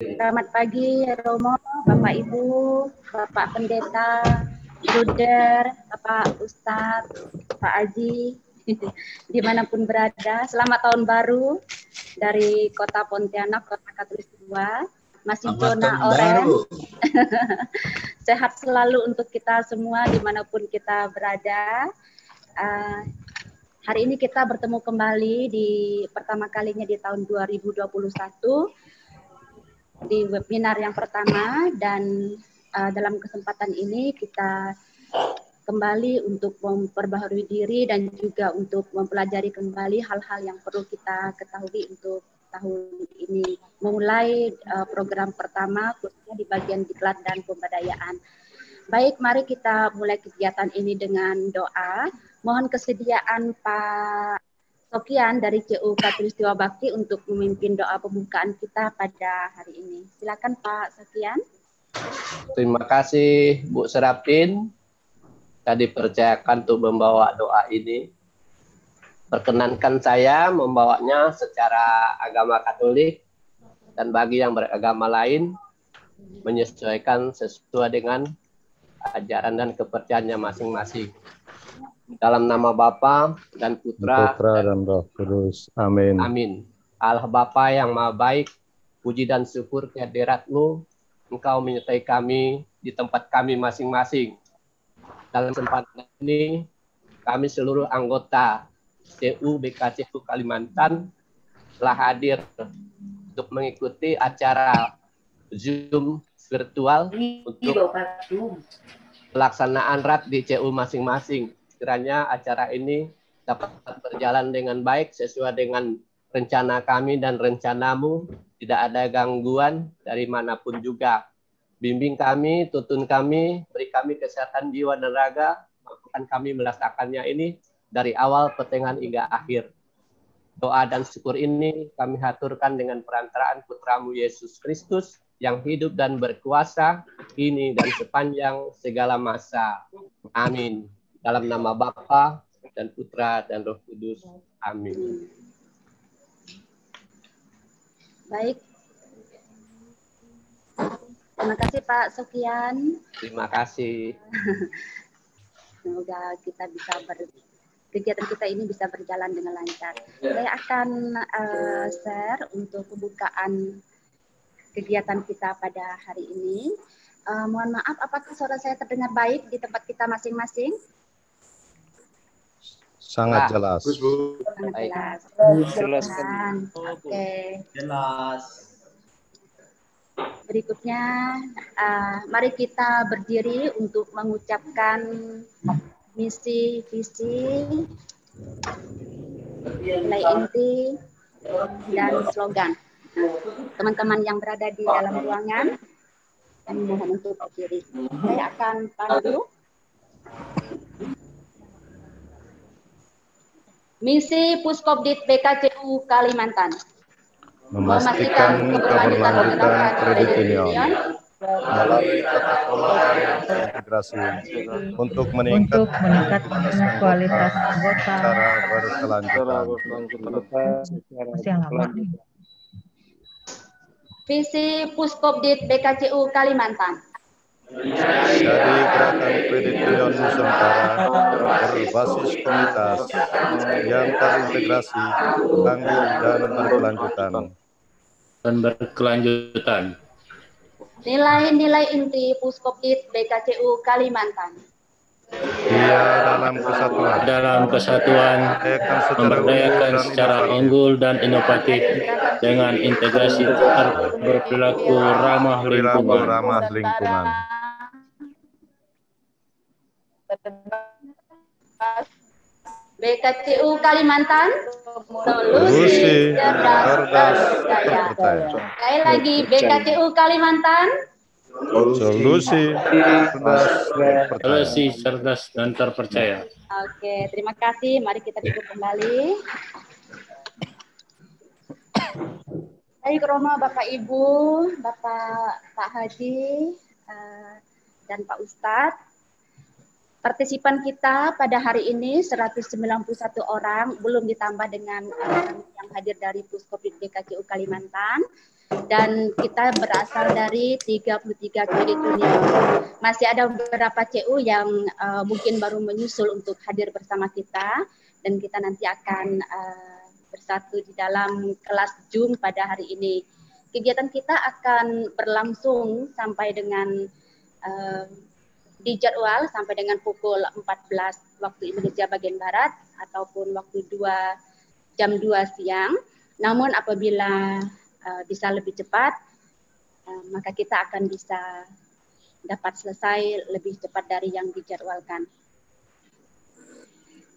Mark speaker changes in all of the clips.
Speaker 1: Selamat pagi, Romo, Bapak Ibu, Bapak Pendeta, Bruder, Bapak Ustadz, Pak Aji, dimanapun berada. Selamat tahun baru dari Kota Pontianak, Kota Katulistiwa. Masih zona oranye. Sehat selalu untuk kita semua dimanapun kita berada. Hari ini kita bertemu kembali di pertama kalinya di tahun 2021 di webinar yang pertama, dan dalam kesempatan ini kita kembali untuk memperbaharui diri dan juga untuk mempelajari kembali hal-hal yang perlu kita ketahui untuk tahun ini. Memulai program pertama khususnya di bagian diklat dan pemberdayaan. Baik, mari kita mulai kegiatan ini dengan doa. Mohon kesediaan Pak Sokian dari CU Katulistiwa Bakti untuk memimpin doa pembukaan kita pada hari ini. Silakan Pak Sokian.
Speaker 2: Terima kasih Bu Serapin. Tadi dipercayakan untuk membawa doa ini. Perkenankan saya membawanya secara agama Katolik dan bagi yang beragama lain menyesuaikan sesuai dengan ajaran dan kepercayaannya masing-masing. Dalam nama Bapa dan Putra
Speaker 3: dan Roh Kudus. Amin.
Speaker 2: Amin. Allah Bapa yang Maha Baik, puji dan syukur kehadirat-Mu. Engkau menyertai kami di tempat kami masing-masing. Dalam kesempatan ini, kami seluruh anggota CU BKCU Kalimantan telah hadir untuk mengikuti acara Zoom virtual untuk pelaksanaan RAT di CU masing-masing. Kiranya acara ini dapat berjalan dengan baik sesuai dengan rencana kami dan rencanamu. Tidak ada gangguan dari manapun juga. Bimbing kami, tuntun kami, beri kami kesehatan jiwa dan raga, mampukan kami melaksanakannya ini dari awal pertengahan hingga akhir. Doa dan syukur ini kami haturkan dengan perantaraan Putramu Yesus Kristus yang hidup dan berkuasa kini dan sepanjang segala masa. Amin. Dalam nama Bapa dan Putra dan Roh Kudus. Amin.
Speaker 1: Baik. Terima kasih Pak Sokian.
Speaker 2: Terima kasih.
Speaker 1: Semoga kita bisa kegiatan kita ini bisa berjalan dengan lancar. Saya akan share untuk pembukaan kegiatan kita pada hari ini. Mohon maaf, apakah suara saya terdengar baik di tempat kita masing-masing?
Speaker 3: Sangat jelas.
Speaker 1: Sangat jelas. Oke.
Speaker 4: Jelas.
Speaker 1: Berikutnya, mari kita berdiri untuk mengucapkan misi, visi, nilai inti, dan slogan. Teman-teman yang berada di dalam ruangan, kami mohon untuk berdiri. Saya akan pandu. Misi Puskopdit BKCU Kalimantan.
Speaker 3: Memastikan keberlanjutan kredit union melalui tata kelola integrasi untuk meningkatkan kualitas anggota secara berkelanjutan.
Speaker 1: Visi Puskopdit BKCU Kalimantan.
Speaker 3: Dari gerakan kredit union Nusantara berbasis komunitas yang terintegrasi, tangguh dan berkelanjutan.
Speaker 1: Nilai-nilai inti Puskopdit BKCU Kalimantan.
Speaker 3: Dia dalam kesatuan memberdayakan secara unggul dan inovatif dengan integrasi berperilaku ramah lingkungan.
Speaker 1: BKCU Kalimantan, solusi cerdas terpercaya. Sekali lagi, BKCU Kalimantan,
Speaker 3: solusi cerdas dan terpercaya.
Speaker 1: Oke, terima kasih. Mari kita duduk kembali. Baik, Romo, Bapak Ibu, Pak Haji, dan Pak Ustadz. Partisipan kita pada hari ini 191 orang, belum ditambah dengan yang hadir dari Puskopdit BKCU Kalimantan. Dan kita berasal dari 33 kredit union. Masih ada beberapa CU yang mungkin baru menyusul untuk hadir bersama kita, dan kita nanti akan bersatu di dalam kelas Zoom pada hari ini. Kegiatan kita akan berlangsung sampai dengan dijadwal sampai dengan pukul 14 waktu Indonesia bagian Barat ataupun waktu jam 2 siang. Namun apabila bisa lebih cepat, maka kita akan bisa dapat selesai lebih cepat dari yang dijadwalkan.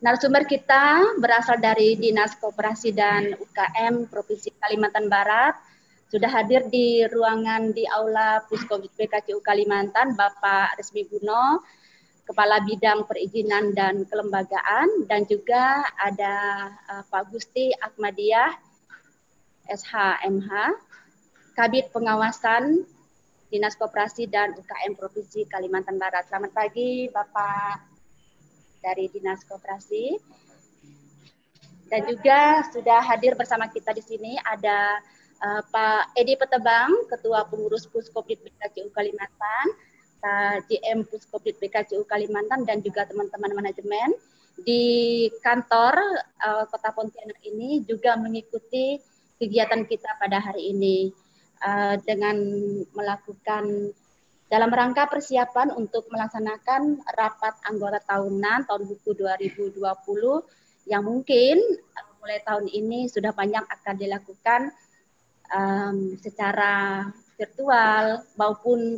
Speaker 1: Narasumber kita berasal dari Dinas Koperasi dan UKM Provinsi Kalimantan Barat. Sudah hadir di ruangan di Aula Puskopdit BKCU Kalimantan, Bapak Resmi Guno, Kepala Bidang Perizinan dan Kelembagaan, dan juga ada Pak Gusti Ahmadiyah, SHMH, Kabid Pengawasan Dinas Koperasi dan UKM Provinsi Kalimantan Barat. Selamat pagi Bapak dari Dinas Koperasi. Dan juga sudah hadir bersama kita di sini ada Pak Edi Petebang, Ketua Pengurus Puskopdit BKCU Kalimantan, Pak JM Puskopdit BKCU Kalimantan, dan juga teman-teman manajemen di kantor Kota Pontianak ini juga mengikuti kegiatan kita pada hari ini dengan melakukan dalam rangka persiapan untuk melaksanakan rapat anggota tahunan tahun buku 2020 yang mungkin mulai tahun ini sudah banyak akan dilakukan secara virtual maupun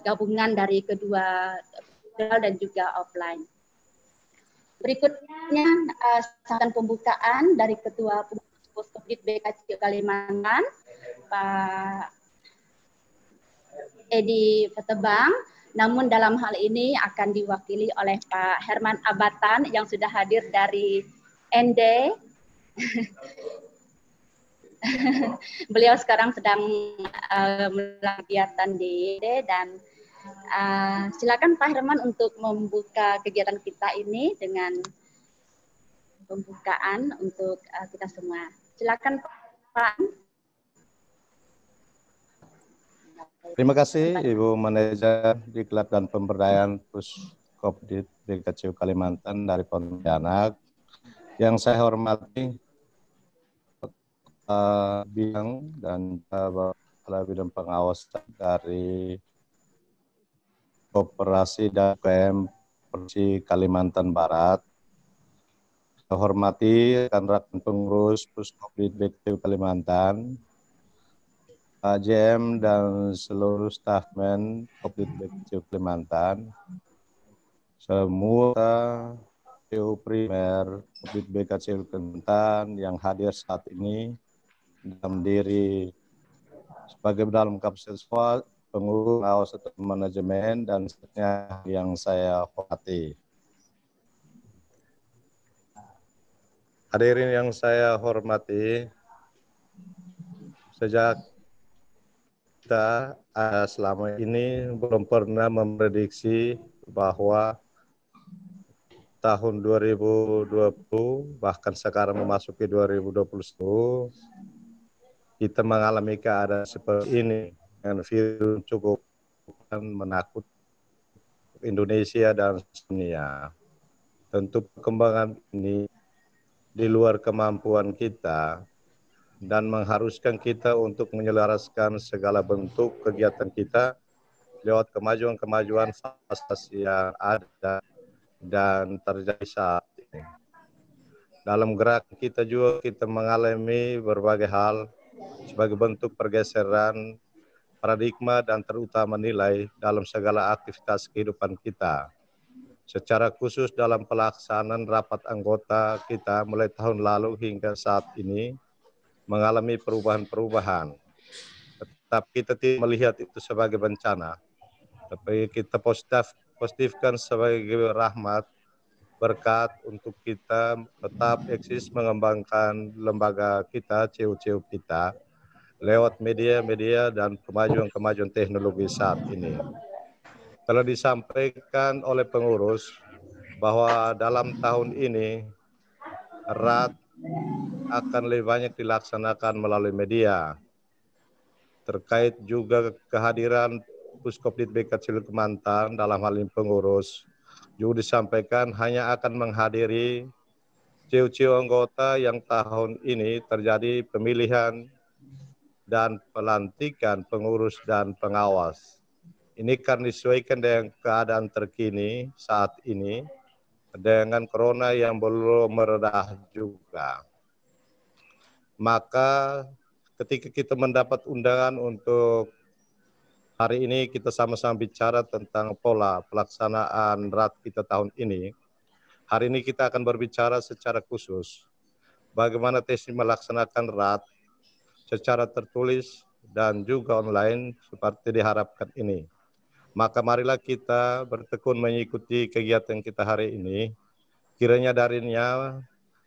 Speaker 1: gabungan dari kedua virtual dan juga offline. Berikutnya saran pembukaan dari Ketua Puskopdit BKCU Kalimantan, Pak Edi Petebang. Namun dalam hal ini akan diwakili oleh Pak Herman Abatan yang sudah hadir dari ND. Beliau sekarang sedang melakukan kegiatan di ND, dan silakan Pak Herman untuk membuka kegiatan kita ini dengan pembukaan untuk kita semua. Silakan Pak.
Speaker 4: Terima kasih Ibu Manajer Diklat dan Pemberdayaan Puskopdit BKCU Kalimantan dari Pontianak. Yang saya hormati bidang dan kepala bidang pengawasan dari Koperasi dan UKM Provinsi Kalimantan Barat. Saya hormati rekan-rekan pengurus Puskopdit BKCU Kalimantan, Pak JM dan seluruh stafmen Puskopdit BKCU Kalimantan, semua PU primer Puskopdit BKCU Kalimantan yang hadir saat ini dalam diri sebagai dalam kapasitas pengurus, pengawas atau manajemen, dan seterusnya yang saya hormati. Hadirin yang saya hormati, sejak kita selama ini belum pernah memprediksi bahwa tahun 2020 bahkan sekarang memasuki 2021 kita mengalami keadaan seperti ini dengan virus cukup menakut Indonesia dan dunia. Tentu perkembangan ini di luar kemampuan kita dan mengharuskan kita untuk menyelaraskan segala bentuk kegiatan kita lewat kemajuan-kemajuan fase yang ada dan terjadi saat ini. Dalam gerak kita juga kita mengalami berbagai hal sebagai bentuk pergeseran paradigma dan terutama nilai dalam segala aktivitas kehidupan kita. Secara khusus dalam pelaksanaan rapat anggota kita mulai tahun lalu hingga saat ini mengalami perubahan-perubahan. Tetapi kita tidak melihat itu sebagai bencana, tapi kita positifkan sebagai rahmat, berkat untuk kita tetap eksis mengembangkan lembaga kita, CU-CU kita, lewat media-media dan kemajuan-kemajuan teknologi saat ini. Telah disampaikan oleh pengurus bahwa dalam tahun ini erat akan lebih banyak dilaksanakan melalui media. Terkait juga kehadiran Puskopdit BK Kementan dalam hal ini pengurus, juga disampaikan hanya akan menghadiri ciu-ciu anggota yang tahun ini terjadi pemilihan dan pelantikan pengurus dan pengawas. Ini kan disesuaikan dengan keadaan terkini saat ini dengan corona yang belum meredah juga. Maka ketika kita mendapat undangan untuk hari ini kita sama-sama bicara tentang pola pelaksanaan RAT kita tahun ini. Hari ini kita akan berbicara secara khusus bagaimana teknis melaksanakan RAT secara tertulis dan juga online seperti diharapkan ini. Maka marilah kita bertekun mengikuti kegiatan kita hari ini. Kiranya darinya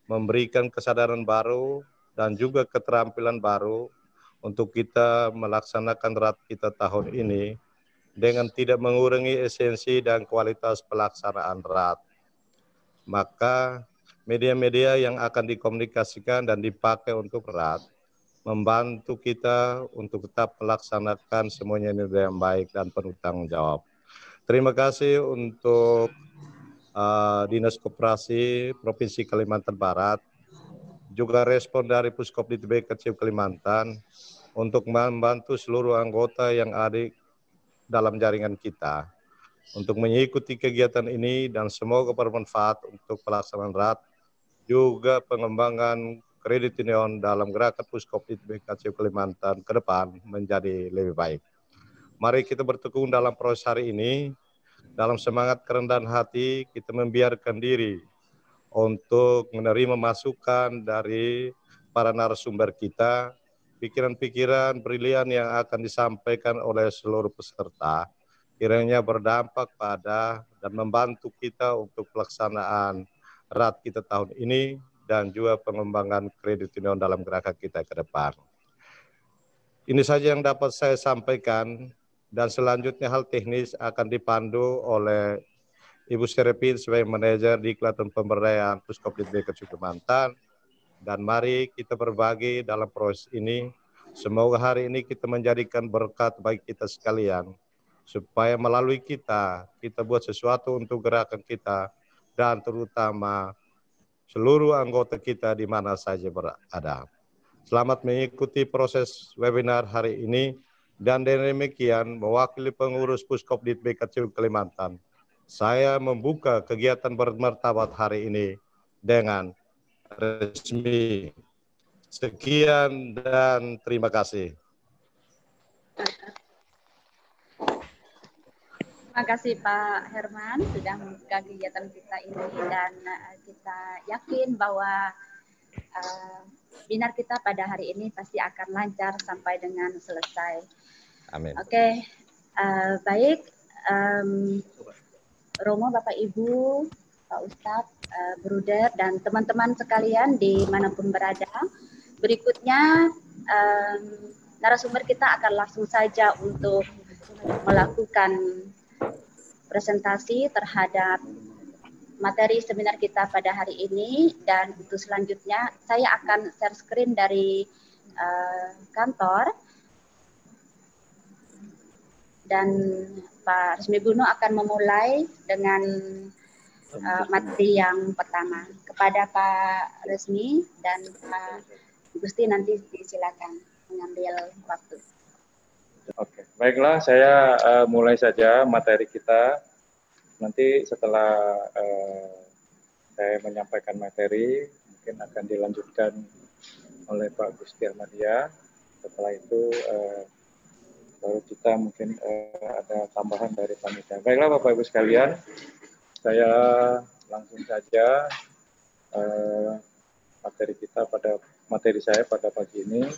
Speaker 4: memberikan kesadaran baru dan juga keterampilan baru untuk kita melaksanakan RAT kita tahun ini dengan tidak mengurangi esensi dan kualitas pelaksanaan RAT. Maka media-media yang akan dikomunikasikan dan dipakai untuk RAT membantu kita untuk tetap melaksanakan semuanya ini dengan baik dan penuh tanggung jawab. Terima kasih untuk Dinas Koperasi Provinsi Kalimantan Barat, juga respon dari Puskopdit BK Kalimantan untuk membantu seluruh anggota yang ada dalam jaringan kita untuk mengikuti kegiatan ini dan semoga bermanfaat untuk pelaksanaan RAT, juga pengembangan kredit union dalam gerakan Puskopdit BK Kalimantan ke depan menjadi lebih baik. Mari kita bertekun dalam proses hari ini, dalam semangat kerendahan hati kita membiarkan diri untuk menerima masukan dari para narasumber kita, pikiran-pikiran brilian yang akan disampaikan oleh seluruh peserta, kiranya berdampak pada dan membantu kita untuk pelaksanaan RAT kita tahun ini dan juga pengembangan kredit union dalam gerakan kita ke depan. Ini saja yang dapat saya sampaikan dan selanjutnya hal teknis akan dipandu oleh Ibu Serepin sebagai manajer Diklat dan Pemberdayaan Puskopdit BK Kalimantan. Dan mari kita berbagi dalam proses ini. Semoga hari ini kita menjadikan berkat bagi kita sekalian, supaya melalui kita buat sesuatu untuk gerakan kita dan terutama seluruh anggota kita di mana saja berada. Selamat mengikuti proses webinar hari ini dan dengan demikian mewakili pengurus Puskopdit BK Kalimantan, saya membuka kegiatan bermartabat hari ini dengan resmi. Sekian dan terima kasih.
Speaker 1: Terima kasih Pak Herman sudah membuka kegiatan kita ini dan kita yakin bahwa webinar kita pada hari ini pasti akan lancar sampai dengan selesai.
Speaker 4: Amin.
Speaker 1: Oke, baik. Romo, Bapak Ibu, Pak Ustadz, Bruder, dan teman-teman sekalian dimanapun berada. Berikutnya narasumber kita akan langsung saja untuk melakukan presentasi terhadap materi seminar kita pada hari ini, dan untuk selanjutnya saya akan share screen dari kantor dan Pak Resmi Buno akan memulai dengan materi yang pertama. Kepada Pak Resmi dan Pak Gusti nanti disilakan mengambil waktu.
Speaker 3: Oke, baiklah, saya mulai saja materi kita. Nanti setelah saya menyampaikan materi, mungkin akan dilanjutkan oleh Pak Gusti Ahmadiyah. Setelah itu baru kita mungkin ada tambahan dari panitia. Baiklah Bapak Ibu sekalian, saya langsung saja materi saya pada pagi ini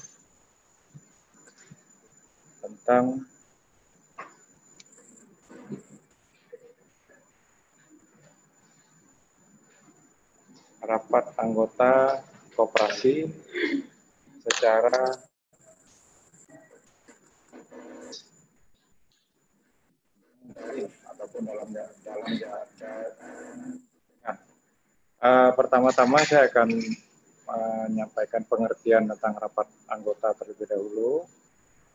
Speaker 3: tentang rapat anggota koperasi secara ataupun dalam jarak. Nah, pertama-tama saya akan menyampaikan pengertian tentang rapat anggota terlebih dahulu,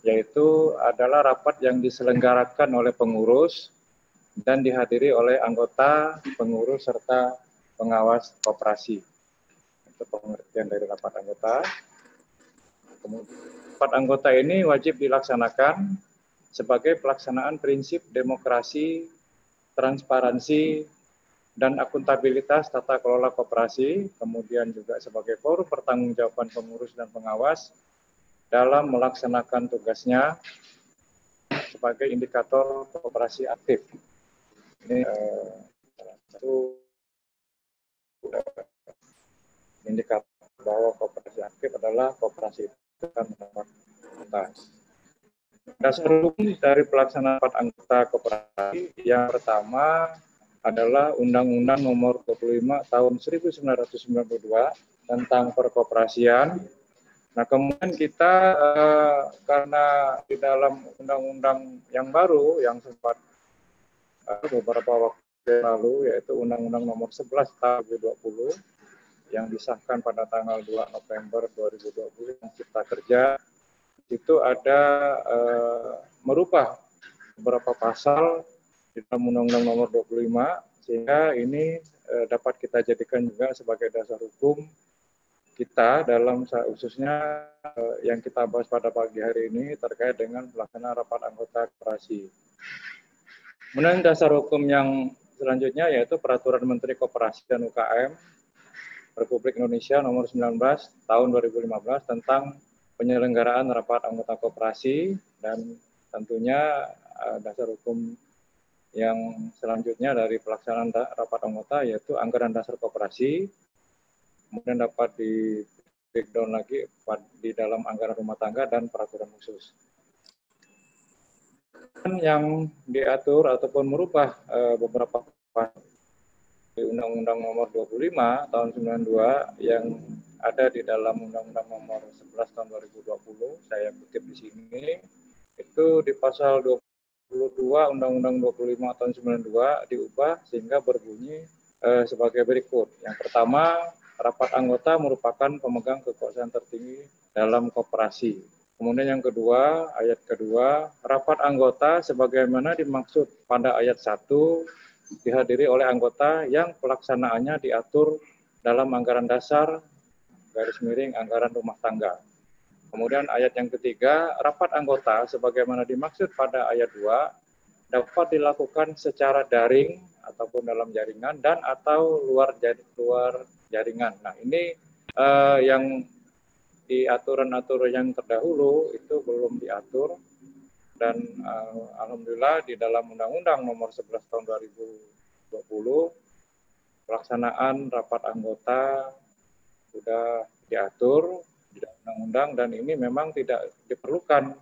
Speaker 3: yaitu adalah rapat yang diselenggarakan oleh pengurus dan dihadiri oleh anggota, pengurus, serta pengawas koperasi. Itu pengertian dari rapat anggota. Kemudian, rapat anggota ini wajib dilaksanakan sebagai pelaksanaan prinsip demokrasi, transparansi, dan akuntabilitas tata kelola koperasi, kemudian juga sebagai forum pertanggungjawaban pengurus dan pengawas dalam melaksanakan tugasnya sebagai indikator koperasi aktif. Ini salah satu indikator bahwa koperasi aktif adalah koperasi itu akan mendapat anggota. Dasar hukum dari pelaksanaan rapat anggota koperasi yang pertama adalah Undang-Undang Nomor 25 Tahun 1992 tentang perkoperasian. Nah, kemudian kita karena di dalam undang-undang yang baru yang sempat beberapa waktu lalu, yaitu Undang-Undang Nomor 11 Tahun 2020 yang disahkan pada tanggal 2 November 2020 yang Cipta Kerja, itu ada merubah beberapa pasal di dalam Undang-Undang Nomor 25, sehingga ini dapat kita jadikan juga sebagai dasar hukum kita dalam khususnya yang kita bahas pada pagi hari ini terkait dengan pelaksanaan rapat anggota koperasi. Kemudian dasar hukum yang selanjutnya yaitu Peraturan Menteri Koperasi dan UKM Republik Indonesia Nomor 19 Tahun 2015 tentang penyelenggaraan rapat anggota koperasi, dan tentunya dasar hukum yang selanjutnya dari pelaksanaan rapat anggota yaitu anggaran dasar koperasi, kemudian dapat di breakdown lagi di dalam anggaran rumah tangga dan peraturan khusus. Yang diatur ataupun merubah beberapa pasal di Undang-Undang Nomor 25 Tahun 92 yang ada di dalam Undang-Undang Nomor 11 Tahun 2020, saya kutip di sini, itu di pasal 22 Undang-Undang 25 Tahun 92 diubah sehingga berbunyi sebagai berikut. Yang pertama, rapat anggota merupakan pemegang kekuasaan tertinggi dalam koperasi. Kemudian yang kedua, ayat kedua, rapat anggota sebagaimana dimaksud pada ayat 1 dihadiri oleh anggota yang pelaksanaannya diatur dalam anggaran dasar / anggaran rumah tangga. Kemudian ayat yang ketiga, rapat anggota sebagaimana dimaksud pada ayat 2 dapat dilakukan secara daring ataupun dalam jaringan dan atau luar jaringan. Nah, ini yang di aturan-aturan yang terdahulu itu belum diatur, dan alhamdulillah di dalam Undang-Undang Nomor 11 Tahun 2020 pelaksanaan rapat anggota sudah diatur di dalam undang-undang, dan ini memang tidak diperlukan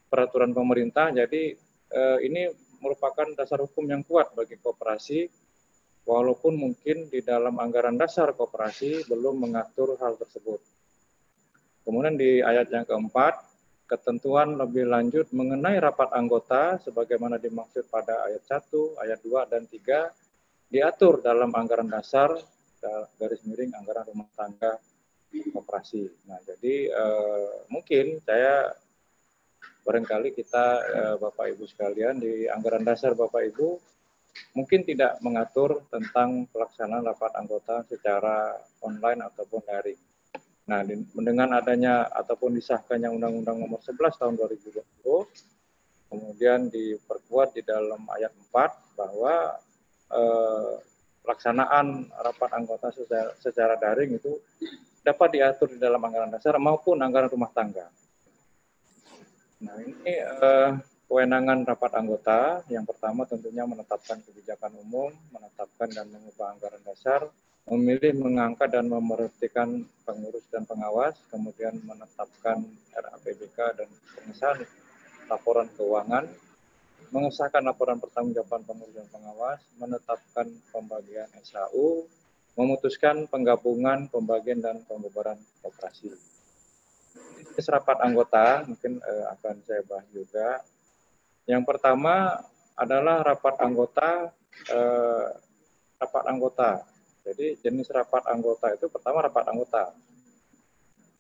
Speaker 3: peraturan pemerintah. Jadi ini merupakan dasar hukum yang kuat bagi koperasi, walaupun mungkin di dalam anggaran dasar koperasi belum mengatur hal tersebut. Kemudian di ayat yang keempat, ketentuan lebih lanjut mengenai rapat anggota sebagaimana dimaksud pada ayat 1, ayat 2, dan 3 diatur dalam anggaran dasar / anggaran rumah tangga koperasi. Nah, jadi mungkin saya barangkali kita Bapak Ibu sekalian di anggaran dasar Bapak Ibu mungkin tidak mengatur tentang pelaksanaan rapat anggota secara online ataupun daring. Nah, dengan adanya ataupun disahkannya Undang-Undang Nomor 11 Tahun 2020, kemudian diperkuat di dalam ayat 4 bahwa pelaksanaan rapat anggota secara daring itu dapat diatur di dalam anggaran dasar maupun anggaran rumah tangga. Nah, ini kewenangan rapat anggota. Yang pertama tentunya menetapkan kebijakan umum, menetapkan dan mengubah anggaran dasar, memilih, mengangkat dan memerhentikan pengurus dan pengawas, kemudian menetapkan RAPBK dan pengesahan laporan keuangan, mengesahkan laporan pertanggungjawaban pengurus dan pengawas, menetapkan pembagian SHU, memutuskan penggabungan, pembagian, dan pembubaran koperasi. Ini rapat anggota, mungkin akan saya bahas juga. Yang pertama adalah rapat anggota. Jadi jenis rapat anggota itu pertama rapat anggota.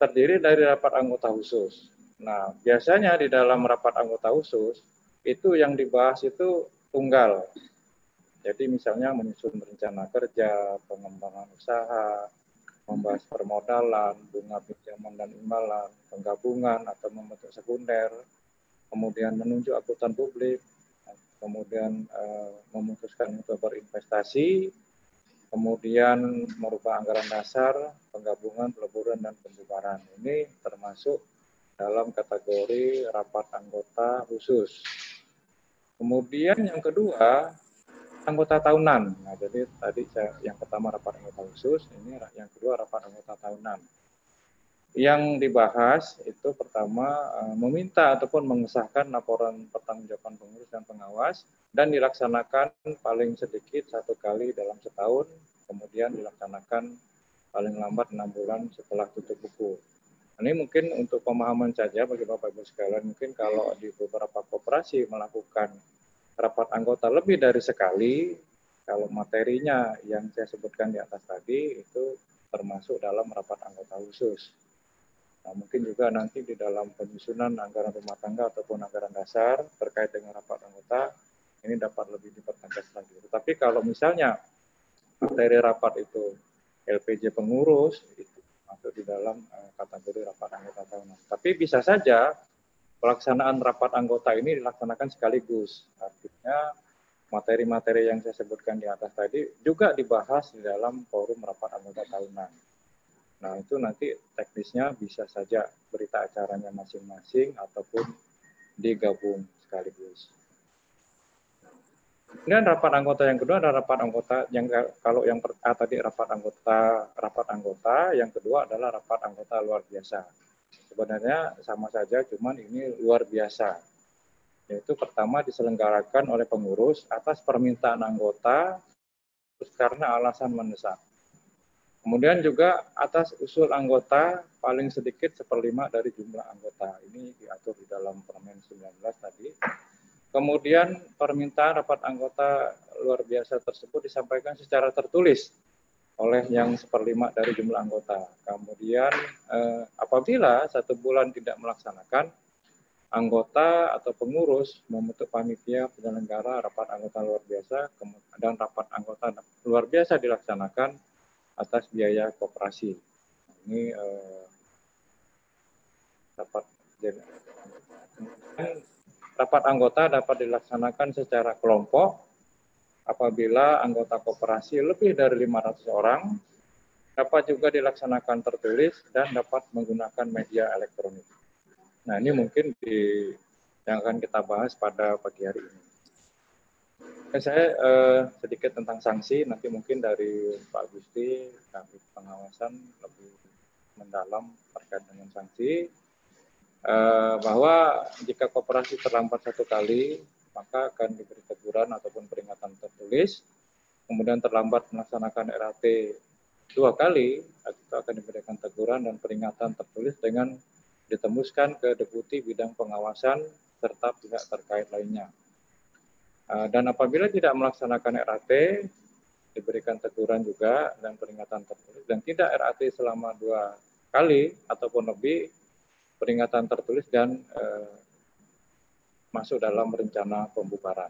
Speaker 3: terdiri dari rapat anggota khusus. Nah, biasanya di dalam rapat anggota khusus, itu yang dibahas itu tunggal. Jadi misalnya menyusun rencana kerja, pengembangan usaha, membahas permodalan, bunga pinjaman dan imbalan, penggabungan atau membentuk sekunder, kemudian menunjuk akuntan publik, kemudian memutuskan untuk berinvestasi, kemudian merubah anggaran dasar, penggabungan, peleburan, dan pembubaran. Ini termasuk dalam kategori rapat anggota khusus. Kemudian yang kedua, anggota tahunan. Nah, jadi tadi yang pertama rapat anggota khusus, ini yang kedua rapat anggota tahunan. Yang dibahas itu pertama meminta ataupun mengesahkan laporan pertanggungjawaban pengurus dan pengawas dan dilaksanakan paling sedikit 1 kali dalam setahun, kemudian dilaksanakan paling lambat 6 bulan setelah tutup buku. Ini mungkin untuk pemahaman saja bagi Bapak Ibu sekalian, mungkin kalau di beberapa koperasi melakukan rapat anggota lebih dari sekali, kalau materinya yang saya sebutkan di atas tadi itu termasuk dalam rapat anggota khusus. Nah, mungkin juga nanti di dalam penyusunan anggaran rumah tangga ataupun anggaran dasar terkait dengan rapat anggota, ini dapat lebih dipertegas lagi. Tetapi kalau misalnya materi rapat itu LPJ pengurus, itu masuk di dalam kategori rapat anggota tahunan. Tapi bisa saja pelaksanaan rapat anggota ini dilaksanakan sekaligus. Artinya materi-materi yang saya sebutkan di atas tadi juga dibahas di dalam forum rapat anggota tahunan. Nah, itu nanti teknisnya bisa saja berita acaranya masing-masing ataupun digabung sekaligus. Kemudian rapat anggota yang kedua adalah rapat anggota yang kalau yang tadi rapat anggota, yang kedua adalah rapat anggota luar biasa. Sebenarnya sama saja, cuman ini luar biasa. Yaitu pertama diselenggarakan oleh pengurus atas permintaan anggota terus karena alasan mendesak. Kemudian juga atas usul anggota paling sedikit 1/5 dari jumlah anggota. Ini diatur di dalam Permen 19 tadi. Kemudian permintaan rapat anggota luar biasa tersebut disampaikan secara tertulis oleh yang 1/5 dari jumlah anggota. Kemudian apabila 1 bulan tidak melaksanakan, anggota atau pengurus membentuk panitia penyelenggara rapat anggota luar biasa dan rapat anggota luar biasa dilaksanakan atas biaya koperasi. Ini rapat anggota dapat dilaksanakan secara kelompok apabila anggota koperasi lebih dari 500 orang, dapat juga dilaksanakan tertulis dan dapat menggunakan media elektronik. Nah, ini mungkin yang akan kita bahas pada pagi hari ini. Saya sedikit tentang sanksi, nanti mungkin dari Pak Gusti, Kabid Pengawasan lebih mendalam terkait dengan sanksi. Bahwa jika koperasi terlambat 1 kali, maka akan diberi teguran ataupun peringatan tertulis. Kemudian terlambat melaksanakan RAT 2 kali, itu akan diberikan teguran dan peringatan tertulis dengan ditembuskan ke Deputi Bidang Pengawasan serta pihak terkait lainnya. Dan apabila tidak melaksanakan RAT, diberikan teguran juga dan peringatan tertulis. Dan tidak RAT selama 2 kali ataupun lebih, peringatan tertulis dan masuk dalam rencana pembubaran.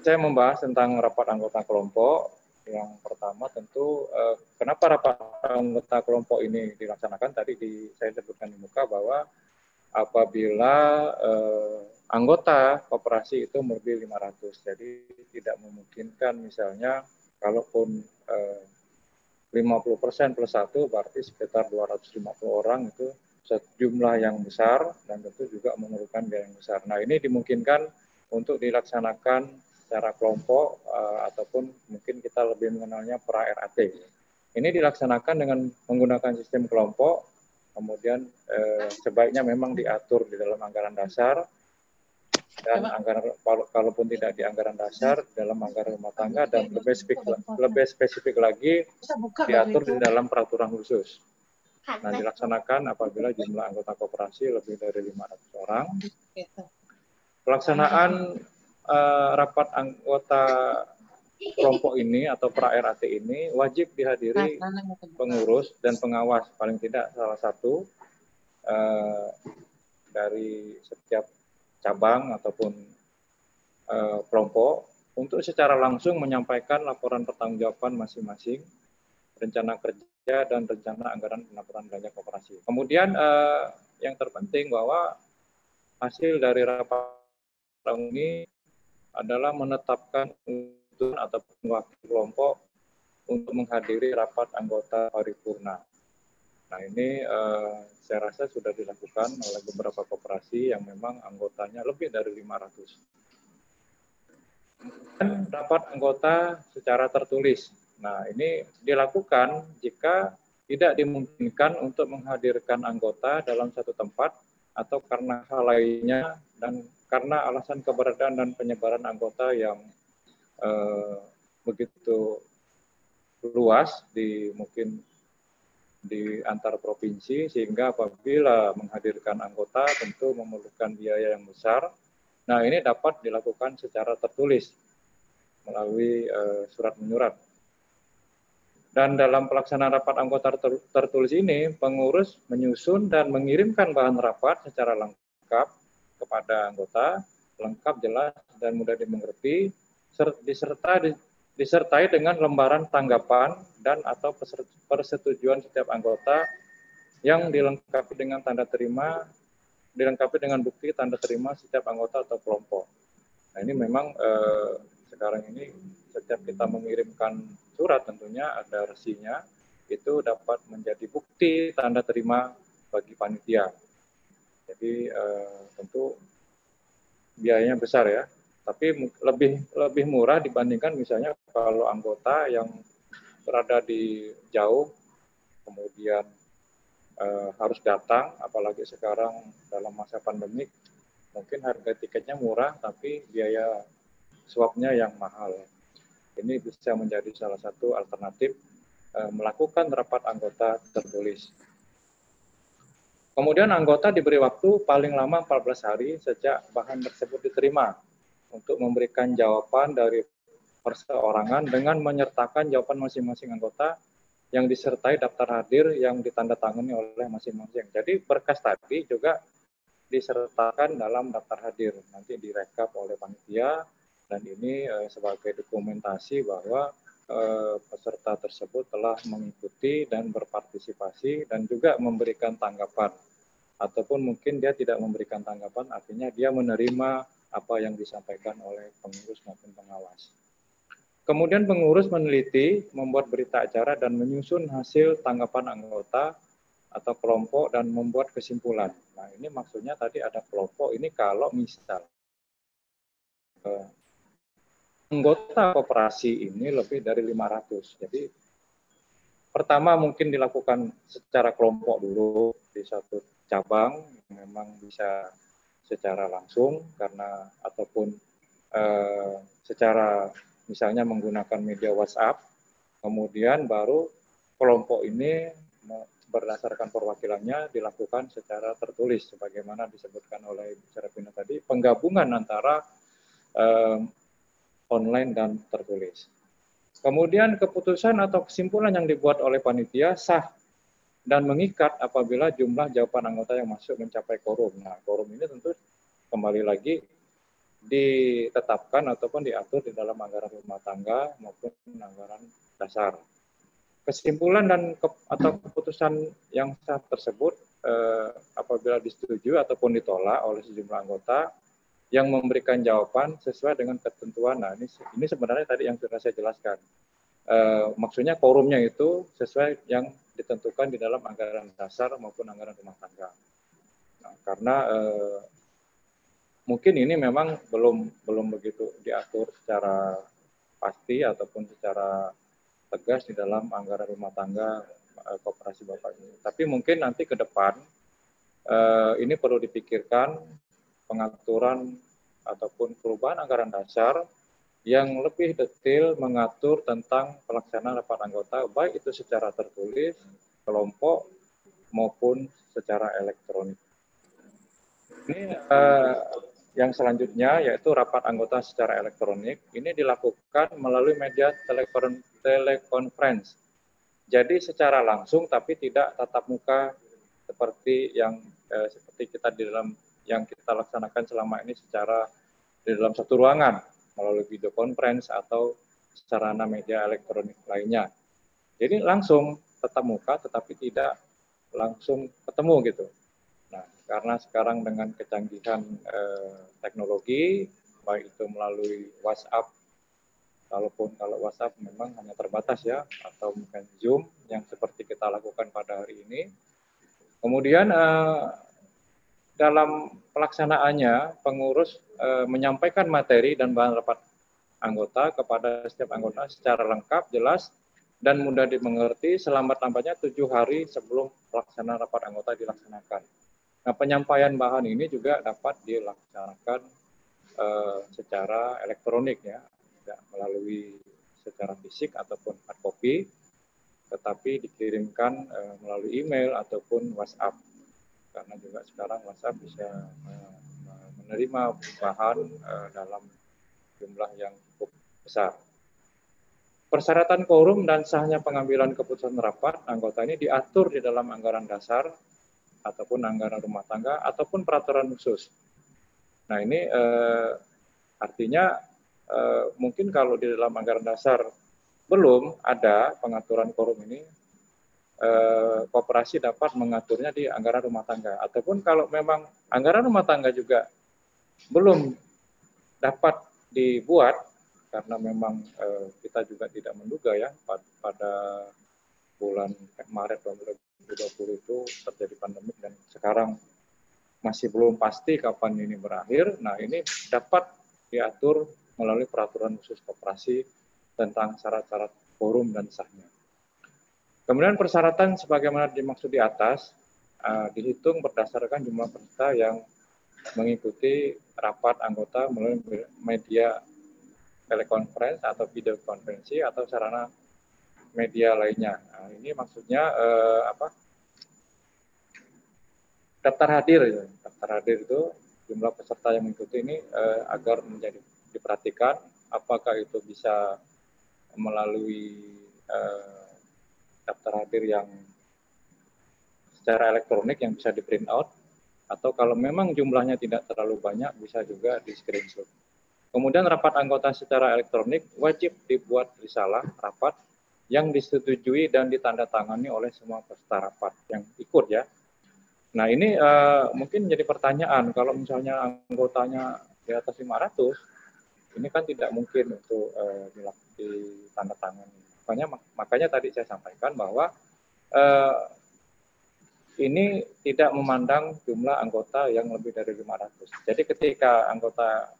Speaker 3: Saya membahas tentang rapat anggota kelompok. Yang pertama tentu kenapa rapat anggota kelompok ini dilaksanakan, tadi saya sebutkan di muka bahwa apabila anggota koperasi itu lebih 500, jadi tidak memungkinkan misalnya kalaupun 50% plus 1 berarti sekitar 250 orang, itu jumlah yang besar dan tentu juga memerlukan biaya yang besar. Nah, ini dimungkinkan untuk dilaksanakan secara kelompok ataupun mungkin kita lebih mengenalnya pra-RAT. Ini dilaksanakan dengan menggunakan sistem kelompok, kemudian sebaiknya memang diatur di dalam anggaran dasar, dan anggaran kalaupun tidak di anggaran dasar, dalam anggaran rumah tangga, dan lebih spesifik lagi diatur di dalam peraturan khusus. Nah, dilaksanakan apabila jumlah anggota koperasi lebih dari 500 orang. Pelaksanaan rapat anggota kelompok ini atau pra-RAT ini wajib dihadiri pengurus dan pengawas, paling tidak salah satu dari setiap cabang ataupun kelompok untuk secara langsung menyampaikan laporan pertanggungjawaban masing-masing, rencana kerja dan rencana anggaran pelaporan belanja koperasi. Kemudian yang terpenting bahwa hasil dari rapat ini adalah menetapkan atau wakil kelompok untuk menghadiri rapat anggota paripurna. Nah ini saya rasa sudah dilakukan oleh beberapa koperasi yang memang anggotanya lebih dari 500. Dan rapat anggota secara tertulis. Nah ini dilakukan jika tidak dimungkinkan untuk menghadirkan anggota dalam satu tempat atau karena hal lainnya dan karena alasan keberadaan dan penyebaran anggota yang begitu luas mungkin di antar provinsi, sehingga apabila menghadirkan anggota tentu memerlukan biaya yang besar. Nah ini dapat dilakukan secara tertulis melalui surat menyurat. Dan dalam pelaksanaan rapat anggota tertulis ini, pengurus menyusun dan mengirimkan bahan rapat secara lengkap kepada anggota, lengkap, jelas, dan mudah dimengerti, disertai dengan lembaran tanggapan dan atau persetujuan setiap anggota yang dilengkapi dengan tanda terima, dilengkapi dengan bukti tanda terima setiap anggota atau kelompok. Nah ini memang sekarang ini setiap kita mengirimkan surat tentunya ada resinya, itu dapat menjadi bukti tanda terima bagi panitia. Jadi tentu biayanya besar ya, tapi lebih murah dibandingkan misalnya kalau anggota yang berada di jauh, kemudian harus datang, apalagi sekarang dalam masa pandemik, mungkin harga tiketnya murah, tapi biaya swabnya yang mahal. Ini bisa menjadi salah satu alternatif melakukan rapat anggota tertulis. Kemudian anggota diberi waktu paling lama 14 hari sejak bahan tersebut diterima untuk memberikan jawaban dari perseorangan dengan menyertakan jawaban masing-masing anggota yang disertai daftar hadir yang ditandatangani oleh masing-masing. Jadi berkas tadi juga disertakan dalam daftar hadir, nanti direkap oleh panitia, dan ini sebagai dokumentasi bahwa peserta tersebut telah mengikuti dan berpartisipasi dan juga memberikan tanggapan. Ataupun mungkin dia tidak memberikan tanggapan, artinya dia menerima apa yang disampaikan oleh pengurus maupun pengawas. Kemudian pengurus meneliti, membuat berita acara, dan menyusun hasil tanggapan anggota atau kelompok dan membuat kesimpulan. Nah ini maksudnya tadi ada kelompok, ini kalau misal anggota koperasi ini lebih dari 500. Jadi pertama mungkin dilakukan secara kelompok dulu di satu cabang, memang bisa secara langsung karena ataupun secara misalnya menggunakan media WhatsApp, kemudian baru kelompok ini berdasarkan perwakilannya dilakukan secara tertulis, sebagaimana disebutkan oleh Ibu Serapina tadi, penggabungan antara online dan tertulis. Kemudian keputusan atau kesimpulan yang dibuat oleh panitia sah dan mengikat apabila jumlah jawaban anggota yang masuk mencapai quorum. Nah, quorum ini tentu kembali lagi ditetapkan ataupun diatur di dalam anggaran rumah tangga maupun anggaran dasar. Kesimpulan dan atau keputusan yang sah tersebut apabila disetujui ataupun ditolak oleh sejumlah anggota yang memberikan jawaban sesuai dengan ketentuan. Nah, ini sebenarnya tadi yang sudah saya jelaskan. Maksudnya quorumnya itu sesuai yang ditentukan di dalam anggaran dasar maupun anggaran rumah tangga. Nah, karena mungkin ini memang belum begitu diatur secara pasti ataupun secara tegas di dalam anggaran rumah tangga koperasi Bapak ini. Tapi mungkin nanti ke depan ini perlu dipikirkan pengaturan ataupun perubahan anggaran dasar yang lebih detail mengatur tentang pelaksanaan rapat anggota, baik itu secara tertulis, kelompok, maupun secara elektronik. Ini Yang selanjutnya yaitu rapat anggota secara elektronik. Ini dilakukan melalui media telekonferensi. Jadi secara langsung tapi tidak tatap muka seperti yang seperti kita di dalam yang kita laksanakan selama ini secara di dalam satu ruangan melalui video conference atau sarana media elektronik lainnya. Jadi langsung tatap muka tetapi tidak langsung ketemu gitu. Nah, karena sekarang dengan kecanggihan teknologi, baik itu melalui WhatsApp, kalau WhatsApp memang hanya terbatas ya, atau mungkin Zoom yang seperti kita lakukan pada hari ini. Kemudian dalam pelaksanaannya, pengurus menyampaikan materi dan bahan rapat anggota kepada setiap anggota secara lengkap, jelas, dan mudah dimengerti selambat-lambatnya 7 hari sebelum pelaksanaan rapat anggota dilaksanakan. Nah, penyampaian bahan ini juga dapat dilaksanakan secara elektronik ya, tidak melalui secara fisik ataupun hard copy, tetapi dikirimkan melalui email ataupun WhatsApp. Karena juga sekarang WhatsApp bisa menerima bahan dalam jumlah yang cukup besar. Persyaratan quorum dan sahnya pengambilan keputusan rapat anggota ini diatur di dalam anggaran dasar ataupun anggaran rumah tangga ataupun peraturan khusus. Nah ini artinya mungkin kalau di dalam anggaran dasar belum ada pengaturan quorum ini, koperasi dapat mengaturnya di anggaran rumah tangga. Ataupun kalau memang anggaran rumah tangga juga belum dapat dibuat, karena memang kita juga tidak menduga ya pada bulan Maret 2020 itu terjadi pandemi dan sekarang masih belum pasti kapan ini berakhir. Nah ini dapat diatur melalui peraturan khusus koperasi tentang syarat-syarat quorum dan sahnya. Kemudian persyaratan sebagaimana dimaksud di atas dihitung berdasarkan jumlah peserta yang mengikuti rapat anggota melalui media telekonferensi atau video konferensi atau sarana media lainnya. Nah, ini maksudnya daftar hadir. Ya. Daftar hadir itu jumlah peserta yang mengikuti ini agar menjadi diperhatikan apakah itu bisa melalui daftar hadir yang secara elektronik yang bisa di print out, atau kalau memang jumlahnya tidak terlalu banyak bisa juga di screenshot. Kemudian rapat anggota secara elektronik wajib dibuat risalah rapat yang disetujui dan ditandatangani oleh semua peserta rapat yang ikut ya. Nah ini mungkin jadi pertanyaan, kalau misalnya anggotanya di atas 500, ini kan tidak mungkin untuk ditandatangani. Makanya tadi saya sampaikan bahwa ini tidak memandang jumlah anggota yang lebih dari 500. Jadi ketika anggota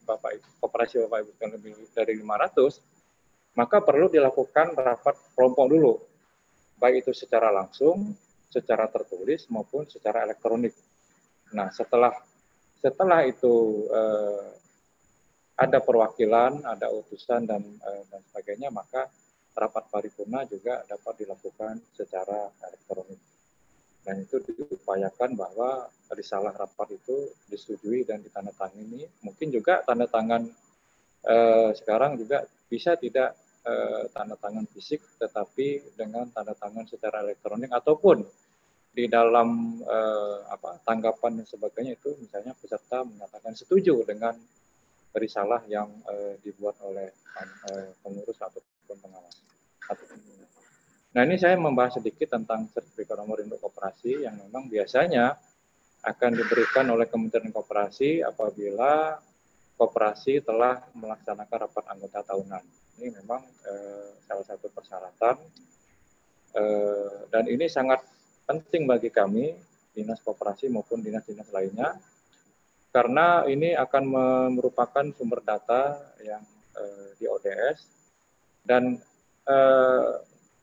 Speaker 3: koperasi Bapak Ibu yang lebih dari 500, maka perlu dilakukan rapat kelompok dulu, baik itu secara langsung, secara tertulis maupun secara elektronik. Nah setelah itu ada perwakilan, ada utusan dan sebagainya, maka rapat paripurna juga dapat dilakukan secara elektronik. Dan itu diupayakan bahwa risalah rapat itu disetujui dan ditandatangani. Mungkin juga tanda tangan sekarang juga bisa tidak tanda tangan fisik, tetapi dengan tanda tangan secara elektronik ataupun di dalam tanggapan dan sebagainya itu misalnya peserta menyatakan setuju dengan risalah yang dibuat oleh pengurus ataupun pengawas. Nah ini saya membahas sedikit tentang sertifikat nomor induk koperasi yang memang biasanya akan diberikan oleh Kementerian Koperasi apabila koperasi telah melaksanakan rapat anggota tahunan. Ini memang salah satu persyaratan dan ini sangat penting bagi kami, Dinas Koperasi maupun dinas-dinas lainnya, karena ini akan merupakan sumber data yang di ODS dan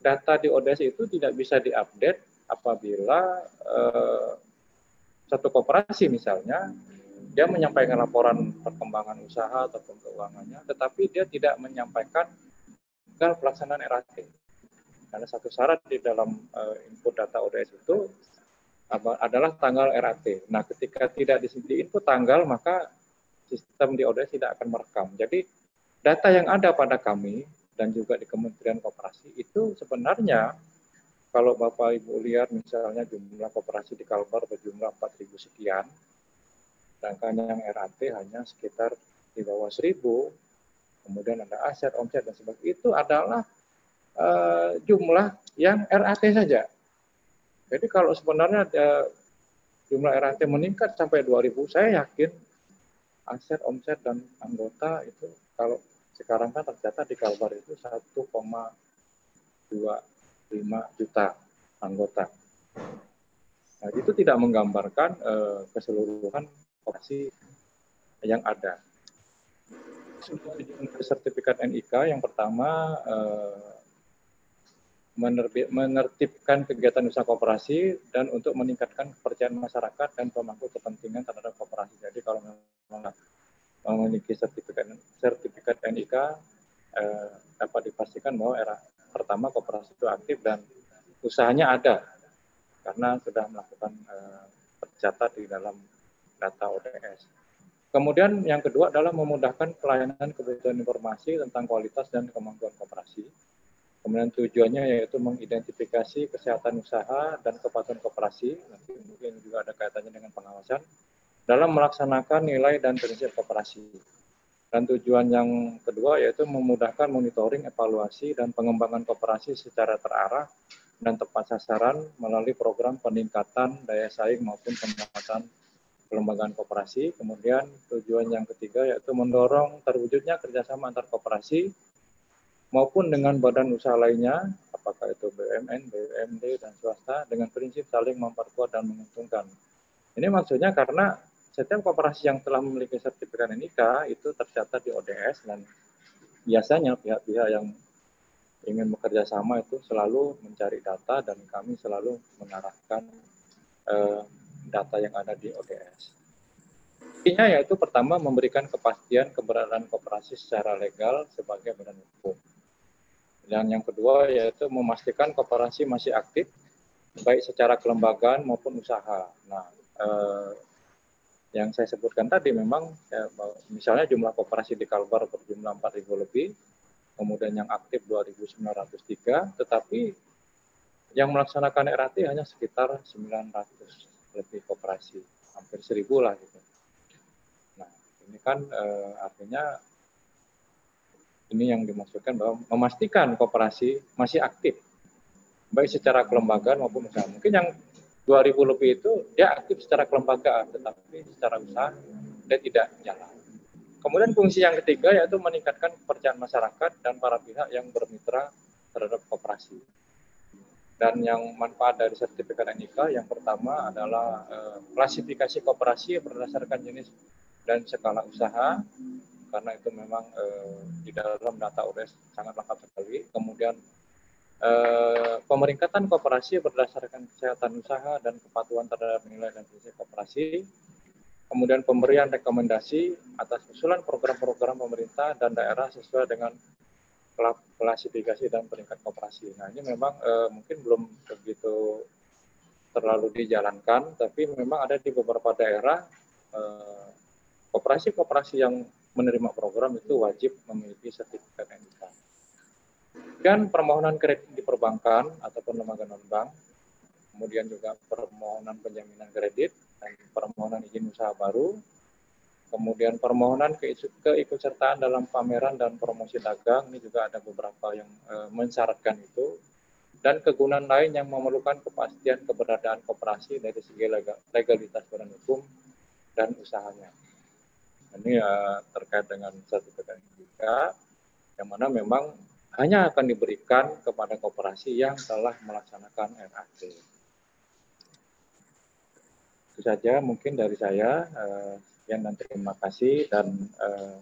Speaker 3: data di ODS itu tidak bisa diupdate apabila satu koperasi misalnya dia menyampaikan laporan perkembangan usaha ataupun keuangannya, tetapi dia tidak menyampaikan tanggal pelaksanaan RAT. Karena satu syarat di dalam input data ODS itu adalah tanggal RAT. Nah, ketika tidak di input tanggal, maka sistem di ODS tidak akan merekam. Jadi data yang ada pada kami dan juga di Kementerian Koperasi itu sebenarnya kalau Bapak Ibu lihat misalnya jumlah koperasi di Kalbar berjumlah 4.000 sekian, sedangkan yang RAT hanya sekitar di bawah 1.000, kemudian ada aset, omset, dan sebagainya, itu adalah jumlah yang RAT saja. Jadi kalau sebenarnya jumlah RAT meningkat sampai 2.000, saya yakin aset, omset, dan anggota itu kalau sekarang kan tercatat di Kalbar itu 1,25 juta anggota. Nah, itu tidak menggambarkan keseluruhan koperasi yang ada. Sertifikat NIK yang pertama menertibkan kegiatan usaha koperasi dan untuk meningkatkan kepercayaan masyarakat dan pemangku kepentingan terhadap koperasi. Jadi kalau memang memiliki sertifikat NIK dapat dipastikan bahwa pertama koperasi itu aktif dan usahanya ada karena sudah melakukan tercatat di dalam data ODS. Kemudian yang kedua adalah memudahkan pelayanan kebutuhan informasi tentang kualitas dan kemampuan koperasi. Kemudian tujuannya yaitu mengidentifikasi kesehatan usaha dan kepatuhan koperasi, nanti mungkin juga ada kaitannya dengan pengawasan, dalam melaksanakan nilai dan prinsip koperasi. Dan tujuan yang kedua yaitu memudahkan monitoring, evaluasi, dan pengembangan koperasi secara terarah dan tepat sasaran melalui program peningkatan daya saing maupun penguatan kelembagaan koperasi. Kemudian tujuan yang ketiga yaitu mendorong terwujudnya kerjasama antar koperasi maupun dengan badan usaha lainnya, apakah itu BUMN, BUMD, dan swasta, dengan prinsip saling memperkuat dan menguntungkan. Ini maksudnya karena setiap koperasi yang telah memiliki sertifikat NIK itu tercatat di ODS dan biasanya pihak-pihak yang ingin bekerja sama itu selalu mencari data dan kami selalu mengarahkan data yang ada di ODS. Intinya yaitu pertama memberikan kepastian keberadaan koperasi secara legal sebagai badan hukum. Dan yang kedua yaitu memastikan koperasi masih aktif baik secara kelembagaan maupun usaha. Nah, yang saya sebutkan tadi memang misalnya jumlah koperasi di Kalbar berjumlah 4.000 lebih, kemudian yang aktif 2.903, tetapi yang melaksanakan RAT hanya sekitar 900 lebih koperasi, hampir 1.000 lah gitu. Nah, ini kan artinya ini yang dimaksudkan bahwa memastikan koperasi masih aktif, baik secara kelembagaan maupun usaha. Mungkin yang 2.000 lebih itu dia aktif secara kelembagaan, tetapi secara usaha dia tidak jalan. Kemudian fungsi yang ketiga yaitu meningkatkan kepercayaan masyarakat dan para pihak yang bermitra terhadap koperasi. Dan yang manfaat dari sertifikat NIK yang pertama adalah klasifikasi koperasi berdasarkan jenis dan skala usaha, karena itu memang di dalam data ODS sangat lengkap sekali. Kemudian pemeringkatan koperasi berdasarkan kesehatan usaha dan kepatuhan terhadap nilai dan prinsip koperasi. Kemudian pemberian rekomendasi atas usulan program-program pemerintah dan daerah sesuai dengan klasifikasi dan peringkat koperasi. Nah, ini memang mungkin belum begitu terlalu dijalankan, tapi memang ada di beberapa daerah koperasi-koperasi yang menerima program itu wajib memiliki sertifikat NIK. Dan permohonan kredit di perbankan ataupun lembaga non-bank, kemudian juga permohonan penjaminan kredit dan permohonan izin usaha baru, kemudian permohonan keikutsertaan dalam pameran dan promosi dagang, ini juga ada beberapa yang mensyaratkan itu, dan kegunaan lain yang memerlukan kepastian keberadaan koperasi dari segi legalitas badan hukum dan usahanya. Ini terkait dengan sertifikat NIK, yang mana memang hanya akan diberikan kepada koperasi yang telah melaksanakan RAT. Itu saja mungkin dari saya. Sekian dan terima kasih. Dan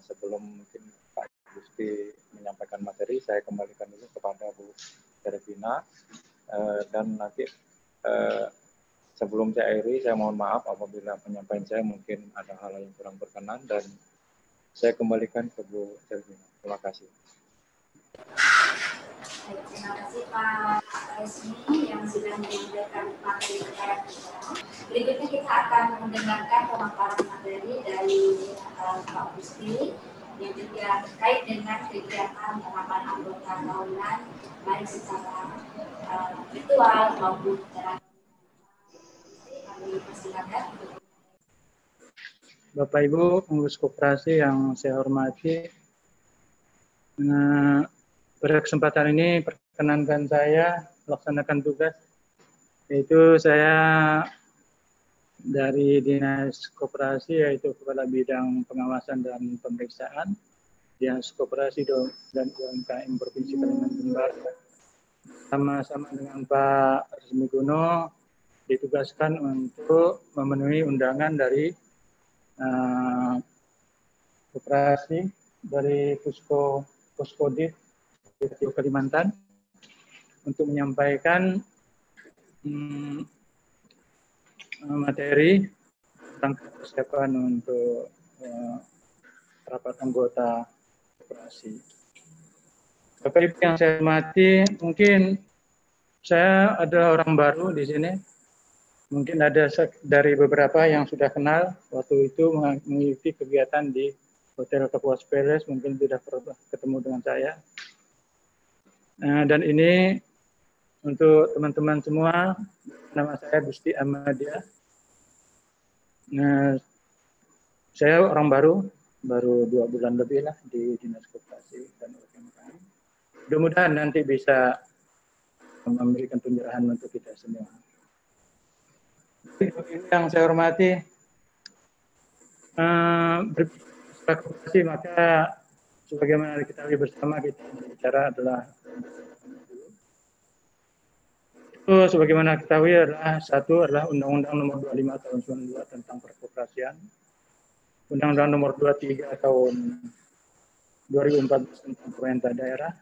Speaker 3: sebelum mungkin Pak Gusti menyampaikan materi, saya kembalikan dulu kepada Bu Tervina. Dan nanti sebelum saya akhiri, saya mohon maaf apabila penyampaian saya mungkin ada hal yang kurang berkenan, dan saya kembalikan ke Bu Tervina. Terima kasih.
Speaker 1: Terima kasih Pak
Speaker 5: resmi yang sudah menyampaikan materi kepada kita. Berikutnya kita akan mendengarkan pemaparan materi dari Pak Gusti yang juga terkait dengan kegiatan rapat anggota tahunan baik secara virtual maupun secara kami persilakan.
Speaker 6: Bapak Ibu pengurus koperasi yang saya hormati, pada kesempatan ini perkenankan saya melaksanakan tugas, yaitu saya dari Dinas Koperasi, yaitu Kepala Bidang Pengawasan dan Pemeriksaan Dinas Koperasi dan UMKM Provinsi Kalimantan Barat, sama-sama dengan Pak Resmi Guno ditugaskan untuk memenuhi undangan dari koperasi dari Puskodir Kalimantan untuk menyampaikan materi tentang persiapan untuk rapat anggota koperasi. Bapak Ibu yang saya hormati, mungkin saya adalah orang baru di sini. Mungkin ada dari beberapa yang sudah kenal waktu itu mengikuti kegiatan di Hotel Kapuas Palace, mungkin tidak pernah ketemu dengan saya. Dan ini untuk teman-teman semua, nama saya Gusti Ahmadiyah. Saya orang baru 2 bulan lebih lah di Dinas Koperasi dan UMKM. Mudah-mudahan nanti bisa memberikan pencerahan untuk kita semua. Yang saya hormati, berkoperasi maka sebagaimana diketahui bersama kita bicara adalah itu sebagaimana diketahui adalah Undang-Undang Nomor 25 Tahun 92 tentang Perkoperasian, Undang-Undang Nomor 23 Tahun 2014 tentang Pemerintah Daerah,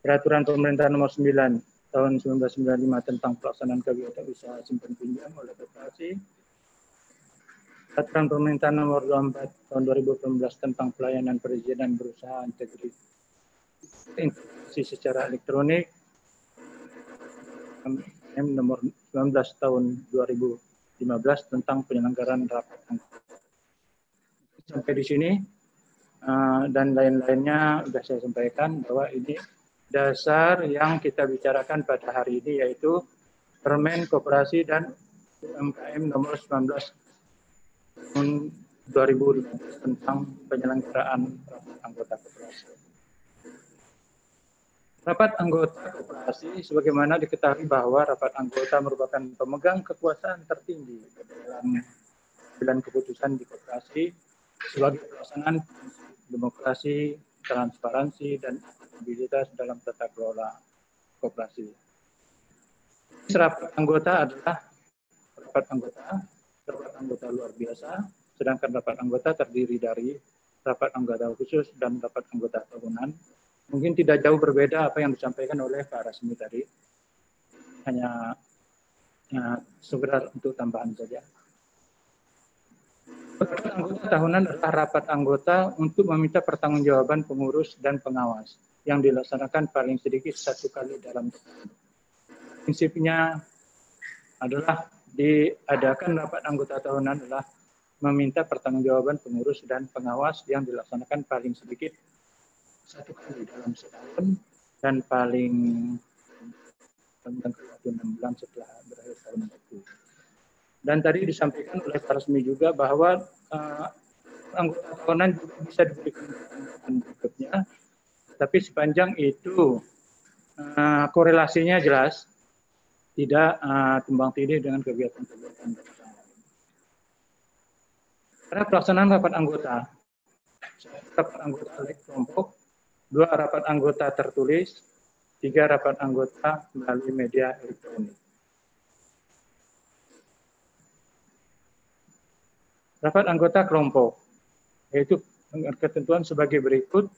Speaker 6: Peraturan Pemerintah Nomor 9 Tahun 1995 tentang pelaksanaan kegiatan usaha simpan pinjam oleh koperasi, Peraturan Pemerintah Nomor 24 Tahun 2018 tentang pelayanan perizinan berusaha integrasi secara elektronik, Nomor 19 Tahun 2015 tentang penyelenggaraan rapat anggota. Sampai di sini dan lain-lainnya sudah saya sampaikan bahwa ini dasar yang kita bicarakan pada hari ini, yaitu Permen Koperasi dan UMKM Nomor 19 Tahun 2015 tentang penyelenggaraan rapat anggota koperasi. Rapat anggota koperasi, sebagaimana diketahui bahwa rapat anggota merupakan pemegang kekuasaan tertinggi dalam pengambilan keputusan di koperasi sebagai pelaksanaan demokrasi, transparansi, dan akuntabilitas dalam tata kelola koperasi. Rapat anggota adalah rapat anggota luar biasa, sedangkan rapat anggota terdiri dari rapat anggota khusus dan rapat anggota tahunan. Mungkin tidak jauh berbeda apa yang disampaikan oleh Pak Rasmi tadi, hanya sekedar untuk tambahan saja. Rapat anggota tahunan adalah rapat anggota untuk meminta pertanggungjawaban pengurus dan pengawas yang dilaksanakan paling sedikit 1 kali dalam tahun. Prinsipnya adalah diadakan rapat anggota tahunan adalah meminta pertanggungjawaban pengurus dan pengawas yang dilaksanakan paling sedikit 1 kali dalam setahun dan paling 6 bulan setelah berakhir tahun itu. Dan tadi disampaikan oleh Pak Resmi juga bahwa anggota tahunan juga bisa diberikan berikutnya, tapi sepanjang itu korelasinya jelas, tidak tumbang tindih dengan kegiatan-kegiatan. Karena pelaksanaan rapat anggota kelompok, 2 rapat anggota tertulis, 3 rapat anggota melalui media elektronik. Rapat anggota kelompok, yaitu ketentuan sebagai berikut.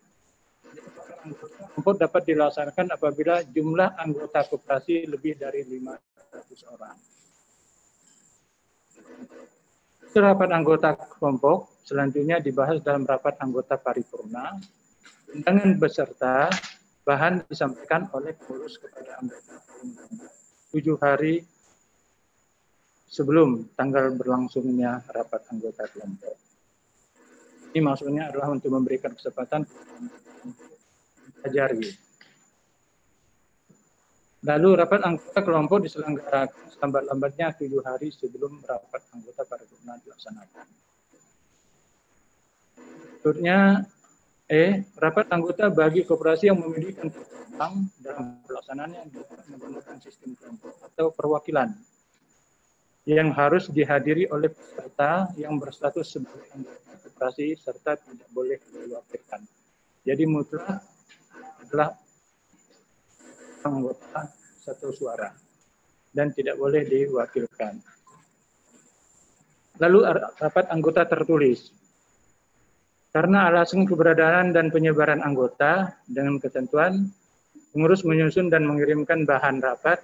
Speaker 6: Kelompok dapat dilaksanakan apabila jumlah anggota koperasi lebih dari 500 orang. Rapat anggota kelompok selanjutnya dibahas dalam rapat anggota paripurna. Undangan beserta bahan disampaikan oleh pengurus kepada anggota 7 hari sebelum tanggal berlangsungnya rapat anggota kelompok. Ini maksudnya adalah untuk memberikan kesempatan pelajari. Lalu rapat anggota kelompok diselenggarakan selambat-lambatnya 7 hari sebelum rapat anggota paripurna dilaksanakan. Berikutnya, rapat anggota bagi koperasi yang memiliki tentang dalam pelaksanaannya menggunakan sistem kelompok atau perwakilan yang harus dihadiri oleh peserta yang berstatus sebagai anggota koperasi serta tidak boleh diwakilkan. Jadi mutlak adalah anggota satu suara dan tidak boleh diwakilkan. Lalu rapat anggota tertulis. Karena alasan keberadaan dan penyebaran anggota dengan ketentuan, pengurus menyusun dan mengirimkan bahan rapat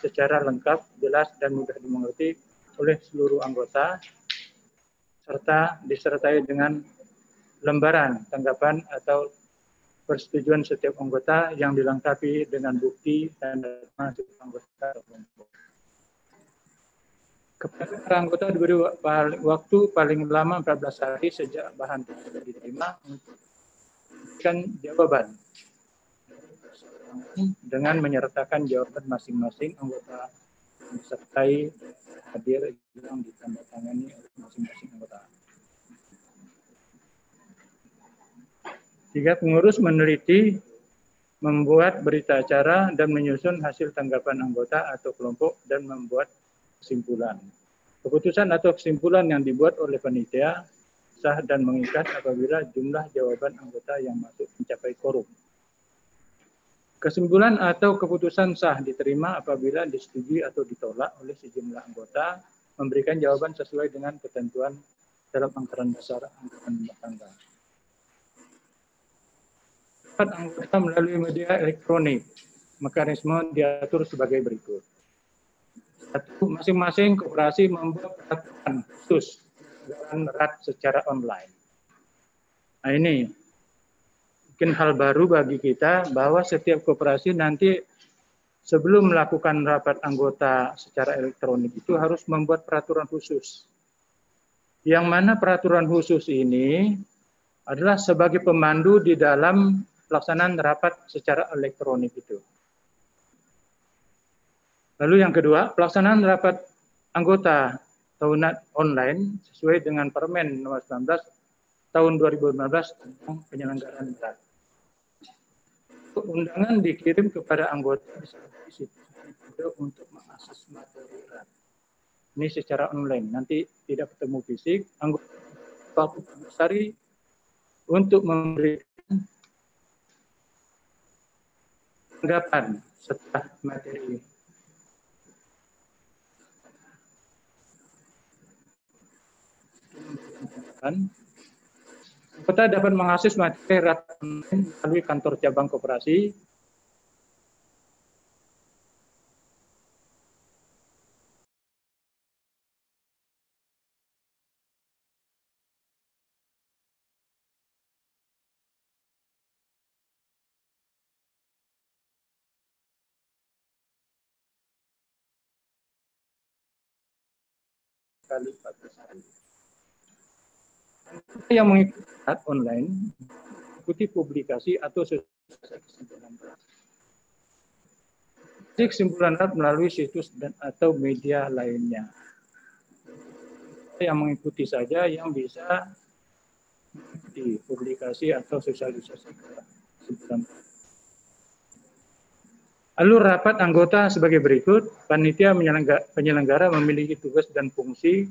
Speaker 6: secara lengkap, jelas, dan mudah dimengerti oleh seluruh anggota, serta disertai dengan lembaran tanggapan atau persetujuan setiap anggota yang dilengkapi dengan bukti dan data anggota kelompok. Kepada para anggota diberi waktu paling lama 14 hari sejak bahan tersebut diterima untuk memberikan jawaban dengan menyertakan jawaban masing-masing anggota disertai hadir yang ditandatangani oleh masing-masing anggota. Jika pengurus meneliti, membuat berita acara, dan menyusun hasil tanggapan anggota atau kelompok dan membuat kesimpulan. Keputusan atau kesimpulan yang dibuat oleh panitia sah dan mengikat apabila jumlah jawaban anggota yang masuk mencapai quorum. Kesimpulan atau keputusan sah diterima apabila disetujui atau ditolak oleh sejumlah anggota memberikan jawaban sesuai dengan ketentuan dalam anggaran dasar anggaran rumah tangga. Rapat anggota melalui media elektronik, mekanisme diatur sebagai berikut. 1. Masing-masing koperasi membuat peraturan khusus dengan RAT secara online. Nah ini mungkin hal baru bagi kita bahwa setiap koperasi nanti sebelum melakukan rapat anggota secara elektronik itu harus membuat peraturan khusus. Yang mana peraturan khusus ini adalah sebagai pemandu di dalam pelaksanaan rapat secara elektronik itu. Lalu yang kedua, pelaksanaan rapat anggota tahunan online sesuai dengan Permen nomor 19 tahun 2015 tentang penyelenggaraan RAT. Undangan dikirim kepada anggota untuk mengakses materi RAT. Ini secara online, nanti tidak ketemu fisik. Anggota waktu besari untuk memberikan tanggapan setelah materi. Anggota dapat mengakses materi RAT online melalui kantor cabang koperasi, kali 14 hari. Yang mengikuti RAT online, mengikuti publikasi atau kesimpulan RAT. Kesimpulan RAT melalui situs dan atau media lainnya. Yang mengikuti saja yang bisa di publikasi atau sosialisasi kesimpulan RAT. Lalu rapat anggota sebagai berikut, panitia penyelenggara memiliki tugas dan fungsi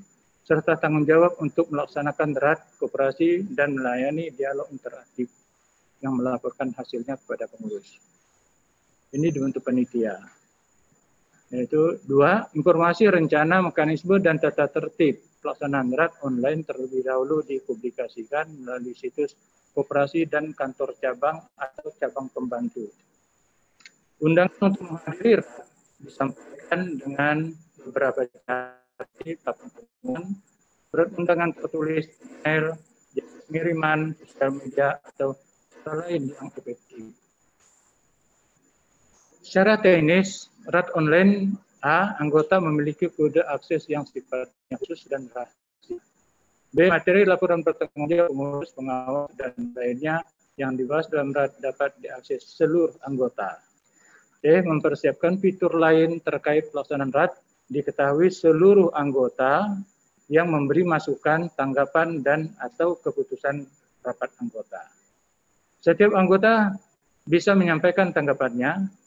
Speaker 6: serta tanggung jawab untuk melaksanakan RAT koperasi dan melayani dialog interaktif yang melaporkan hasilnya kepada pengurus. Ini dibentuk panitia. Yaitu 2, informasi rencana, mekanisme, dan tata tertib pelaksanaan RAT online terlebih dahulu dipublikasikan melalui situs koperasi dan kantor cabang atau cabang pembantu. Undangan untuk menghadiri RAT disampaikan dengan beberapa cara. Surat undangan tertulis, email, pengiriman, sosial media, atau cara lain yang efektif. Secara teknis, RAT online A, anggota memiliki kode akses yang sifatnya khusus dan rahasia. B, materi laporan pertanggungjawaban pengurus, pengawas, dan lainnya yang dibahas dalam RAT dapat diakses seluruh anggota. C, mempersiapkan fitur lain terkait pelaksanaan RAT, diketahui seluruh anggota yang memberi masukan, tanggapan, dan atau keputusan rapat anggota. Setiap anggota bisa menyampaikan tanggapannya.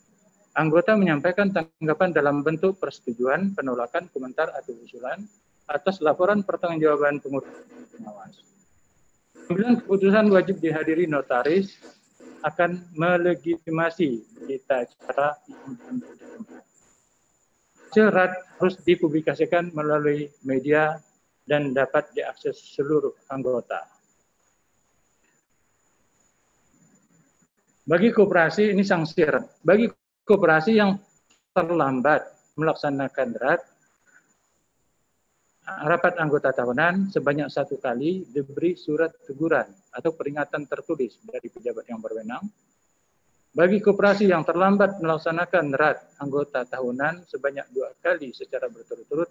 Speaker 6: Anggota menyampaikan tanggapan dalam bentuk persetujuan, penolakan, komentar, atau usulan atas laporan pertanggungjawaban pengurus pengawas. Pengambilan keputusan wajib dihadiri notaris akan melegitimasi berita acara yang diambil di tempat. Hasil RAT harus dipublikasikan melalui media dan dapat diakses seluruh anggota. Bagi koperasi ini sanksi RAT. Bagi koperasi yang terlambat melaksanakan RAT, rapat anggota tahunan sebanyak 1 kali diberi surat teguran atau peringatan tertulis dari pejabat yang berwenang. Bagi koperasi yang terlambat melaksanakan RAT anggota tahunan sebanyak 2 kali secara berturut-turut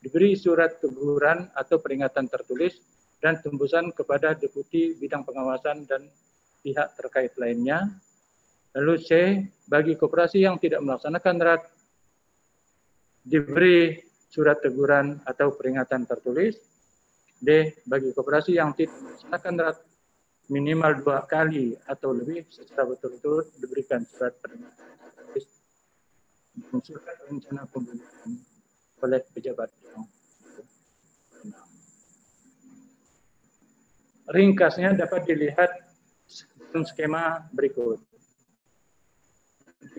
Speaker 6: diberi surat teguran atau peringatan tertulis dan tembusan kepada deputi bidang pengawasan dan pihak terkait lainnya. Lalu C, bagi koperasi yang tidak melaksanakan RAT diberi surat teguran atau peringatan tertulis. D, bagi koperasi yang tidak melaksanakan RAT minimal 2 kali atau lebih secara berturut-turut diberikan surat peringatan tertulis dan surat rencana pembelian oleh pejabat yang berwenang. Ringkasnya dapat dilihat dalam skema berikut.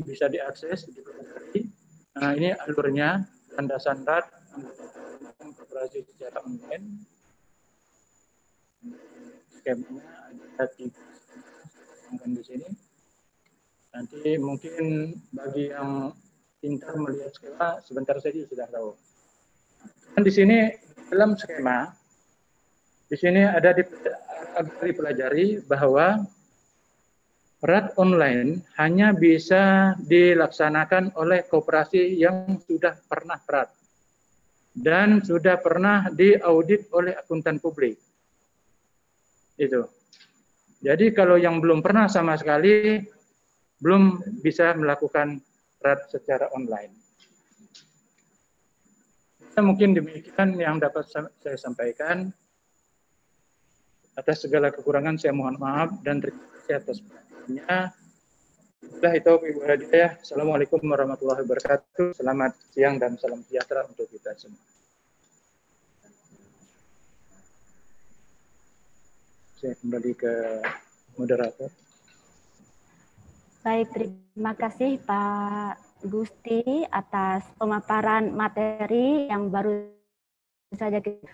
Speaker 6: Bisa diakses, dipelajari. Nah, ini alurnya, landasan RAT, koperasi secara online. Skemanya ada di sini. Nanti mungkin bagi yang pintar melihat skema, sebentar saja sudah tahu. Dan di sini dalam skema, di sini ada dipelajari bahwa RAT online hanya bisa dilaksanakan oleh koperasi yang sudah pernah RAT dan sudah pernah diaudit oleh akuntan publik. Itu. Jadi kalau yang belum pernah sama sekali, belum bisa melakukan RAT secara online. Mungkin demikian yang dapat saya sampaikan. Atas segala kekurangan saya mohon maaf dan terima kasih atas perhatiannya. Sudah itu Ibu Hadiah. Assalamualaikum warahmatullahi wabarakatuh. Selamat siang dan salam sejahtera untuk kita semua. Saya kembali ke moderator.
Speaker 1: Baik, terima kasih Pak Gusti atas pemaparan materi yang baru saja kita.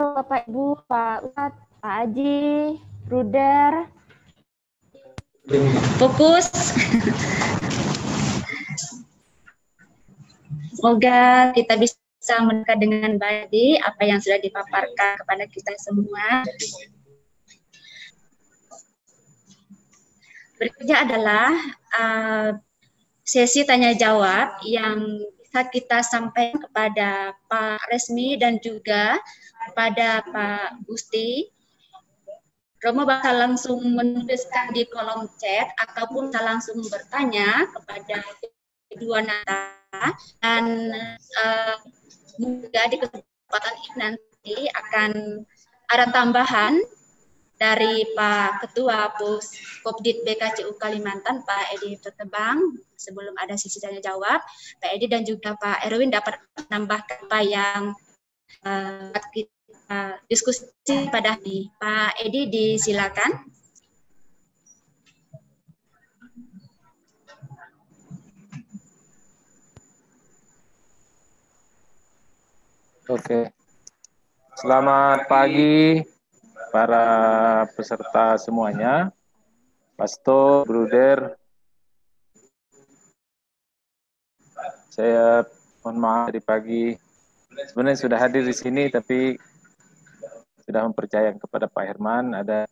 Speaker 1: Bapak Ibu, Pak Ustadz, Pak Haji, Bruder, fokus. Semoga kita bisa mendengar dengan baik apa yang sudah dipaparkan kepada kita semua. Berikutnya adalah sesi tanya jawab yang bisa kita sampaikan kepada Pak Resmi dan juga kepada Pak Gusti. Romo bakal langsung menuliskan di kolom chat ataupun bisa langsung bertanya kepada kedua narasumber dan juga di kesempatan ini nanti akan ada tambahan dari Pak Ketua Popdit BKCU Kalimantan, Pak Edi Tertebang. Sebelum ada sesi tanya jawab, Pak Edi dan juga Pak Erwin dapat menambahkan apa yang kita diskusi pada hari. Pak Edi, disilakan.
Speaker 3: Oke. Selamat pagi para peserta semuanya. Pasto, Bruder. Saya mohon maaf dari pagi. Sebenarnya sudah hadir di sini, tapi sudah mempercayakan kepada Pak Herman, ada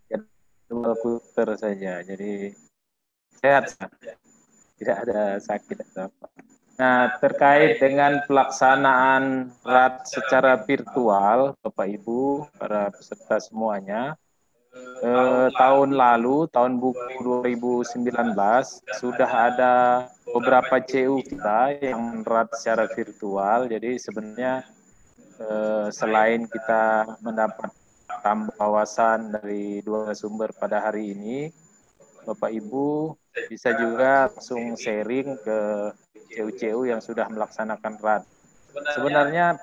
Speaker 3: 2 komputer saja, jadi sehat. tidak ada sakit atau apa. Nah, terkait dengan pelaksanaan RAT secara virtual, Bapak Ibu, para peserta semuanya, tahun lalu, tahun buku 2019, sudah ada beberapa CU kita yang RAT secara virtual. Jadi sebenarnya selain kita mendapat tambah wawasan dari dua sumber pada hari ini, Bapak Ibu bisa juga langsung sharing ke CU-CU yang sudah melaksanakan RAT. Sebenarnya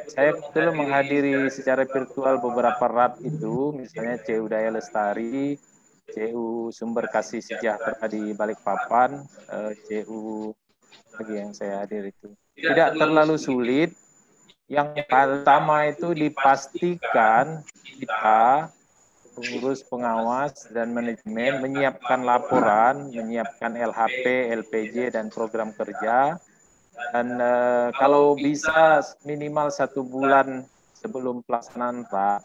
Speaker 3: saya betul menghadiri secara virtual beberapa RAT itu, misalnya CU Daya Lestari, CU Sumber Kasih Sejahtera di Balikpapan, CU lagi yang saya hadir itu. Tidak terlalu sulit. Yang pertama itu dipastikan kita pengurus, pengawas, dan manajemen menyiapkan laporan, menyiapkan LHP, LPJ, dan program kerja. Dan kalau bisa minimal 1 bulan sebelum pelaksanaan RAT,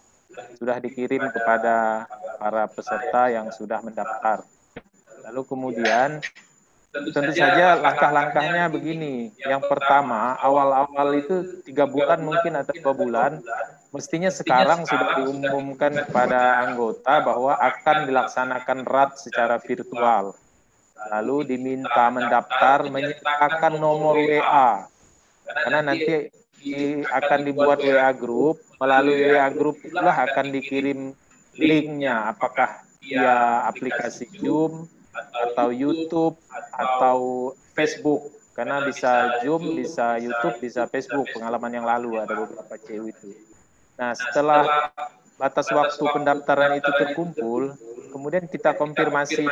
Speaker 3: sudah dikirim kepada para peserta yang sudah mendaftar. Lalu kemudian, tentu saja langkah-langkahnya begini. Yang pertama, awal-awal itu 3 bulan mungkin atau 2 bulan, mestinya sekarang sudah diumumkan kepada anggota bahwa akan dilaksanakan RAT secara virtual. Lalu diminta mendaftar, menyertakan nomor WA. Karena nanti akan dibuat WA group, melalui WA group itulah akan dikirim linknya, apakah via aplikasi Zoom, atau YouTube, atau Facebook. Karena bisa Zoom, bisa YouTube, bisa Facebook. Pengalaman yang lalu ada beberapa CU itu. Nah, setelah batas waktu pendaftaran itu terkumpul, kemudian kita konfirmasi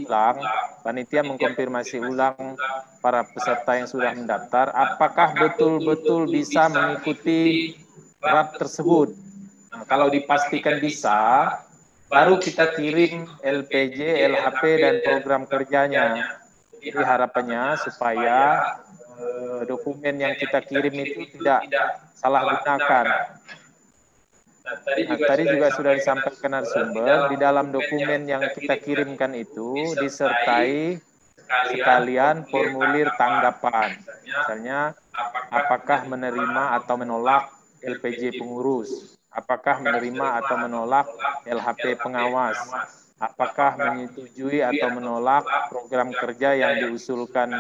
Speaker 3: ulang, panitia mengkonfirmasi ulang para peserta yang sudah mendaftar, apakah betul-betul bisa mengikuti RAT tersebut. Nah, kalau dipastikan bisa, baru kita kirim LPJ, LHP, dan program kerjanya. Jadi harapannya supaya dokumen yang kita kirim itu tidak salah gunakan. Nah, tadi juga sudah disampaikan narasumber, di dalam dokumen yang kita kirimkan itu disertai sekalian formulir tanggapan. Misalnya, apakah menerima atau menolak LPJ pengurus, apakah menerima atau menolak LHP pengawas, apakah menyetujui atau menolak program kerja yang diusulkan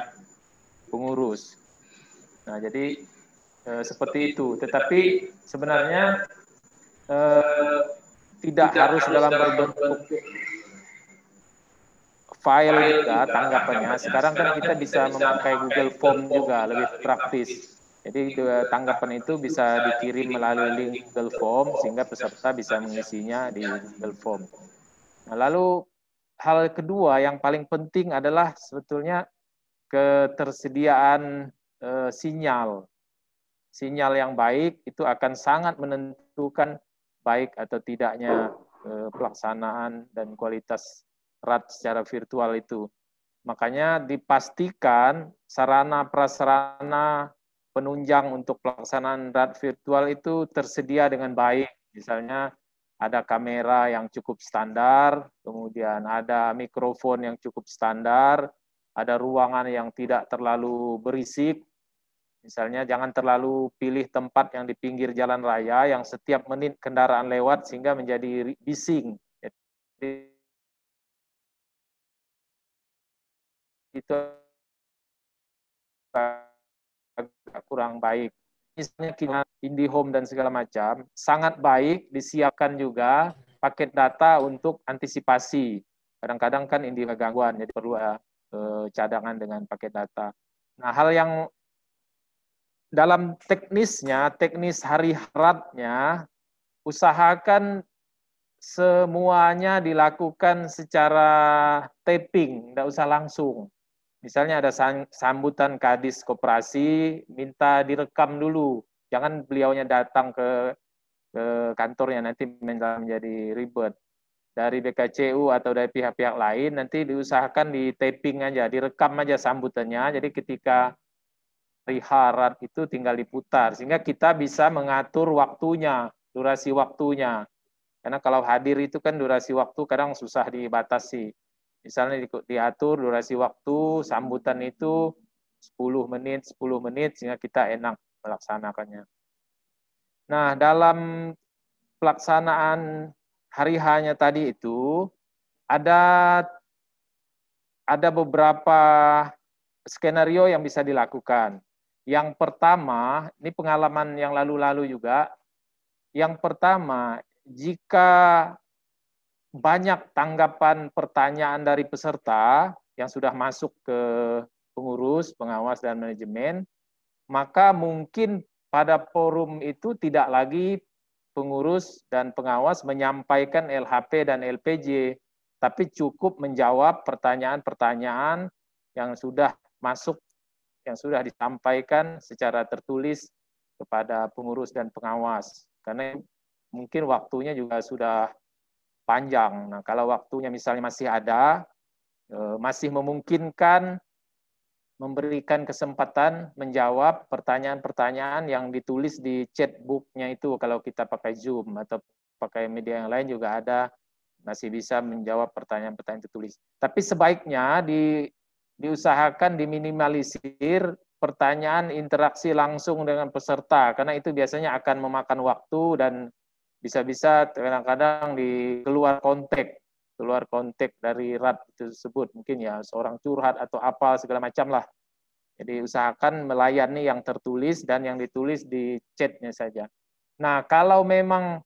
Speaker 3: pengurus. Nah, jadi seperti itu. Tetapi sebenarnya tidak harus dalam berbentuk file juga tanggapannya. Sekarang kan kita bisa memakai Google Form juga, lebih praktis. Jadi tanggapan itu bisa dikirim melalui link Google Form sehingga peserta bisa mengisinya di Google Form. Nah, lalu hal kedua yang paling penting adalah sebetulnya ketersediaan sinyal. Sinyal yang baik itu akan sangat menentukan baik atau tidaknya pelaksanaan dan kualitas RAT secara virtual itu. Makanya dipastikan sarana prasarana penunjang untuk pelaksanaan RAT virtual itu tersedia dengan baik. Misalnya ada kamera yang cukup standar, kemudian ada mikrofon yang cukup standar, ada ruangan yang tidak terlalu berisik. Misalnya jangan terlalu pilih tempat yang di pinggir jalan raya yang setiap menit kendaraan lewat sehingga menjadi bising. Jadi itu agak kurang baik. Misalnya kita IndiHome dan segala macam, sangat baik disiapkan juga paket data untuk antisipasi. Kadang-kadang kan IndiHome gangguan, jadi perlu cadangan dengan paket data. Nah, hal yang dalam teknisnya, teknis hari RAT-nya, usahakan semuanya dilakukan secara taping, tidak usah langsung. Misalnya ada sambutan Kadis Koperasi, minta direkam dulu. Jangan beliaunya datang ke kantornya, nanti menjadi ribet. Dari BKCU atau dari pihak-pihak lain, nanti diusahakan di taping aja, direkam aja sambutannya. Jadi ketika hari RAT itu tinggal diputar, sehingga kita bisa mengatur waktunya, durasi waktunya. Karena kalau hadir itu kan durasi waktu kadang susah dibatasi.
Speaker 7: Misalnya diatur durasi waktu, sambutan itu 10 menit, sehingga kita enak melaksanakannya. Nah, dalam pelaksanaan hari H-nya tadi itu, ada beberapa skenario yang bisa dilakukan. Yang pertama, ini pengalaman yang lalu-lalu juga, yang pertama, jika banyak tanggapan pertanyaan dari peserta yang sudah masuk ke pengurus, pengawas, dan manajemen, maka mungkin pada forum itu tidak lagi pengurus dan pengawas menyampaikan LHP dan LPJ, tapi cukup menjawab pertanyaan-pertanyaan yang sudah masuk, yang sudah disampaikan secara tertulis kepada pengurus dan pengawas. Karena mungkin waktunya juga sudah panjang. Nah, kalau waktunya misalnya masih ada, masih memungkinkan memberikan kesempatan menjawab pertanyaan-pertanyaan yang ditulis di chatbook-nya itu. Kalau kita pakai Zoom atau pakai media yang lain juga ada, masih bisa menjawab pertanyaan-pertanyaan tertulis. Tapi sebaiknya diusahakan diminimalisir pertanyaan interaksi langsung dengan peserta, karena itu biasanya akan memakan waktu dan bisa-bisa kadang-kadang di keluar konteks dari RAT itu tersebut, mungkin ya seorang curhat atau apa segala macam lah. Jadi usahakan melayani yang tertulis dan yang ditulis di chatnya saja. Nah, kalau memang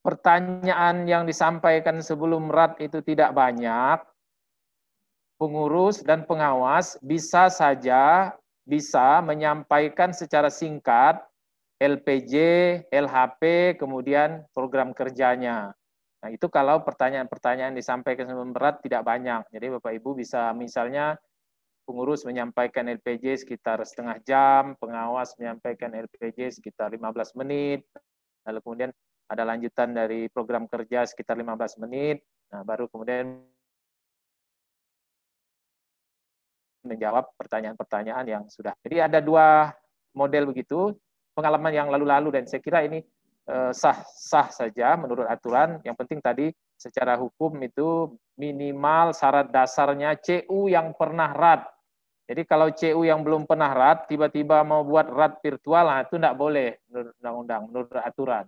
Speaker 7: pertanyaan yang disampaikan sebelum RAT itu tidak banyak, pengurus dan pengawas bisa saja menyampaikan secara singkat LPJ, LHP, kemudian program kerjanya. Nah, itu kalau pertanyaan-pertanyaan disampaikan sebelum berat tidak banyak. Jadi Bapak Ibu bisa misalnya pengurus menyampaikan LPJ sekitar setengah jam, pengawas menyampaikan LPJ sekitar 15 menit, lalu kemudian ada lanjutan dari program kerja sekitar 15 menit, nah baru kemudian menjawab pertanyaan-pertanyaan yang sudah. Jadi ada dua model begitu, pengalaman yang lalu-lalu, dan saya kira ini sah-sah saja menurut aturan. Yang penting tadi secara hukum itu minimal syarat dasarnya CU yang pernah RAT. Jadi kalau CU yang belum pernah RAT, tiba-tiba mau buat RAT virtual, nah itu tidak boleh menurut undang-undang, menurut aturan.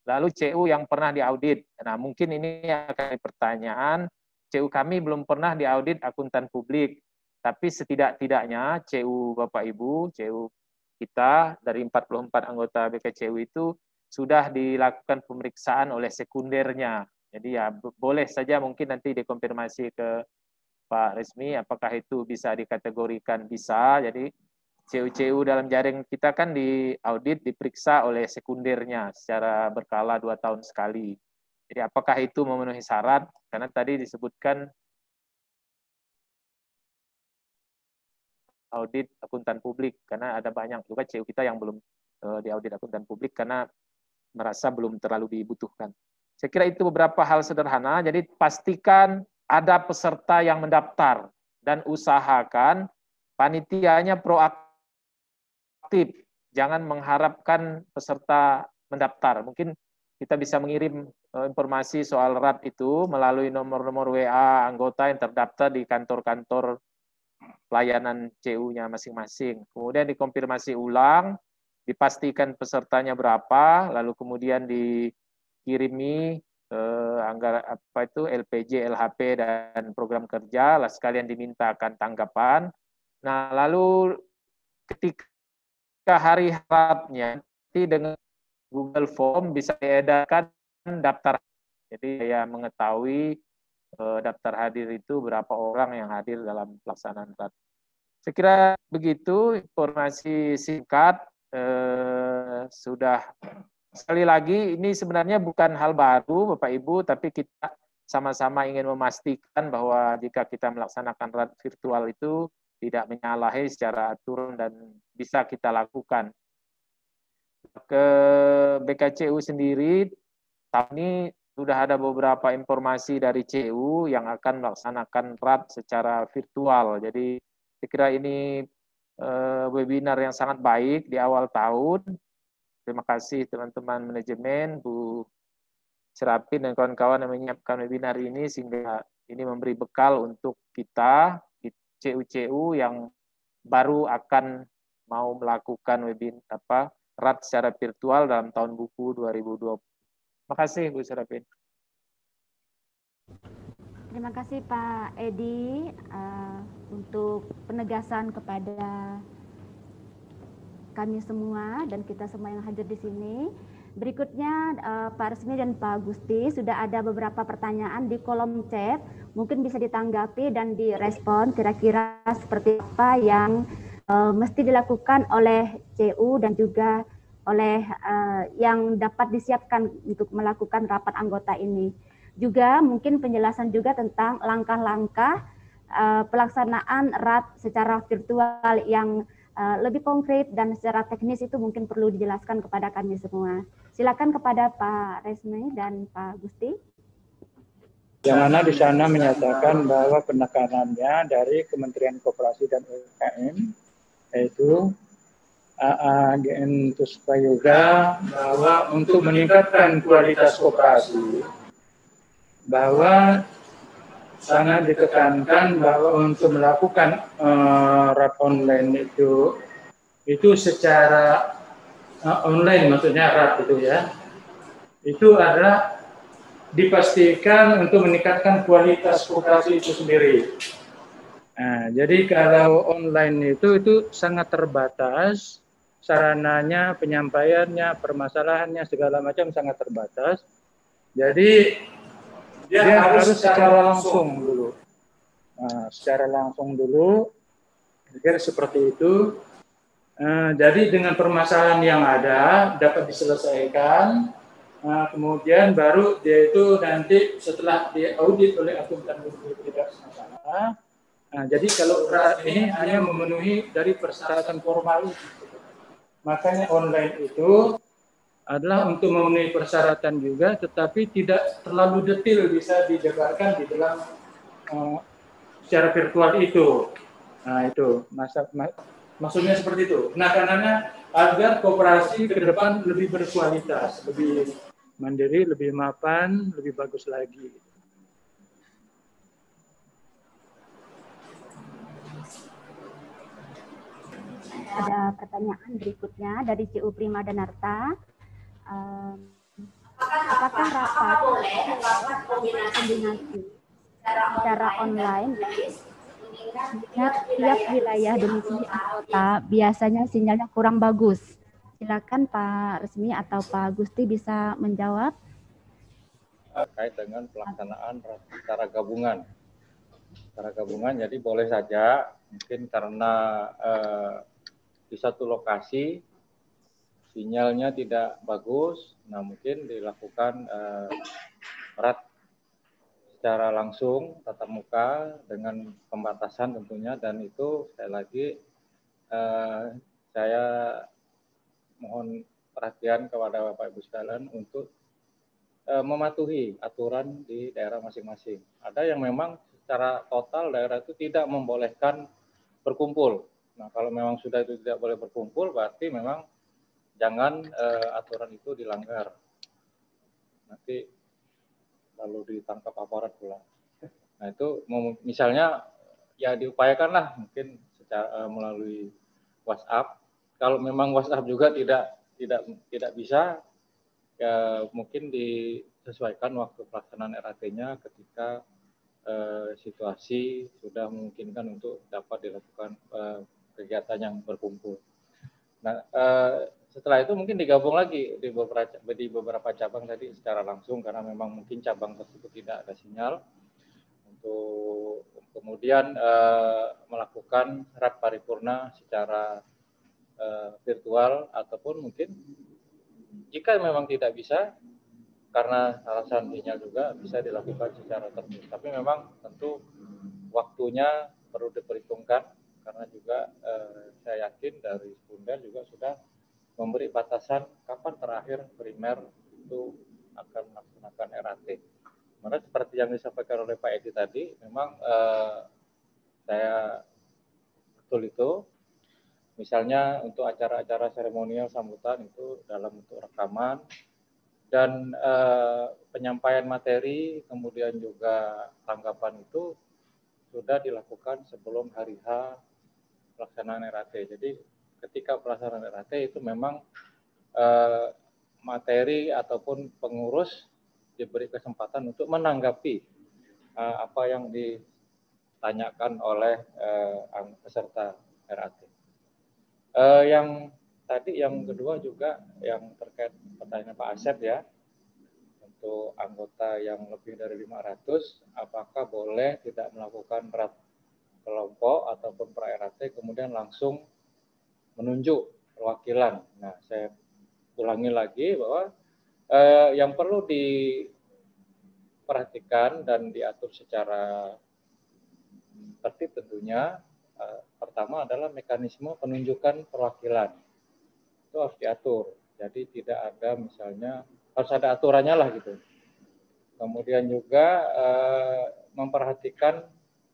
Speaker 7: Lalu CU yang pernah diaudit. Nah mungkin ini akan pertanyaan, CU kami belum pernah diaudit akuntan publik, tapi setidak-tidaknya CU Bapak Ibu, CU kita dari 44 anggota BKCU itu sudah dilakukan pemeriksaan oleh sekundernya. Jadi ya boleh saja mungkin nanti dikonfirmasi ke Pak Resmi apakah itu bisa dikategorikan bisa. Jadi CU-CU dalam jaring kita kan diaudit, diperiksa oleh sekundernya secara berkala 2 tahun sekali. Jadi apakah itu memenuhi syarat? Karena tadi disebutkan audit akuntan publik, karena ada banyak juga CU kita yang belum diaudit akuntan publik karena merasa belum terlalu dibutuhkan. Saya kira itu beberapa hal sederhana, jadi pastikan ada peserta yang mendaftar dan usahakan panitianya proaktif, jangan mengharapkan peserta mendaftar. Mungkin kita bisa mengirim informasi soal RAT itu melalui nomor-nomor WA anggota yang terdaftar di kantor-kantor pelayanan CU-nya masing-masing. Kemudian dikonfirmasi ulang, dipastikan pesertanya berapa, lalu kemudian dikirimi anggaran apa itu LPJ, LHP dan program kerja, lah sekalian dimintakan tanggapan. Nah, lalu ketika hari RAT-nya nanti dengan Google Form bisa diedarkan daftar. Jadi saya mengetahui daftar hadir itu berapa orang yang hadir dalam pelaksanaan RAT. Saya kira begitu informasi singkat. Sudah sekali lagi ini sebenarnya bukan hal baru Bapak Ibu, tapi kita sama-sama ingin memastikan bahwa jika kita melaksanakan RAT virtual itu tidak menyalahi secara aturan dan bisa kita lakukan. Ke BKCU sendiri tahun ini sudah ada beberapa informasi dari CU yang akan melaksanakan RAT secara virtual. Jadi saya kira ini webinar yang sangat baik di awal tahun. Terima kasih teman-teman manajemen, Bu Serapin dan kawan-kawan yang menyiapkan webinar ini sehingga Ini memberi bekal untuk kita CU-CU yang baru akan mau melakukan webinar RAT secara virtual dalam tahun buku 2020. Terima kasih Bu Serapin.
Speaker 1: Terima kasih Pak Edi untuk penegasan kepada kami semua dan kita semua yang hadir di sini. Berikutnya Pak Resmi dan Pak Gusti sudah ada beberapa pertanyaan di kolom chat, mungkin bisa ditanggapi dan direspon kira-kira seperti apa yang mesti dilakukan oleh CU dan juga oleh yang dapat disiapkan untuk melakukan rapat anggota ini. Juga mungkin penjelasan juga tentang langkah-langkah pelaksanaan RAT secara virtual yang lebih konkret dan secara teknis itu mungkin perlu dijelaskan kepada kami semua. Silakan kepada Pak Resmi dan Pak Gusti.
Speaker 6: Yang mana di sana menyatakan bahwa penekanannya dari Kementerian Koperasi dan UMKM yaitu AAGN Tuspayoga bahwa untuk meningkatkan kualitas koperasi bahwa sangat ditekankan bahwa untuk melakukan RAT online itu secara online, maksudnya RAT itu ya, itu adalah dipastikan untuk meningkatkan kualitas koperasi itu sendiri. Nah, jadi kalau online itu sangat terbatas, sarananya, penyampaiannya, permasalahannya segala macam sangat terbatas. Jadi dia harus secara langsung dulu. Nah, secara langsung dulu, kira seperti itu. Jadi dengan permasalahan yang ada dapat diselesaikan. Kemudian baru dia itu nanti setelah diaudit oleh akuntan tidak masalah. Jadi kalau RAT ini hanya memenuhi dari persyaratan formal, makanya online itu adalah untuk memenuhi persyaratan juga, tetapi tidak terlalu detail bisa dijabarkan di dalam secara virtual itu. Nah itu maksudnya seperti itu. Penekanannya agar koperasi ke depan lebih berkualitas, lebih mandiri, lebih mapan, lebih bagus lagi.
Speaker 1: Ada pertanyaan berikutnya dari CU Prima Danarta. Apakah rapat kombinasi secara online mengingat tiap wilayah domisili anggota biasanya sinyalnya kurang bagus? Silakan Pak Resmi atau Pak Gusti bisa menjawab.
Speaker 3: Terkait dengan pelaksanaan secara gabungan. Secara gabungan, jadi boleh saja mungkin karena di satu lokasi sinyalnya tidak bagus, nah mungkin dilakukan RAT secara langsung tatap muka dengan pembatasan tentunya, dan itu sekali lagi saya mohon perhatian kepada Bapak Ibu sekalian untuk mematuhi aturan di daerah masing-masing. Ada yang memang secara total daerah itu tidak membolehkan berkumpul. Nah kalau memang sudah itu tidak boleh berkumpul, berarti memang jangan aturan itu dilanggar. Nanti lalu ditangkap aparat pula. Nah itu misalnya ya diupayakanlah mungkin secara melalui WhatsApp. Kalau memang WhatsApp juga tidak bisa, ya mungkin disesuaikan waktu pelaksanaan RAT-nya ketika situasi sudah memungkinkan untuk dapat dilakukan kegiatan yang berkumpul. Nah, setelah itu mungkin digabung lagi di beberapa cabang tadi secara langsung, karena memang mungkin cabang tersebut tidak ada sinyal, untuk kemudian melakukan RAT paripurna secara virtual, ataupun mungkin jika memang tidak bisa karena alasan sinyal juga bisa dilakukan secara tertulis. Tapi memang tentu waktunya perlu diperhitungkan, karena juga saya yakin dari Bunda juga sudah memberi batasan kapan terakhir primer itu akan melaksanakan RAT. Karena seperti yang disampaikan oleh Pak Edi tadi, memang saya betul itu. Misalnya untuk acara-acara seremonial sambutan itu dalam bentuk rekaman, Dan penyampaian materi, kemudian juga tanggapan itu sudah dilakukan sebelum hari H pelaksanaan RAT. Jadi ketika pelaksanaan RAT itu memang materi ataupun pengurus diberi kesempatan untuk menanggapi apa yang ditanyakan oleh peserta RAT. Yang tadi yang kedua juga yang terkait pertanyaan Pak Asep ya, untuk anggota yang lebih dari 500, apakah boleh tidak melakukan rat kelompok ataupun pra-RAT kemudian langsung menunjuk perwakilan. Nah, saya ulangi lagi bahwa yang perlu diperhatikan dan diatur secara tertib tentunya, pertama adalah mekanisme penunjukan perwakilan. Itu harus diatur. Jadi tidak ada misalnya, harus ada aturannya lah gitu. Kemudian juga memperhatikan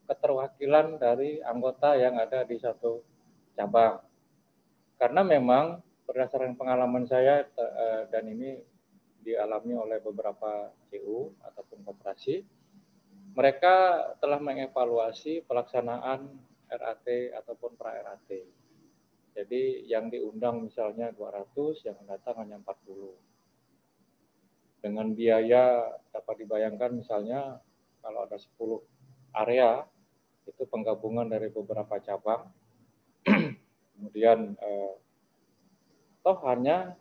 Speaker 3: keterwakilan dari anggota yang ada di satu cabang. Karena memang berdasarkan pengalaman saya dan ini dialami oleh beberapa CU ataupun koperasi, mereka telah mengevaluasi pelaksanaan RAT ataupun pra-RAT. Jadi yang diundang misalnya 200, yang datang hanya 40. Dengan biaya dapat dibayangkan misalnya kalau ada 10 area, itu penggabungan dari beberapa cabang, kemudian toh hanya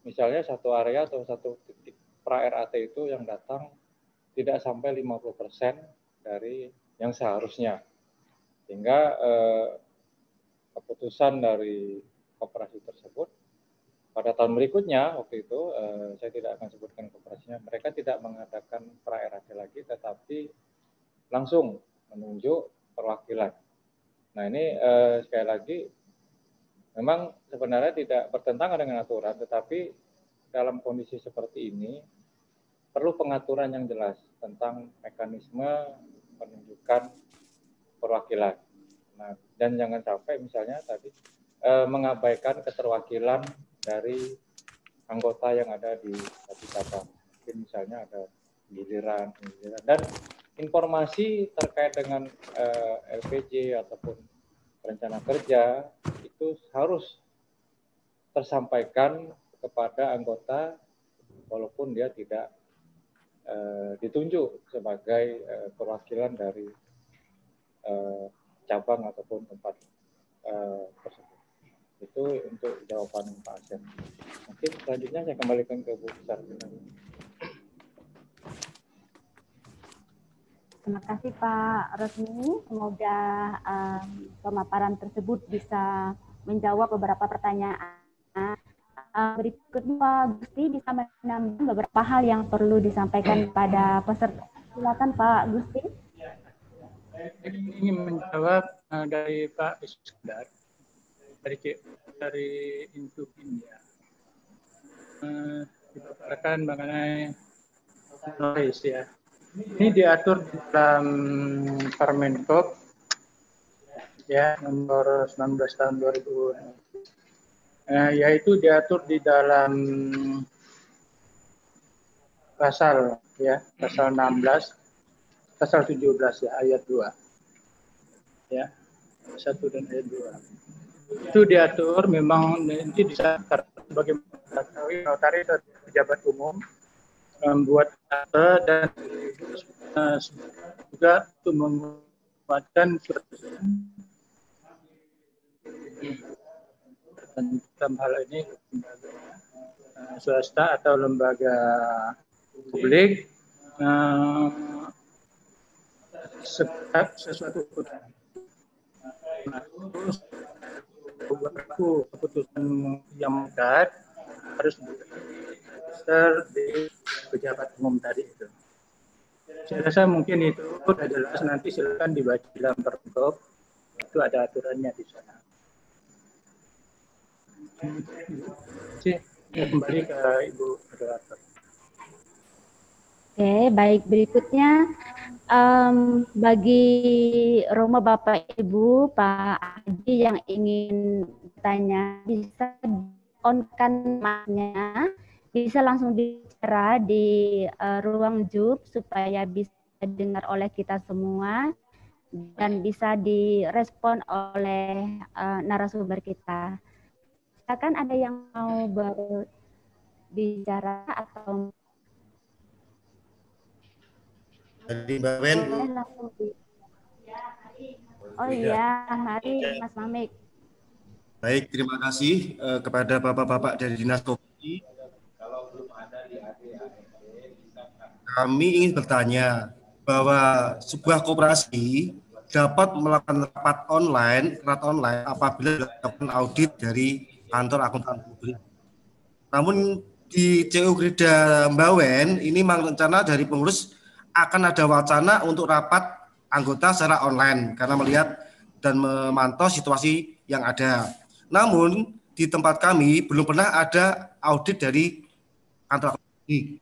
Speaker 3: misalnya satu area atau satu titik pra-RAT itu yang datang tidak sampai 50% dari yang seharusnya. Sehingga keputusan dari koperasi tersebut pada tahun berikutnya, waktu itu saya tidak akan sebutkan koperasinya, mereka tidak mengadakan pra-RAT lagi, tetapi langsung menunjuk perwakilan. Nah ini sekali lagi, memang sebenarnya tidak bertentangan dengan aturan, tetapi dalam kondisi seperti ini, perlu pengaturan yang jelas tentang mekanisme penunjukan perwakilan. Nah, dan jangan sampai misalnya tadi mengabaikan keterwakilan dari anggota yang ada di satu cabang. Mungkin misalnya ada giliran, dan informasi terkait dengan LPJ ataupun rencana kerja itu harus tersampaikan kepada anggota walaupun dia tidak ditunjuk sebagai perwakilan dari cabang ataupun tempat tersebut. Itu untuk jawaban Pak Asep. Mungkin selanjutnya saya kembalikan ke Bu Besar.
Speaker 1: Terima kasih Pak Rosmi. Semoga pemaparan tersebut bisa menjawab beberapa pertanyaan. Berikutnya Pak Gusti bisa menambah beberapa hal yang perlu disampaikan pada peserta. Silakan Pak Gusti.
Speaker 6: Saya ingin menjawab dari Pak Iskandar dari Intu India. Dipaparkan mengenai noise ya. Ini diatur dalam Permenkop ya nomor 19 tahun 2000. Yaitu diatur di dalam pasal ya, pasal 16, pasal 17 ya, ayat 2. Ya. 1 dan ayat 2. Itu diatur memang nanti bisa sebagai notaris atau pejabat umum membuat akta dan juga untuk menguatkan surat dalam hal ini swasta atau lembaga publik sesuatu keputusan yang mengikat harus di pejabat umum tadi itu. Saya rasa mungkin itu sudah jelas, nanti silakan dibaca dalam Permenkop, itu ada aturannya di sana. Kembali ke Ibu Moderator.
Speaker 1: Oke, baik, berikutnya bagi Romo Bapak Ibu, Pak Haji yang ingin bertanya bisa on-kan mic-nya bisa langsung bicara di ruang Zoom supaya bisa didengar oleh kita semua dan bisa direspon oleh narasumber kita. Silakan ada yang mau berbicara atau
Speaker 8: Jadi Mbak Wen.
Speaker 1: Oh iya, mari Mas Mamik.
Speaker 8: Baik, terima kasih kepada Bapak-Bapak dari Dinas Kopi. Kami ingin bertanya bahwa sebuah koperasi dapat melakukan rapat online apabila dilakukan audit dari kantor akuntan publik. Namun di CU Greda Mbawen ini memang rencana dari pengurus akan ada wacana untuk rapat anggota secara online karena melihat dan memantau situasi yang ada. Namun di tempat kami belum pernah ada audit dari kantor akuntan publik.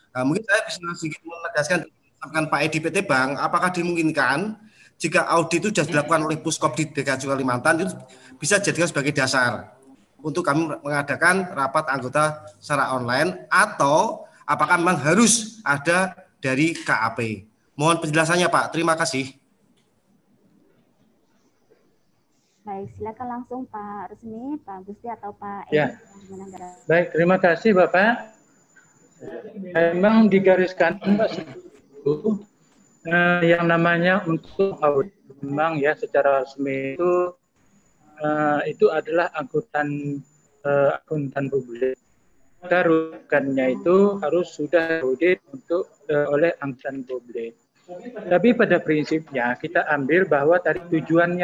Speaker 8: Nah, mungkin saya bisa sedikit menegaskan Pak Edi PT Bank, apakah dimungkinkan jika audit itu sudah dilakukan oleh Puskop di DKI Kalimantan itu bisa dijadikan sebagai dasar untuk kami mengadakan rapat anggota secara online atau apakah memang harus ada dari KAP? Mohon penjelasannya Pak, terima kasih.
Speaker 1: Baik, silakan langsung Pak Rusmi, Pak Gusti atau Pak Edi.
Speaker 6: Ya. Baik, terima kasih Bapak. Memang digariskan yang namanya untuk audit memang ya secara resmi itu adalah akuntan publik. Maka rujukannya itu harus sudah audit untuk oleh akuntan publik. Tapi pada prinsipnya kita ambil bahwa tadi tujuan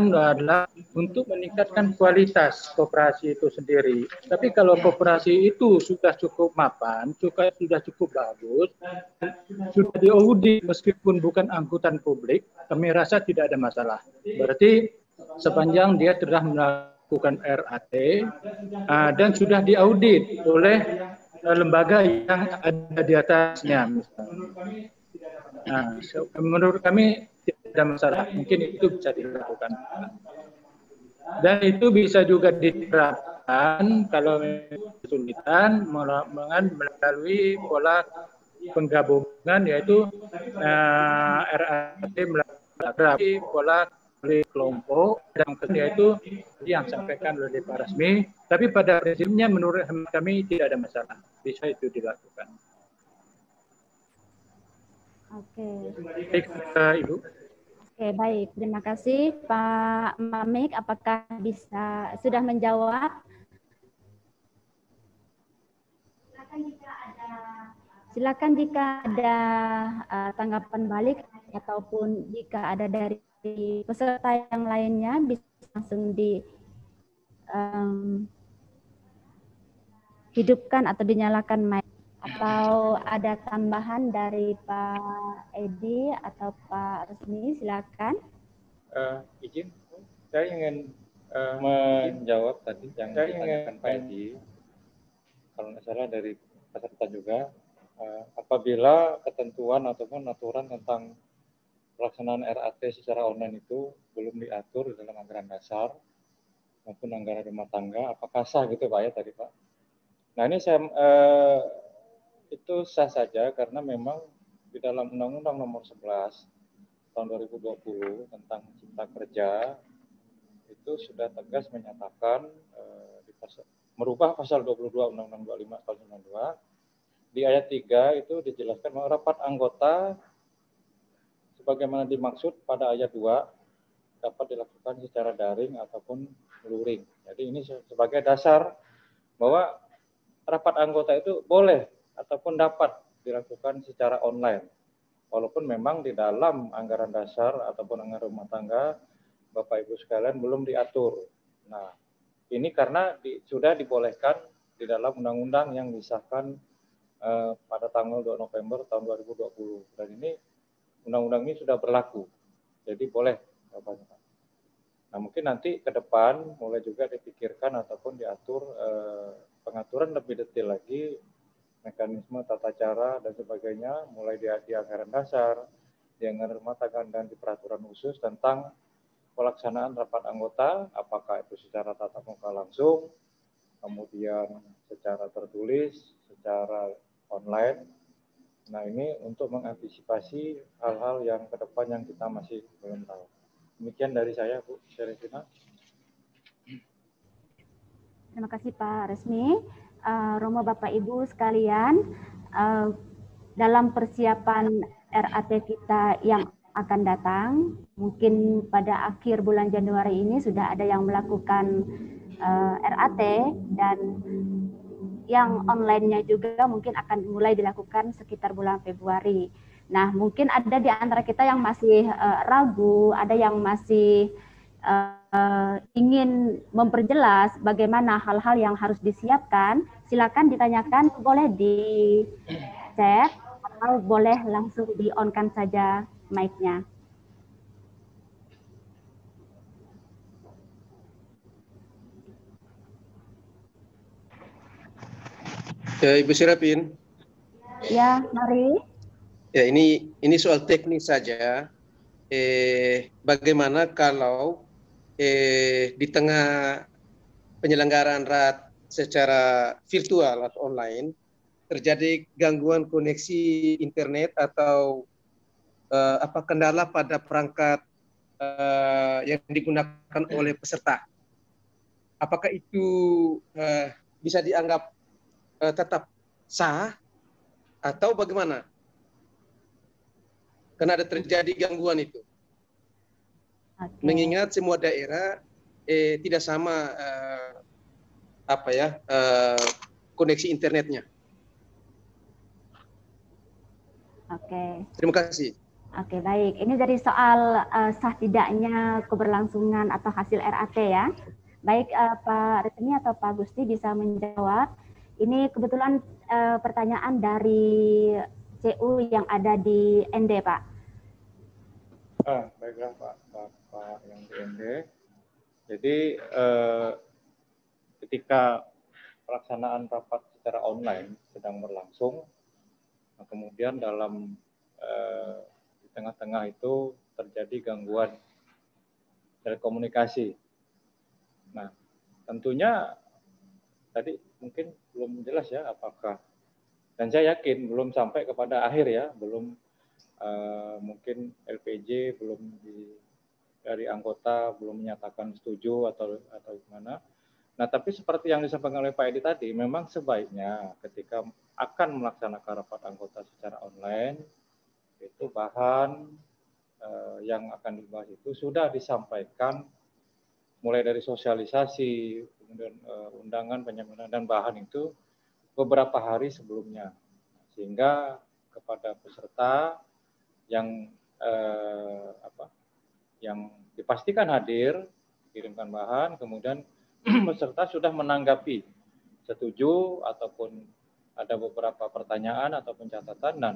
Speaker 6: adalah untuk meningkatkan kualitas koperasi itu sendiri. Tapi kalau koperasi itu sudah cukup mapan, sudah cukup bagus, sudah diaudit meskipun bukan angkutan publik, kami rasa tidak ada masalah. Berarti sepanjang dia telah melakukan RAT dan sudah diaudit oleh lembaga yang ada di atasnya. Nah, menurut kami tidak ada masalah, mungkin itu bisa dilakukan. Dan itu bisa juga diterapkan kalau kesulitan melalui pola penggabungan, yaitu RAT melalui pola kelompok dan ketika itu yang sampaikan oleh Pak Rasmi. Tapi pada prinsipnya menurut kami tidak ada masalah, bisa itu dilakukan.
Speaker 1: Oke.
Speaker 6: Baik, Ibu.
Speaker 1: Oke, baik. Terima kasih Pak Mamik. Apakah bisa sudah menjawab? Silakan jika ada tanggapan balik ataupun jika ada dari peserta yang lainnya bisa langsung hidupkan atau dinyalakan mic. Atau ada tambahan dari Pak Edi atau Pak Rusmi, silakan.
Speaker 3: Izin, saya ingin menjawab tadi yang ditanyakan Pak Edi. Kalau nggak salah dari peserta juga, apabila ketentuan ataupun aturan tentang pelaksanaan RAT secara online itu belum diatur dalam anggaran dasar maupun anggaran rumah tangga, apakah sah gitu Pak ya tadi Pak? Nah ini saya itu sah saja karena memang di dalam Undang-Undang Nomor 11 tahun 2020 tentang Cipta Kerja itu sudah tegas menyatakan merubah pasal 22 Undang-Undang 25 tahun 92 di ayat 3 itu dijelaskan bahwa rapat anggota sebagaimana dimaksud pada ayat 2 dapat dilakukan secara daring ataupun luring. Jadi ini sebagai dasar bahwa rapat anggota itu boleh ataupun dapat dilakukan secara online. Walaupun memang di dalam anggaran dasar ataupun anggaran rumah tangga, Bapak Ibu sekalian belum diatur. Nah, ini karena sudah dibolehkan di dalam undang-undang yang disahkan pada tanggal 2 November tahun 2020. Dan ini undang-undang ini sudah berlaku. Jadi boleh Bapak. Nah, mungkin nanti ke depan mulai juga dipikirkan ataupun diatur pengaturan lebih detail lagi mekanisme tata cara dan sebagainya mulai di anggaran dasar, di anggaran rumah tangga dan di peraturan khusus tentang pelaksanaan rapat anggota, apakah itu secara tatap muka langsung kemudian secara tertulis, secara online. Nah, ini untuk mengantisipasi hal-hal yang ke depan yang kita masih belum tahu. Demikian dari saya, Bu Serena.
Speaker 1: Terima kasih Pak Resmi. Romo Bapak Ibu sekalian, dalam persiapan RAT kita yang akan datang, mungkin pada akhir bulan Januari ini sudah ada yang melakukan RAT, dan yang online-nya juga mungkin akan mulai dilakukan sekitar bulan Februari. Nah, mungkin ada di antara kita yang masih ragu, ada yang masih ingin memperjelas bagaimana hal-hal yang harus disiapkan. Silakan ditanyakan, boleh di chat atau boleh langsung di-on-kan saja mic-nya.
Speaker 9: Ibu Serapin.
Speaker 1: Ya, mari.
Speaker 9: Ya, ini soal teknis saja. Bagaimana kalau di tengah penyelenggaraan RAT secara virtual atau online terjadi gangguan koneksi internet atau kendala pada perangkat yang digunakan oleh peserta? Apakah itu bisa dianggap tetap sah atau bagaimana? Karena ada terjadi gangguan itu. Okay. Mengingat semua daerah tidak sama koneksi internetnya.
Speaker 1: Oke.
Speaker 9: Terima kasih.
Speaker 1: Oke, baik. Ini dari soal sah tidaknya keberlangsungan atau hasil RAT ya. Baik, Pak Resmi atau Pak Gusti bisa menjawab. Ini kebetulan pertanyaan dari CU yang ada di ND, Pak.
Speaker 3: Baiklah Pak yang di ND. Jadi ketika pelaksanaan rapat secara online sedang berlangsung, nah kemudian dalam di tengah-tengah itu terjadi gangguan telekomunikasi. Nah, tentunya tadi mungkin belum jelas ya apakah, dan saya yakin belum sampai kepada akhir ya, belum mungkin LPJ belum dari anggota belum menyatakan setuju atau gimana. Nah, tapi seperti yang disampaikan oleh Pak Edi tadi, memang sebaiknya ketika akan melaksanakan rapat anggota secara online, itu bahan yang akan dibahas itu sudah disampaikan mulai dari sosialisasi, kemudian undangan, penyempurnaan, dan bahan itu beberapa hari sebelumnya. Sehingga kepada peserta yang yang dipastikan hadir, kirimkan bahan, kemudian peserta sudah menanggapi setuju ataupun ada beberapa pertanyaan ataupun catatan, dan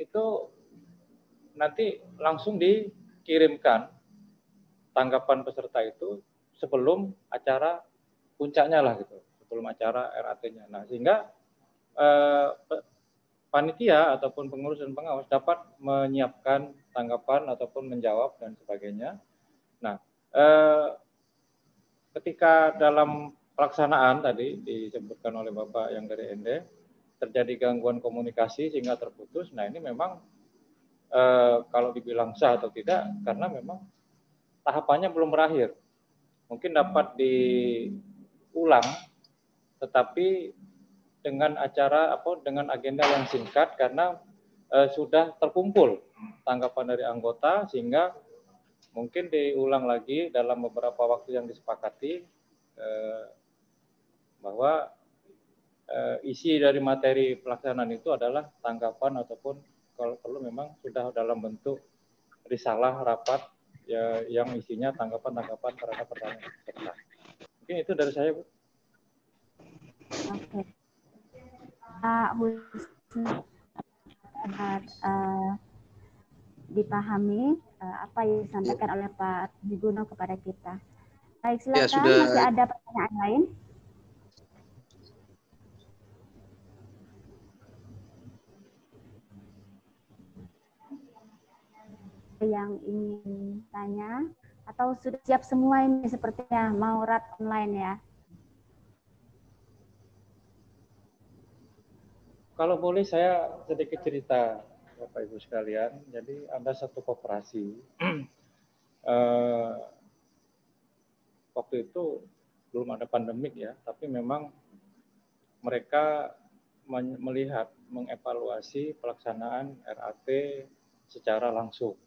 Speaker 3: itu nanti langsung dikirimkan tanggapan peserta itu sebelum acara puncaknya lah gitu, sebelum acara RAT-nya. Nah, sehingga panitia ataupun pengurus dan pengawas dapat menyiapkan tanggapan ataupun menjawab dan sebagainya. Nah, ketika dalam pelaksanaan tadi disebutkan oleh Bapak yang dari ND, terjadi gangguan komunikasi sehingga terputus. Nah, ini memang kalau dibilang sah atau tidak, karena memang tahapannya belum berakhir. Mungkin dapat diulang, tetapi dengan dengan agenda yang singkat, karena sudah terkumpul tanggapan dari anggota, sehingga mungkin diulang lagi dalam beberapa waktu yang disepakati, bahwa isi dari materi pelaksanaan itu adalah tanggapan ataupun kalau perlu memang sudah dalam bentuk risalah rapat ya, yang isinya tanggapan-tanggapan terhadap pertanyaan peserta. Mungkin itu dari saya, Bu.
Speaker 1: Oke. Pak Husni, dipahami apa yang disampaikan oleh Pak Guno kepada kita. Baik, silakan. Ya, masih ada pertanyaan lain? Yang ingin tanya atau sudah siap semua ini sepertinya mau RAT online ya?
Speaker 3: Kalau boleh saya sedikit cerita, Bapak Ibu sekalian. Jadi ada satu koperasi, waktu itu belum ada pandemik ya, tapi memang mereka melihat, mengevaluasi pelaksanaan RAT secara langsung,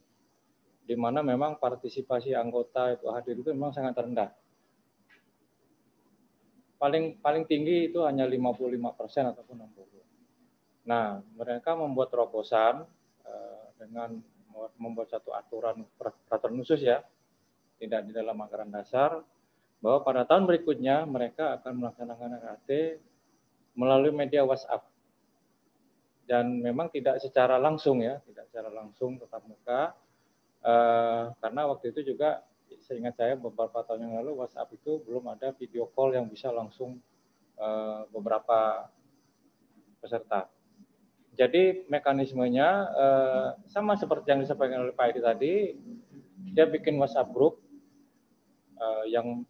Speaker 3: di mana memang partisipasi anggota itu hadir itu memang sangat rendah. Paling tinggi itu hanya 55% ataupun 60%. Nah, mereka membuat terobosan dengan membuat satu peraturan khusus ya, tidak di dalam anggaran dasar, bahwa pada tahun berikutnya mereka akan melaksanakan RAT melalui media WhatsApp. Dan memang tidak secara langsung ya, tidak secara langsung tetap muka, karena waktu itu juga seingat saya beberapa tahun yang lalu WhatsApp itu belum ada video call yang bisa langsung beberapa peserta. Jadi mekanismenya sama seperti yang disampaikan oleh Pak Edi tadi, dia bikin WhatsApp group yang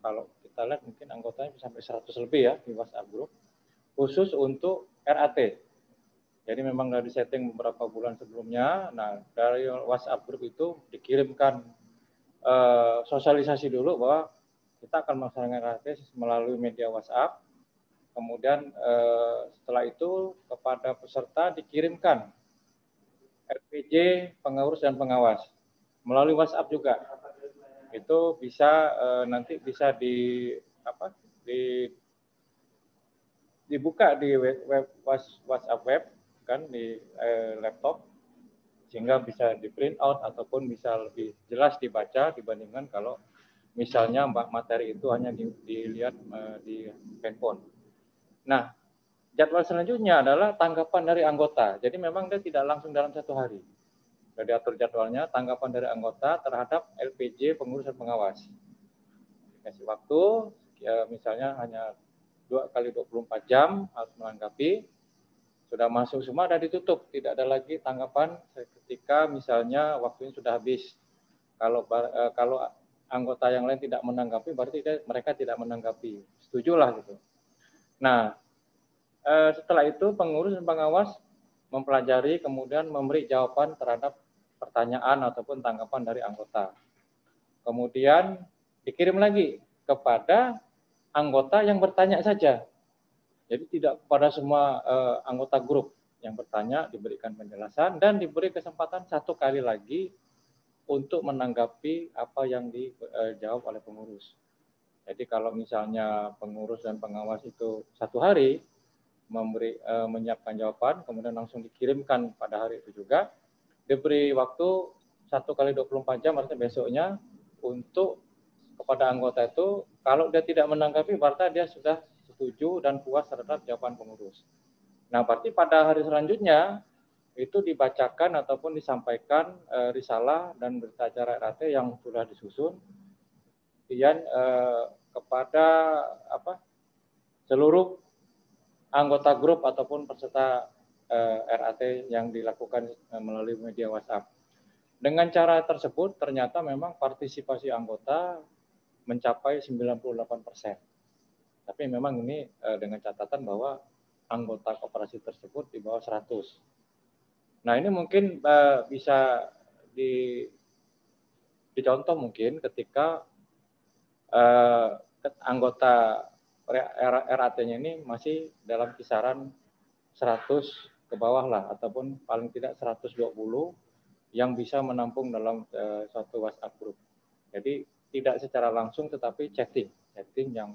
Speaker 3: kalau kita lihat mungkin anggotanya bisa sampai 100 lebih ya di WhatsApp group, khusus untuk RAT. Jadi memang dari setting beberapa bulan sebelumnya, nah dari WhatsApp group itu dikirimkan sosialisasi dulu bahwa kita akan melaksanakan RAT melalui media WhatsApp. Kemudian setelah itu kepada peserta dikirimkan RPJ pengurus dan pengawas melalui WhatsApp juga. Itu bisa nanti bisa dibuka di WhatsApp web kan di laptop, sehingga bisa di print out ataupun bisa lebih jelas dibaca dibandingkan kalau misalnya materi itu hanya dilihat di handphone. Nah, jadwal selanjutnya adalah tanggapan dari anggota. Jadi memang dia tidak langsung dalam satu hari. Sudah diatur jadwalnya, tanggapan dari anggota terhadap LPJ pengurus dan pengawas. Dikasih waktu, ya, misalnya hanya 2 kali 24 jam harus menanggapi. Sudah masuk semua, ada ditutup. Tidak ada lagi tanggapan ketika misalnya waktunya sudah habis. Kalau anggota yang lain tidak menanggapi, berarti mereka tidak menanggapi. Setujulah gitu. Nah, setelah itu pengurus dan pengawas mempelajari kemudian memberi jawaban terhadap pertanyaan ataupun tanggapan dari anggota. Kemudian dikirim lagi kepada anggota yang bertanya saja. Jadi tidak kepada semua anggota grup yang bertanya, diberikan penjelasan dan diberi kesempatan 1 kali lagi untuk menanggapi apa yang dijawab oleh pengurus. Jadi kalau misalnya pengurus dan pengawas itu 1 hari menyiapkan jawaban, kemudian langsung dikirimkan pada hari itu juga, diberi waktu 1 kali 24 jam, artinya besoknya untuk kepada anggota itu, kalau dia tidak menanggapi, berarti dia sudah setuju dan puas terhadap jawaban pengurus. Nah, berarti pada hari selanjutnya itu dibacakan ataupun disampaikan risalah dan berita acara RAT yang sudah disusun, kemudian kepada seluruh anggota grup ataupun peserta RAT yang dilakukan melalui media WhatsApp. Dengan cara tersebut ternyata memang partisipasi anggota mencapai 98%. Tapi memang ini dengan catatan bahwa anggota koperasi tersebut di bawah 100. Nah, ini mungkin bisa dicontoh mungkin ketika anggota RAT-nya ini masih dalam kisaran 100 ke bawah lah, ataupun paling tidak 120 yang bisa menampung dalam suatu WhatsApp group. Jadi tidak secara langsung tetapi chatting yang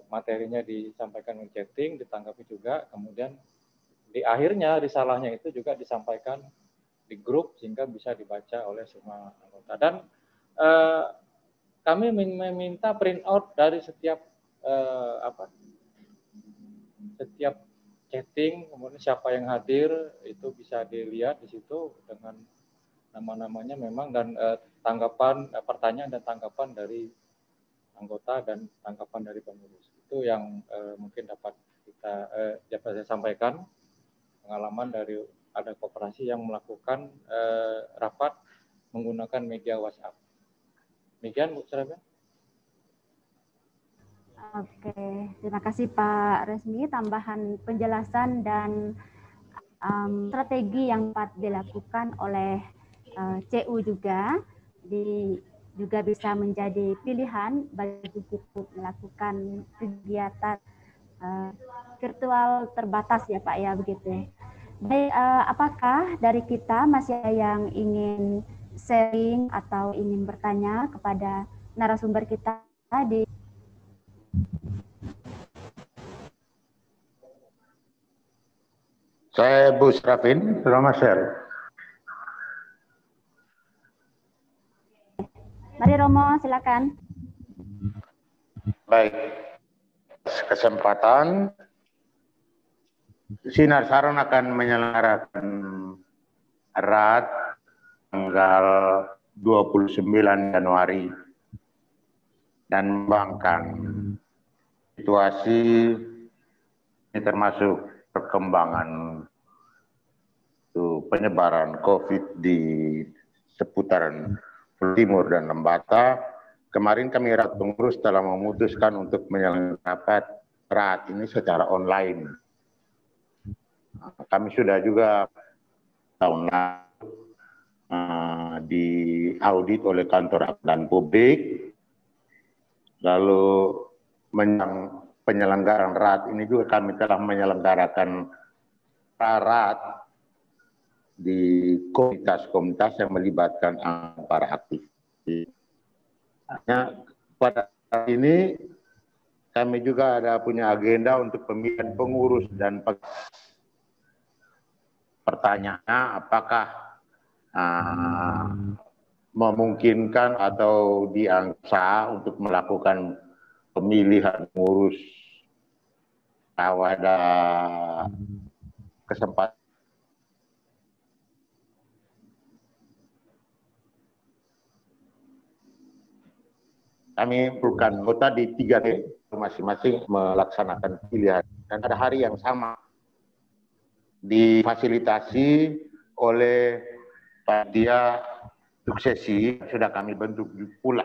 Speaker 3: materinya disampaikan melalui chatting, ditanggapi juga, kemudian di akhirnya risalahnya itu juga disampaikan di grup sehingga bisa dibaca oleh semua anggota. Dan kami meminta print out dari setiap chatting, kemudian siapa yang hadir itu bisa dilihat di situ dengan nama-namanya memang, dan tanggapan, pertanyaan dan tanggapan dari anggota dan tanggapan dari pengurus. Itu yang mungkin dapat saya sampaikan, pengalaman dari ada koperasi yang melakukan rapat menggunakan media WhatsApp. Demikian Bu Sarabia.
Speaker 1: Oke, terima kasih Pak Resmi tambahan penjelasan dan strategi yang dapat dilakukan oleh CU juga juga bisa menjadi pilihan bagi kita melakukan kegiatan virtual terbatas ya Pak ya begitu. Baik, apakah dari kita masih ada yang ingin sharing atau ingin bertanya kepada narasumber kita di
Speaker 10: Saya Bu Srafin, selamat share.
Speaker 1: Mari Romo, silakan.
Speaker 10: Baik, kesempatan Sinar Saron akan menyelenggarakan RAT tanggal 29 Januari dan mengembangkan situasi ini termasuk perkembangan penyebaran COVID di seputaran Timur dan Lembata. Kemarin kami rapat pengurus telah memutuskan untuk menyelenggarakan RAT ini secara online. Kami sudah juga tahun lalu di audit oleh kantor akuntan publik. Lalu penyelenggaraan RAT ini juga kami telah menyelenggarakan RAT di komunitas-komunitas yang melibatkan para aktivis. Nah, pada saat ini kami juga ada punya agenda untuk pemilihan pengurus dan pertanyaannya apakah memungkinkan atau diangsa untuk melakukan pemilihan pengurus kalau ada kesempatan. Kami bukan anggota di 3T, masing-masing melaksanakan pilihan. Dan pada hari yang sama difasilitasi oleh panitia suksesi, sudah kami bentuk pula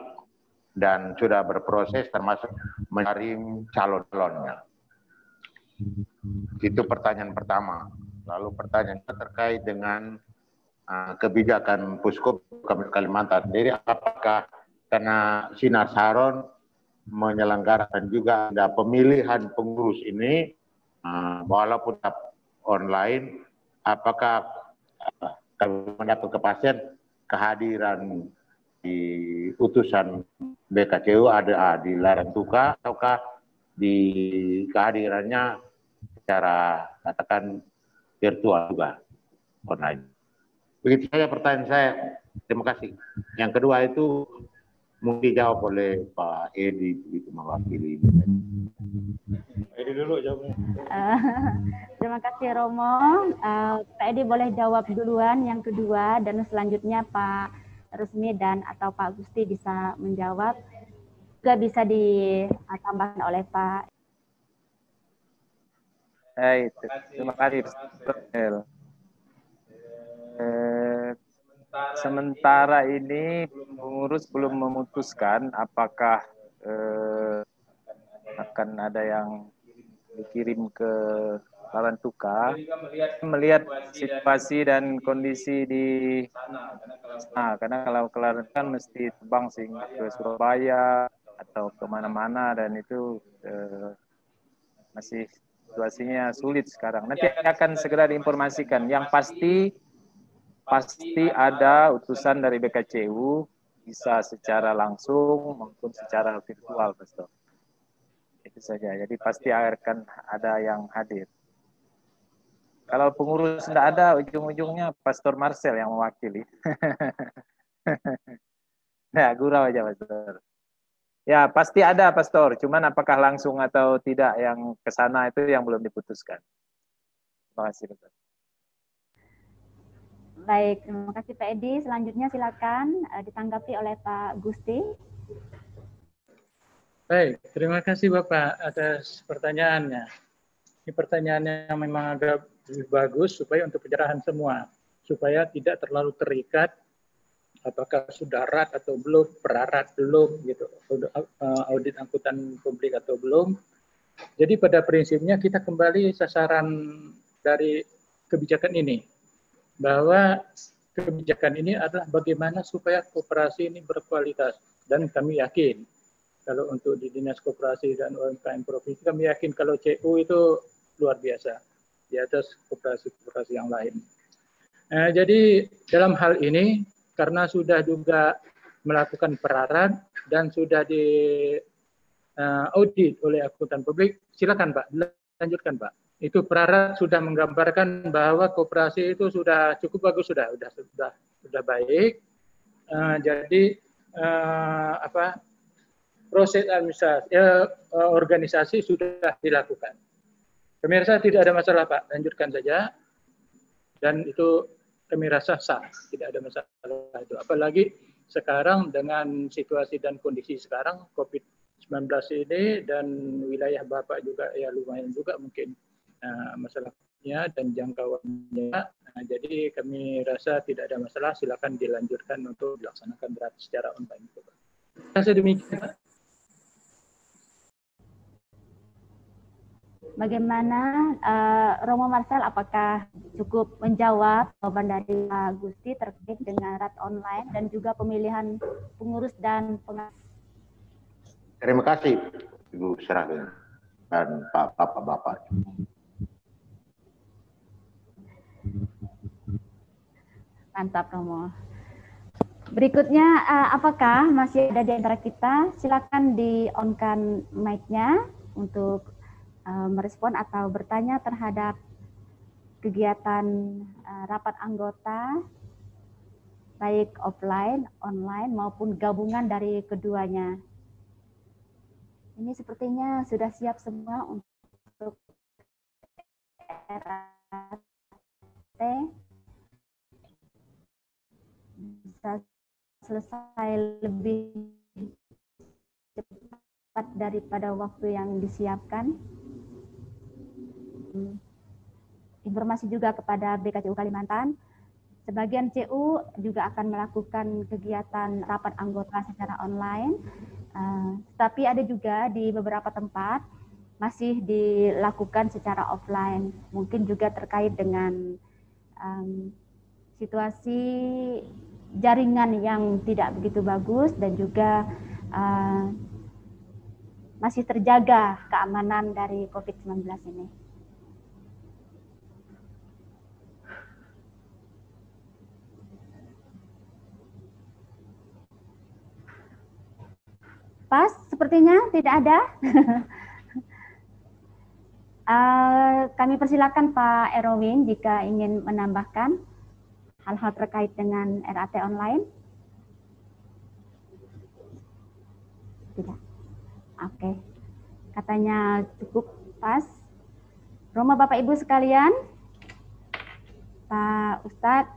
Speaker 10: dan sudah berproses termasuk menyaring calon-calonnya. Itu pertanyaan pertama. Lalu pertanyaan terkait dengan kebijakan Puskop Kalimantan. Jadi apakah karena Sinar Saron menyelenggarakan juga ada pemilihan pengurus ini, walaupun online, apakah kami mendapat kepastian kehadiran di utusan BKCU ada di Larantuka ataukah di kehadirannya secara katakan virtual juga online. Begitu saja pertanyaan saya. Terima kasih. Yang kedua itu mungkin dijawab oleh Pak Edi itu mewakili.
Speaker 3: Edi dulu jawabnya.
Speaker 1: Terima kasih Romo. Pak Edi boleh jawab duluan yang kedua dan selanjutnya Pak Resmi dan atau Pak Gusti bisa menjawab. Juga bisa ditambahkan oleh Pak.
Speaker 7: Hai, terima kasih. Sementara ini pengurus belum memutuskan apakah akan ada yang dikirim ke Larantuka. Melihat situasi dan kondisi di karena kalau ke Larantuka mesti terbang sehingga ke Surabaya atau kemana-mana dan itu masih situasinya sulit sekarang. Nanti akan segera diinformasikan. Yang pasti ada utusan dari BKCU, bisa secara langsung maupun secara virtual, Pastor. Itu saja. Jadi pasti akan ada yang hadir. Kalau pengurus tidak ada, ujung-ujungnya Pastor Marcel yang mewakili. Nah, gurau aja, Pastor. Ya, pasti ada, Pastor. Cuman apakah langsung atau tidak yang ke sana itu yang belum diputuskan. Terima kasih, Pastor.
Speaker 1: Baik, terima kasih Pak Edi. Selanjutnya silakan ditanggapi oleh Pak Gusti.
Speaker 6: Baik, terima kasih Bapak atas pertanyaannya. Ini pertanyaannya yang memang agak lebih bagus supaya untuk pencerahan semua, supaya tidak terlalu terikat apakah sudah RAT atau belum, pra-RAT belum, gitu, audit angkutan publik atau belum. Jadi pada prinsipnya kita kembali sasaran dari kebijakan ini, bahwa kebijakan ini adalah bagaimana supaya koperasi ini berkualitas. Dan kami yakin, kalau untuk di Dinas Koperasi dan UMKM Provinsi, kami yakin kalau CU itu luar biasa, di atas koperasi-koperasi yang lain. Jadi dalam hal ini, karena sudah juga melakukan pra-RAT dan sudah di audit oleh akuntan publik, silakan Pak, lanjutkan Pak. Itu pra-RAT sudah menggambarkan bahwa koperasi itu sudah cukup bagus, sudah baik. Jadi proses administrasi organisasi sudah dilakukan. Pemirsa, tidak ada masalah Pak, lanjutkan saja. Dan itu kami rasa sah, tidak ada masalah itu. Apalagi sekarang dengan situasi dan kondisi sekarang COVID-19 ini, dan wilayah Bapak juga ya lumayan juga mungkin masalahnya dan jangkauannya. Jadi kami rasa tidak ada masalah, silakan dilanjutkan untuk dilaksanakan berat secara online. Terima kasih demikian.
Speaker 1: Bagaimana Romo Marcel, apakah cukup menjawab jawaban dari Pak Gusti terkait dengan RAT online dan juga pemilihan pengurus dan pengawas?
Speaker 10: Terima kasih Ibu Seragin dan Pak Bapak.
Speaker 1: Mantap Romo. Berikutnya, apakah masih ada di antara kita? Silakan di-on-kan mic-nya untuk merespon atau bertanya terhadap kegiatan rapat anggota, baik offline, online, maupun gabungan dari keduanya. Ini sepertinya sudah siap semua untuk RAT. Bisa selesai lebih cepat daripada waktu yang disiapkan. Informasi juga kepada BKCU Kalimantan, sebagian CU juga akan melakukan kegiatan rapat anggota secara online, tapi ada juga di beberapa tempat masih dilakukan secara offline, mungkin juga terkait dengan situasi jaringan yang tidak begitu bagus dan juga masih terjaga keamanan dari COVID-19 ini. Pas, sepertinya tidak ada. Kami persilakan Pak Erwin jika ingin menambahkan hal-hal terkait dengan RAT online. Tidak. Oke. Katanya cukup pas. Romo Bapak Ibu sekalian, Pak Ustadz,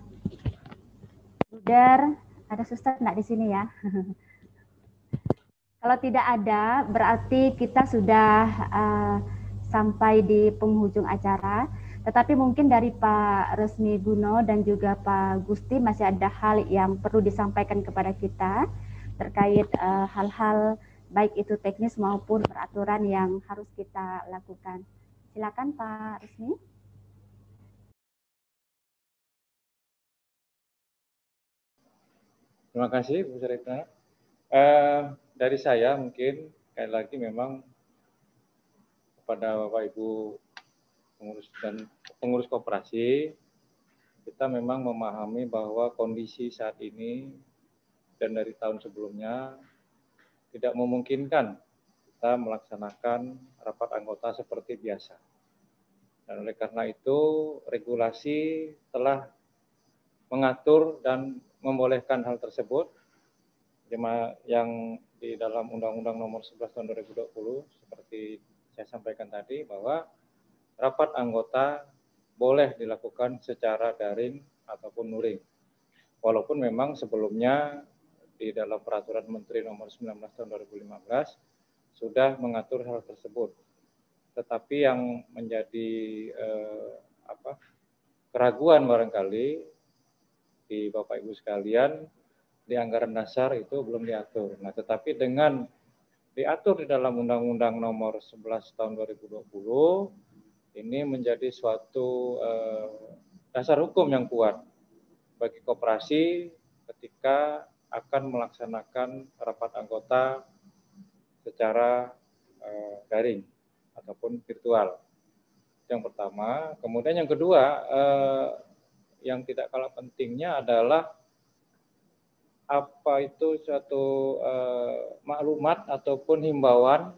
Speaker 1: Buder, ada suster enggak di sini ya? Kalau tidak ada, berarti kita sudah sampai di penghujung acara. Tetapi mungkin dari Pak Resmi Guno dan juga Pak Gusti masih ada hal yang perlu disampaikan kepada kita terkait hal-hal baik itu teknis maupun peraturan yang harus kita lakukan. Silakan Pak Resmi.
Speaker 3: Terima kasih Bu Saripna. Dari saya mungkin sekali lagi memang kepada Bapak Ibu pengurus dan pengurus koperasi, kita memang memahami bahwa kondisi saat ini dan dari tahun sebelumnya tidak memungkinkan kita melaksanakan rapat anggota seperti biasa. Dan oleh karena itu regulasi telah mengatur dan membolehkan hal tersebut yang di dalam Undang-Undang Nomor 11 Tahun 2020 seperti saya sampaikan tadi bahwa rapat anggota boleh dilakukan secara daring ataupun luring. Walaupun memang sebelumnya di dalam Peraturan Menteri Nomor 19 Tahun 2015 sudah mengatur hal tersebut. Tetapi yang menjadi keraguan barangkali di Bapak Ibu sekalian di anggaran dasar itu belum diatur. Nah, tetapi dengan diatur di dalam Undang-Undang Nomor 11 Tahun 2020, ini menjadi suatu dasar hukum yang kuat bagi koperasi ketika akan melaksanakan rapat anggota secara daring ataupun virtual. Yang pertama. Kemudian yang kedua, yang tidak kalah pentingnya adalah apa itu suatu maklumat ataupun himbauan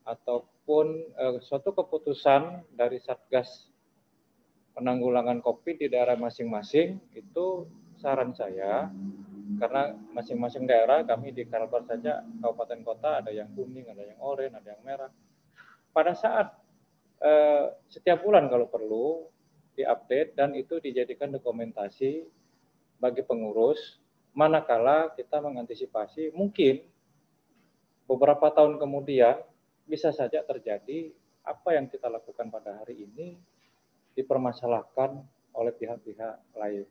Speaker 3: ataupun suatu keputusan dari Satgas Penanggulangan COVID di daerah masing-masing. Itu saran saya, karena masing-masing daerah, kami di Kalbar saja, kabupaten kota ada yang kuning, ada yang oranye, ada yang merah. Pada saat setiap bulan kalau perlu diupdate dan itu dijadikan dokumentasi bagi pengurus, manakala kita mengantisipasi mungkin beberapa tahun kemudian bisa saja terjadi apa yang kita lakukan pada hari ini dipermasalahkan oleh pihak-pihak lain.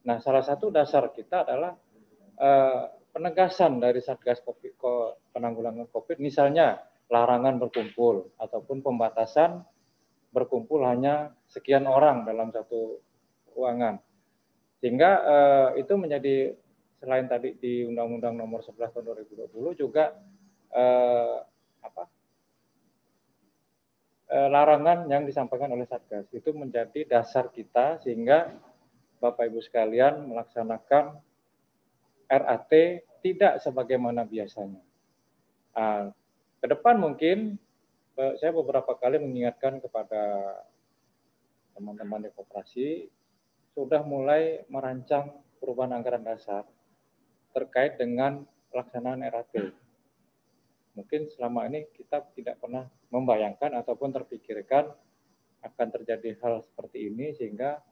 Speaker 3: Nah, salah satu dasar kita adalah penegasan dari Satgas Penanggulangan COVID, misalnya larangan berkumpul ataupun pembatasan berkumpul hanya sekian orang dalam satu ruangan. Sehingga itu menjadi, selain tadi di Undang-Undang Nomor 11 Tahun 2020 juga larangan yang disampaikan oleh Satgas itu menjadi dasar kita sehingga Bapak Ibu sekalian melaksanakan RAT tidak sebagaimana biasanya. Ke depan mungkin saya beberapa kali mengingatkan kepada teman-teman di koperasi sudah mulai merancang perubahan anggaran dasar terkait dengan pelaksanaan RAT. Mungkin selama ini kita tidak pernah membayangkan ataupun terpikirkan akan terjadi hal seperti ini sehingga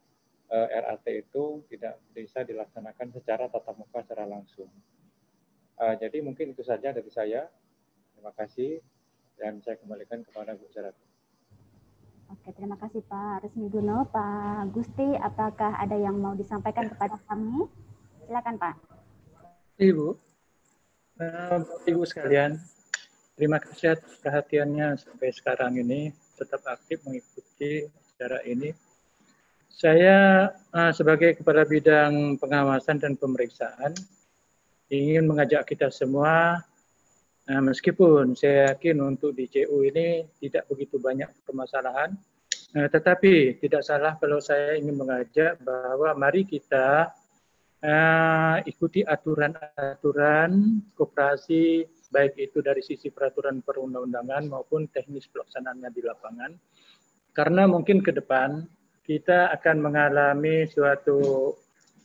Speaker 3: RAT itu tidak bisa dilaksanakan secara tatap muka secara langsung. Jadi mungkin itu saja dari saya. Terima kasih dan saya kembalikan kepada Bu Zarat.
Speaker 1: Oke, terima kasih Pak Resmiguno. Pak Gusti, apakah ada yang mau disampaikan kepada kami? Silakan Pak.
Speaker 6: Ibu, Ibu sekalian, terima kasih atas perhatiannya sampai sekarang ini, tetap aktif mengikuti acara ini. Saya sebagai Kepala Bidang Pengawasan dan Pemeriksaan ingin mengajak kita semua, meskipun saya yakin untuk di CU ini tidak begitu banyak permasalahan, tetapi tidak salah kalau saya ingin mengajak bahwa mari kita ikuti aturan-aturan koperasi, baik itu dari sisi peraturan perundang-undangan maupun teknis pelaksanaannya di lapangan. Karena mungkin ke depan kita akan mengalami suatu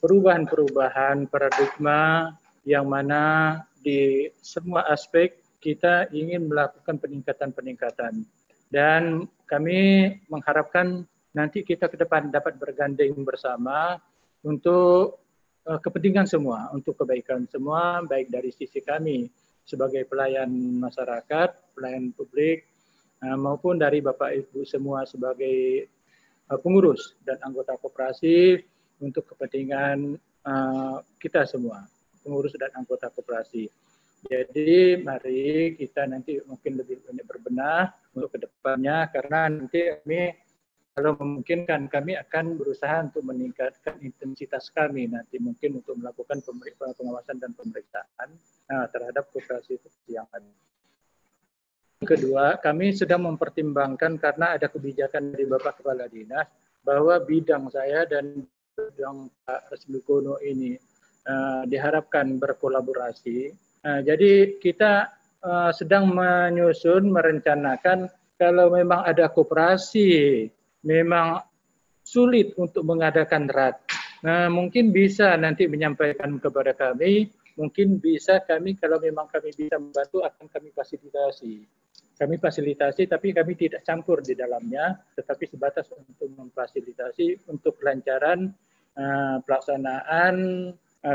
Speaker 6: perubahan-perubahan paradigma yang mana di semua aspek kita ingin melakukan peningkatan-peningkatan. Dan kami mengharapkan nanti kita ke depan dapat bergandeng bersama untuk kepentingan semua, untuk kebaikan semua, baik dari sisi kami sebagai pelayan masyarakat, pelayan publik, maupun dari Bapak Ibu semua sebagai pengurus dan anggota koperasi untuk kepentingan kita semua, pengurus dan anggota koperasi. Jadi mari kita nanti mungkin lebih banyak berbenah untuk kedepannya, karena nanti kami kalau memungkinkan kami akan berusaha untuk meningkatkan intensitas kami nanti mungkin untuk melakukan pengawasan dan pemeriksaan terhadap koperasi yang ada. Kedua, kami sedang mempertimbangkan karena ada kebijakan dari Bapak Kepala Dinas bahwa bidang saya dan bidang Pak Resmiguno ini diharapkan berkolaborasi. Jadi kita sedang menyusun, merencanakan kalau memang ada koperasi, memang sulit untuk mengadakan RAT. Mungkin bisa nanti menyampaikan kepada kami, mungkin bisa kami kalau memang kami bisa membantu akan kami fasilitasi. Kami fasilitasi, tapi kami tidak campur di dalamnya, tetapi sebatas untuk memfasilitasi untuk kelancaran pelaksanaan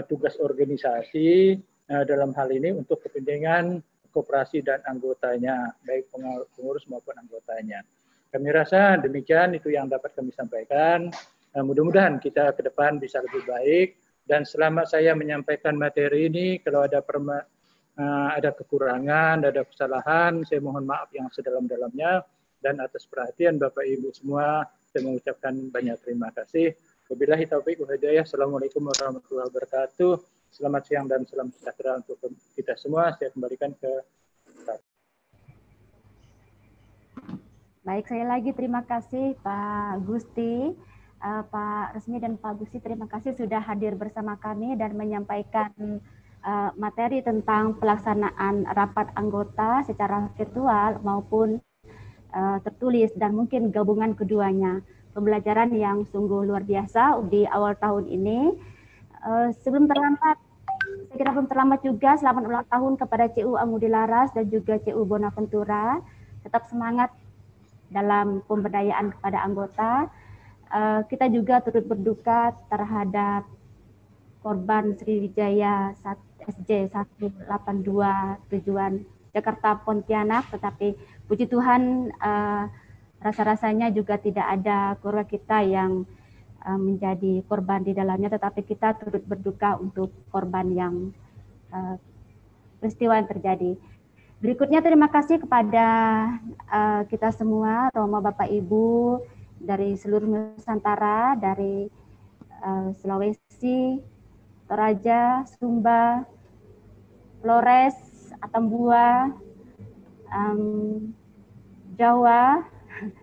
Speaker 6: tugas organisasi dalam hal ini untuk kepentingan koperasi dan anggotanya, baik pengurus maupun anggotanya. Kami rasa demikian itu yang dapat kami sampaikan. Mudah-mudahan kita ke depan bisa lebih baik Dan selama saya menyampaikan materi ini, kalau ada kekurangan, ada kesalahan, saya mohon maaf yang sedalam-dalamnya. Dan atas perhatian Bapak Ibu semua, saya mengucapkan banyak terima kasih. Wabillahi taufiq wal hidayah. Assalamualaikum warahmatullahi wabarakatuh. Selamat siang dan salam sejahtera untuk kita semua. Saya kembalikan ke
Speaker 1: Baik, saya lagi terima kasih Pak Gusti, Pak Resmi dan Pak Gusti, terima kasih sudah hadir bersama kami dan menyampaikan materi tentang pelaksanaan rapat anggota secara virtual maupun tertulis dan mungkin gabungan keduanya. Pembelajaran yang sungguh luar biasa di awal tahun ini. Sebelum terlambat, saya kira belum terlambat juga selamat ulang tahun kepada CU Amudi Laras dan juga CU Bonaventura. Tetap semangat dalam pemberdayaan kepada anggota. Kita juga turut berduka terhadap korban Sriwijaya SJ 182 tujuan Jakarta Pontianak, tetapi puji Tuhan rasa-rasanya juga tidak ada keluarga kita yang menjadi korban di dalamnya, tetapi kita turut berduka untuk korban yang peristiwa yang terjadi. Berikutnya terima kasih kepada kita semua, Romo Bapak Ibu dari seluruh Nusantara, dari Sulawesi, Toraja, Sumba, Flores, Atambua, Jawa,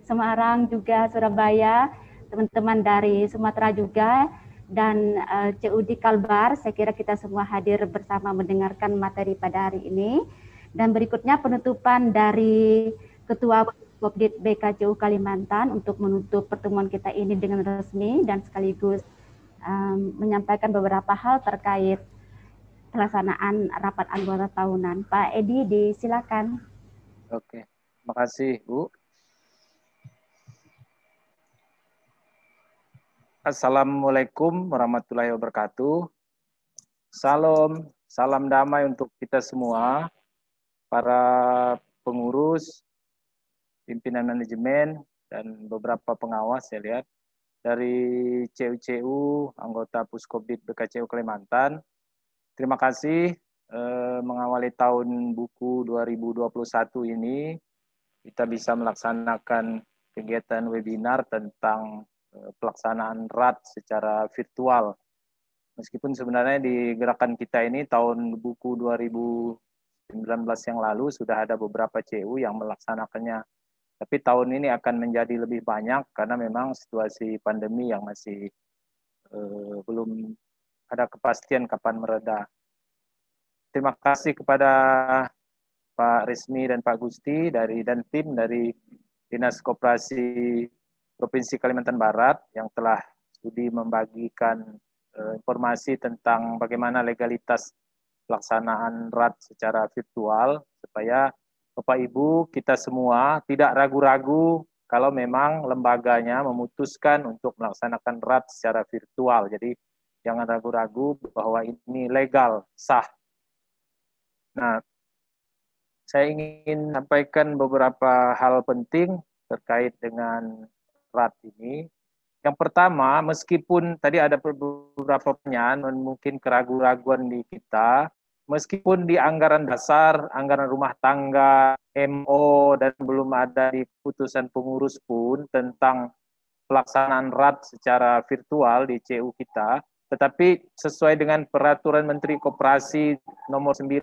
Speaker 1: Semarang juga, Surabaya, teman-teman dari Sumatera juga, dan CUD Kalbar. Saya kira kita semua hadir bersama mendengarkan materi pada hari ini. Dan berikutnya penutupan dari Ketua Popdit BKCU Kalimantan untuk menutup pertemuan kita ini dengan resmi dan sekaligus menyampaikan beberapa hal terkait pelaksanaan rapat anggota tahunan. Pak Edi, disilakan.
Speaker 7: Oke, terima kasih Bu. Assalamualaikum warahmatullahi wabarakatuh. Salam damai untuk kita semua. Para pengurus, pimpinan manajemen, dan beberapa pengawas saya lihat dari CU-CU, anggota Puskobdit BKCU Kalimantan. Terima kasih mengawali tahun buku 2021 ini, kita bisa melaksanakan kegiatan webinar tentang pelaksanaan RAT secara virtual. Meskipun sebenarnya di gerakan kita ini tahun buku 2019 yang lalu sudah ada beberapa CU yang melaksanakannya. Tapi tahun ini akan menjadi lebih banyak karena memang situasi pandemi yang masih belum ada kepastian kapan mereda. Terima kasih kepada Pak Resmi dan Pak Gusti dan tim dari Dinas Koperasi Provinsi Kalimantan Barat yang telah studi membagikan informasi tentang bagaimana legalitas pelaksanaan RAT secara virtual, supaya Bapak Ibu kita semua tidak ragu-ragu kalau memang lembaganya memutuskan untuk melaksanakan RAT secara virtual. Jadi jangan ragu-ragu bahwa ini legal, sah. Nah, saya ingin sampaikan beberapa hal penting terkait dengan RAT ini. Yang pertama, meskipun tadi ada beberapa pertanyaan, mungkin keraguan-raguan di kita, meskipun di anggaran dasar, anggaran rumah tangga, MO, dan belum ada di keputusan pengurus pun tentang pelaksanaan RAT secara virtual di CU kita, tetapi sesuai dengan Peraturan Menteri Koperasi nomor 9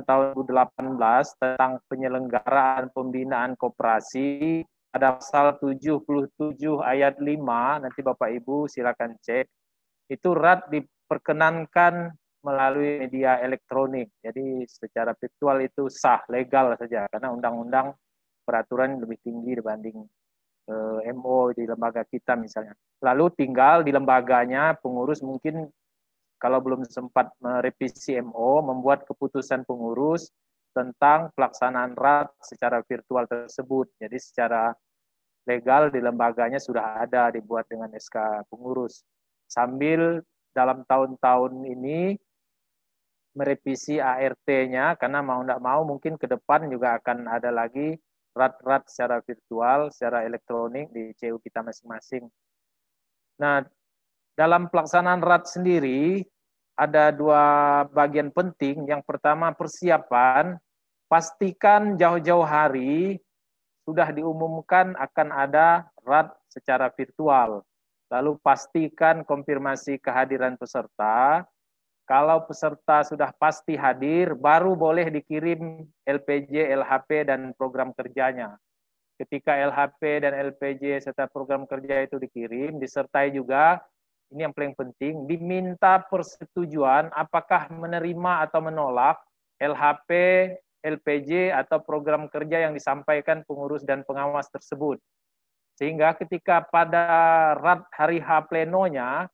Speaker 7: tahun 2018 tentang penyelenggaraan pembinaan koperasi, ada pasal 77 ayat 5, nanti Bapak Ibu silakan cek, itu RAT diperkenankan melalui media elektronik. Jadi secara virtual itu sah, legal saja, karena undang-undang peraturan lebih tinggi dibanding MO di lembaga kita misalnya. Lalu tinggal di lembaganya pengurus mungkin kalau belum sempat merevisi MO, membuat keputusan pengurus tentang pelaksanaan RAT secara virtual tersebut. Jadi secara legal di lembaganya sudah ada dibuat dengan SK pengurus. Sambil dalam tahun-tahun ini merevisi ART-nya, karena mau tidak mau mungkin ke depan juga akan ada lagi RAT-RAT secara virtual, secara elektronik di CU kita masing-masing. Nah, dalam pelaksanaan RAT sendiri ada dua bagian penting. Yang pertama persiapan, pastikan jauh-jauh hari sudah diumumkan akan ada RAT secara virtual. Lalu pastikan konfirmasi kehadiran peserta. Kalau peserta sudah pasti hadir, baru boleh dikirim LPJ, LHP, dan program kerjanya. Ketika LHP dan LPJ serta program kerja itu dikirim, disertai juga, ini yang paling penting, diminta persetujuan apakah menerima atau menolak LHP, LPJ, atau program kerja yang disampaikan pengurus dan pengawas tersebut. Sehingga ketika pada RAT hari H plenonya,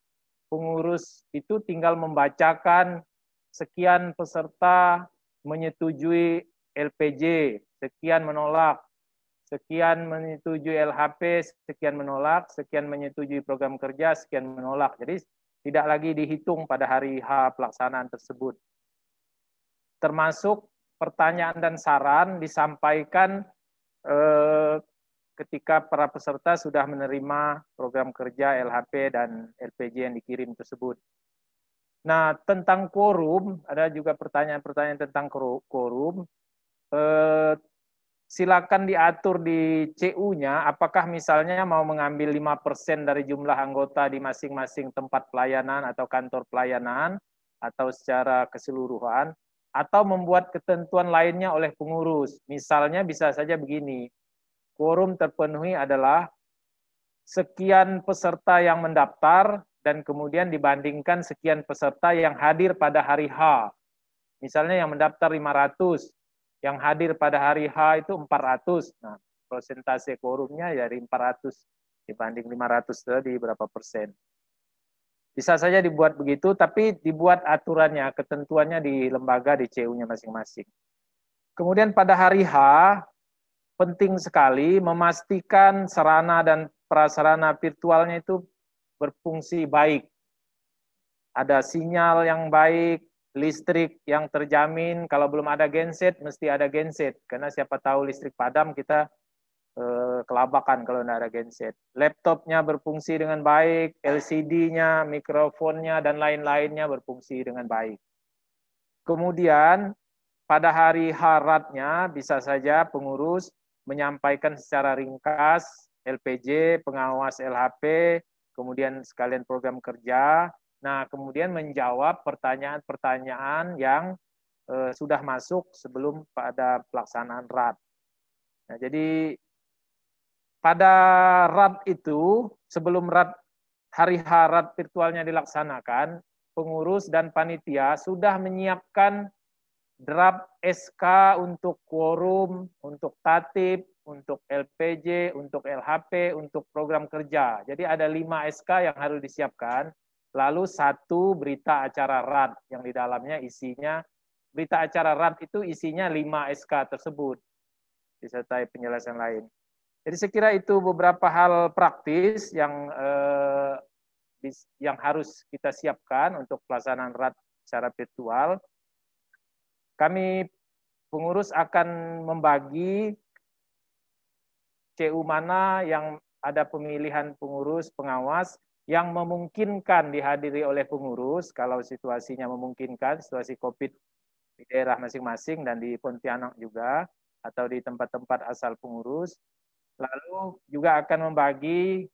Speaker 7: pengurus itu tinggal membacakan sekian peserta menyetujui LPJ, sekian menolak, sekian menyetujui LHP, sekian menolak, sekian menyetujui program kerja, sekian menolak. Jadi tidak lagi dihitung pada hari H pelaksanaan tersebut. Termasuk pertanyaan dan saran disampaikan ketika para peserta sudah menerima program kerja, LHP, dan LPJ yang dikirim tersebut. Nah, tentang quorum, ada juga pertanyaan-pertanyaan tentang quorum. Silakan diatur di CU-nya, apakah misalnya mau mengambil 5% dari jumlah anggota di masing-masing tempat pelayanan atau kantor pelayanan, atau secara keseluruhan, atau membuat ketentuan lainnya oleh pengurus. Misalnya bisa saja begini, quorum terpenuhi adalah sekian peserta yang mendaftar, dan kemudian dibandingkan sekian peserta yang hadir pada hari H. Misalnya yang mendaftar 500, yang hadir pada hari H itu 400. Nah, persentase quorumnya dari 400 dibanding 500 tadi berapa persen. Bisa saja dibuat begitu, tapi dibuat aturannya, ketentuannya di lembaga, di CU-nya masing-masing. Kemudian pada hari H, penting sekali memastikan sarana dan prasarana virtualnya itu berfungsi baik. Ada sinyal yang baik, listrik yang terjamin. Kalau belum ada genset, mesti ada genset. Karena siapa tahu listrik padam, kita kelabakan kalau tidak ada genset. Laptopnya berfungsi dengan baik, LCD-nya, mikrofonnya, dan lain-lainnya berfungsi dengan baik. Kemudian, pada hari HRAT-nya, bisa saja pengurus menyampaikan secara ringkas LPJ, pengawas LHP, kemudian sekalian program kerja. Nah, kemudian menjawab pertanyaan-pertanyaan yang sudah masuk sebelum pada pelaksanaan RAT. Nah, jadi pada RAT itu, sebelum hari RAT virtualnya dilaksanakan, pengurus dan panitia sudah menyiapkan draft SK untuk quorum, untuk tatib, untuk LPJ, untuk LHP, untuk program kerja. Jadi ada 5 SK yang harus disiapkan. Lalu 1 berita acara RAT yang di dalamnya isinya, berita acara RAT itu isinya 5 SK tersebut, disertai penjelasan lain. Jadi saya kira itu beberapa hal praktis yang harus kita siapkan untuk pelaksanaan RAT secara virtual. Kami pengurus akan membagi CU mana yang ada pemilihan pengurus, pengawas, yang memungkinkan dihadiri oleh pengurus, kalau situasinya memungkinkan, situasi COVID di daerah masing-masing dan di Pontianak juga, atau di tempat-tempat asal pengurus. Lalu juga akan membagi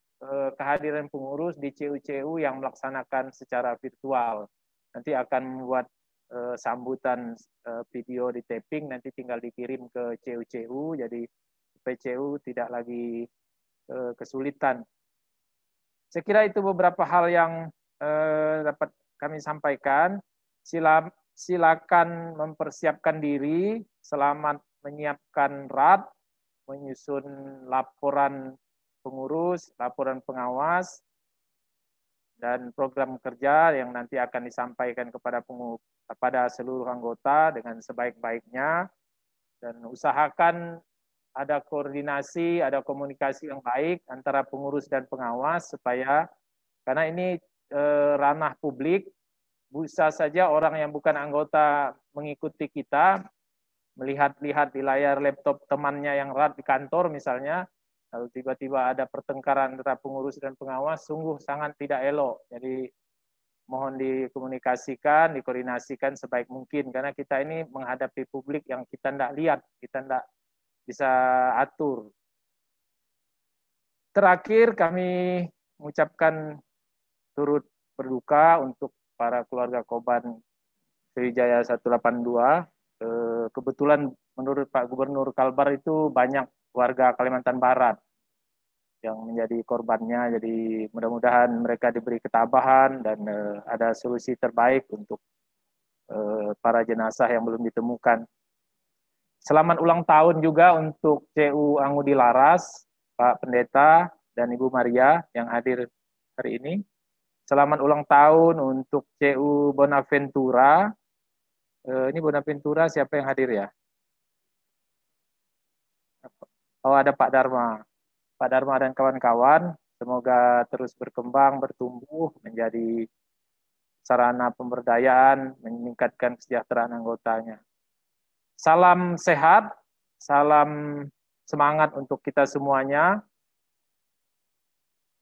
Speaker 7: kehadiran pengurus di CU-CU yang melaksanakan secara virtual. Nanti akan membuat sambutan video di taping, nanti tinggal dikirim ke CU-CU, jadi PCU tidak lagi kesulitan. Saya kira itu beberapa hal yang dapat kami sampaikan. Silakan mempersiapkan diri, selamat menyiapkan RAT, menyusun laporan pengurus, laporan pengawas, dan program kerja yang nanti akan disampaikan kepada seluruh anggota dengan sebaik-baiknya, dan usahakan ada koordinasi, ada komunikasi yang baik antara pengurus dan pengawas, supaya, karena ini ranah publik, bisa saja orang yang bukan anggota mengikuti kita, melihat-lihat di layar laptop temannya yang RAT di kantor misalnya, Kalau tiba-tiba ada pertengkaran antara pengurus dan pengawas, sungguh sangat tidak elok. Jadi mohon dikomunikasikan, dikoordinasikan sebaik mungkin, karena kita ini menghadapi publik yang kita tidak lihat, kita tidak bisa atur. Terakhir kami mengucapkan turut berduka untuk para keluarga korban Sriwijaya 182. Kebetulan menurut Pak Gubernur Kalbar itu banyak warga Kalimantan Barat yang menjadi korbannya, jadi mudah-mudahan mereka diberi ketabahan dan ada solusi terbaik untuk para jenazah yang belum ditemukan. Selamat ulang tahun juga untuk CU Angudi Laras, Pak Pendeta dan Ibu Maria yang hadir hari ini. Selamat ulang tahun untuk CU Bonaventura. Ini Bonaventura siapa yang hadir ya? Oh, ada Pak Dharma. Pak Dharma dan kawan-kawan, semoga terus berkembang, bertumbuh, menjadi sarana pemberdayaan, meningkatkan kesejahteraan anggotanya. Salam sehat, salam semangat untuk kita semuanya.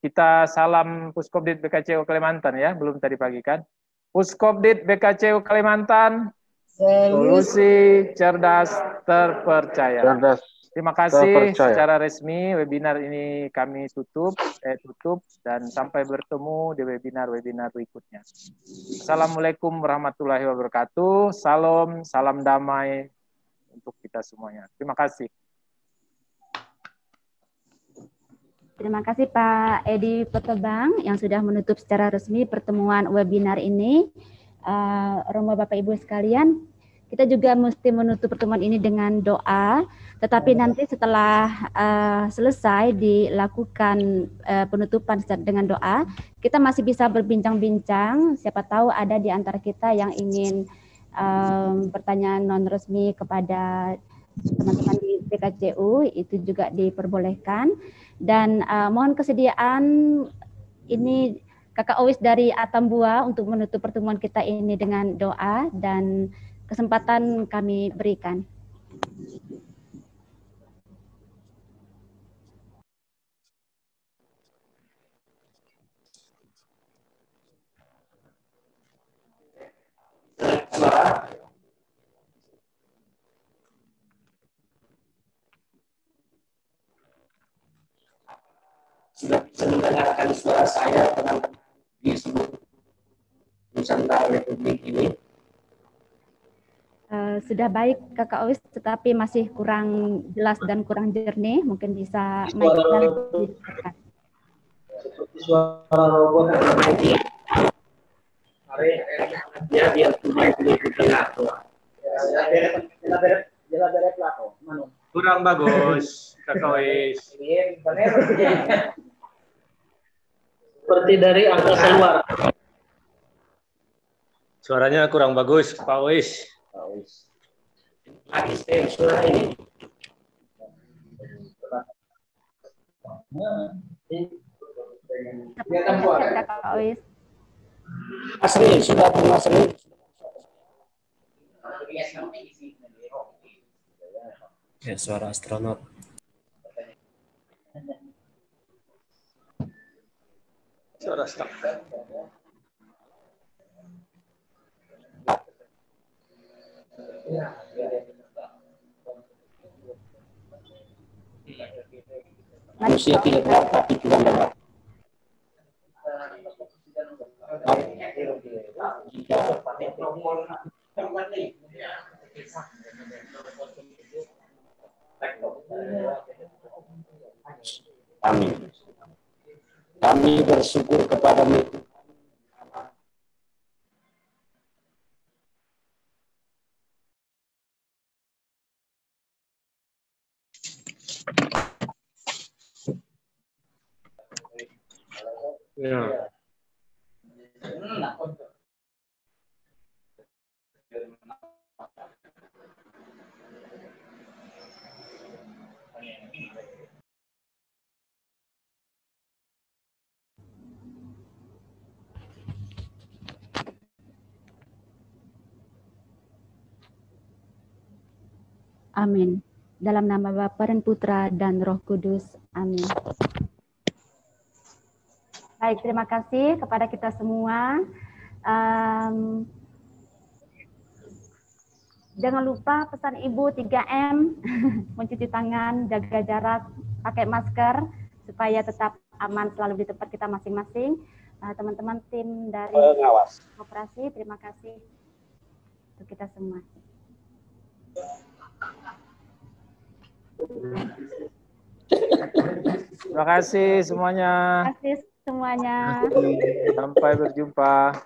Speaker 7: Kita salam Puskopdit BKCU Kalimantan ya, belum tadi pagi kan. Puskopdit BKCU Kalimantan, solusi cerdas terpercaya.
Speaker 10: Cerdas.
Speaker 7: Terima kasih
Speaker 10: Terpercaya.
Speaker 7: secara resmi webinar ini kami tutup dan sampai bertemu di webinar-webinar berikutnya. Assalamualaikum warahmatullahi wabarakatuh. Salam damai untuk kita semuanya. Terima kasih.
Speaker 1: Terima kasih Pak Edi Potobang yang sudah menutup secara resmi pertemuan webinar ini. Romo Bapak Ibu sekalian, kita juga mesti menutup pertemuan ini dengan doa, tetapi nanti setelah selesai dilakukan penutupan dengan doa, kita masih bisa berbincang-bincang, siapa tahu ada di antara kita yang ingin pertanyaan non resmi kepada teman-teman di BKCU, itu juga diperbolehkan. Dan mohon kesediaan ini Kakak Owis dari Atambua untuk menutup pertemuan kita ini dengan doa dan kesempatan kami berikan.
Speaker 11: Sudah bisa mendengarkan suara saya teman-teman di seluruh Nusantara Republik ini?
Speaker 1: Sudah baik Kakak Owis, tetapi masih kurang jelas dan kurang jernih. Mungkin bisa
Speaker 11: suara robot dia
Speaker 7: Kurang bagus, Kakak Owis.
Speaker 11: Seperti dari angkasa luar.
Speaker 7: Suaranya kurang bagus, Pak Owis.
Speaker 11: Lagi suara ini.
Speaker 1: Kakak Owis.
Speaker 11: Asli, sudah asli.
Speaker 12: Ya, suara astronot.
Speaker 7: Suara staf.
Speaker 11: Manusia tidak dapat, tapi Tuhan dapat. Kami bersyukur kepada-Mu.
Speaker 7: Ya.
Speaker 1: Amin. Dalam nama Bapa dan Putra dan Roh Kudus. Amin. Baik, terima kasih kepada kita semua. Jangan lupa pesan Ibu 3M, mencuci tangan, jaga jarak, pakai masker, supaya tetap aman selalu di tempat kita masing-masing. Teman-teman tim dari Koperasi, terima kasih untuk kita semua.
Speaker 7: Terima kasih semuanya.
Speaker 1: Terima kasih semuanya.
Speaker 7: Sampai berjumpa.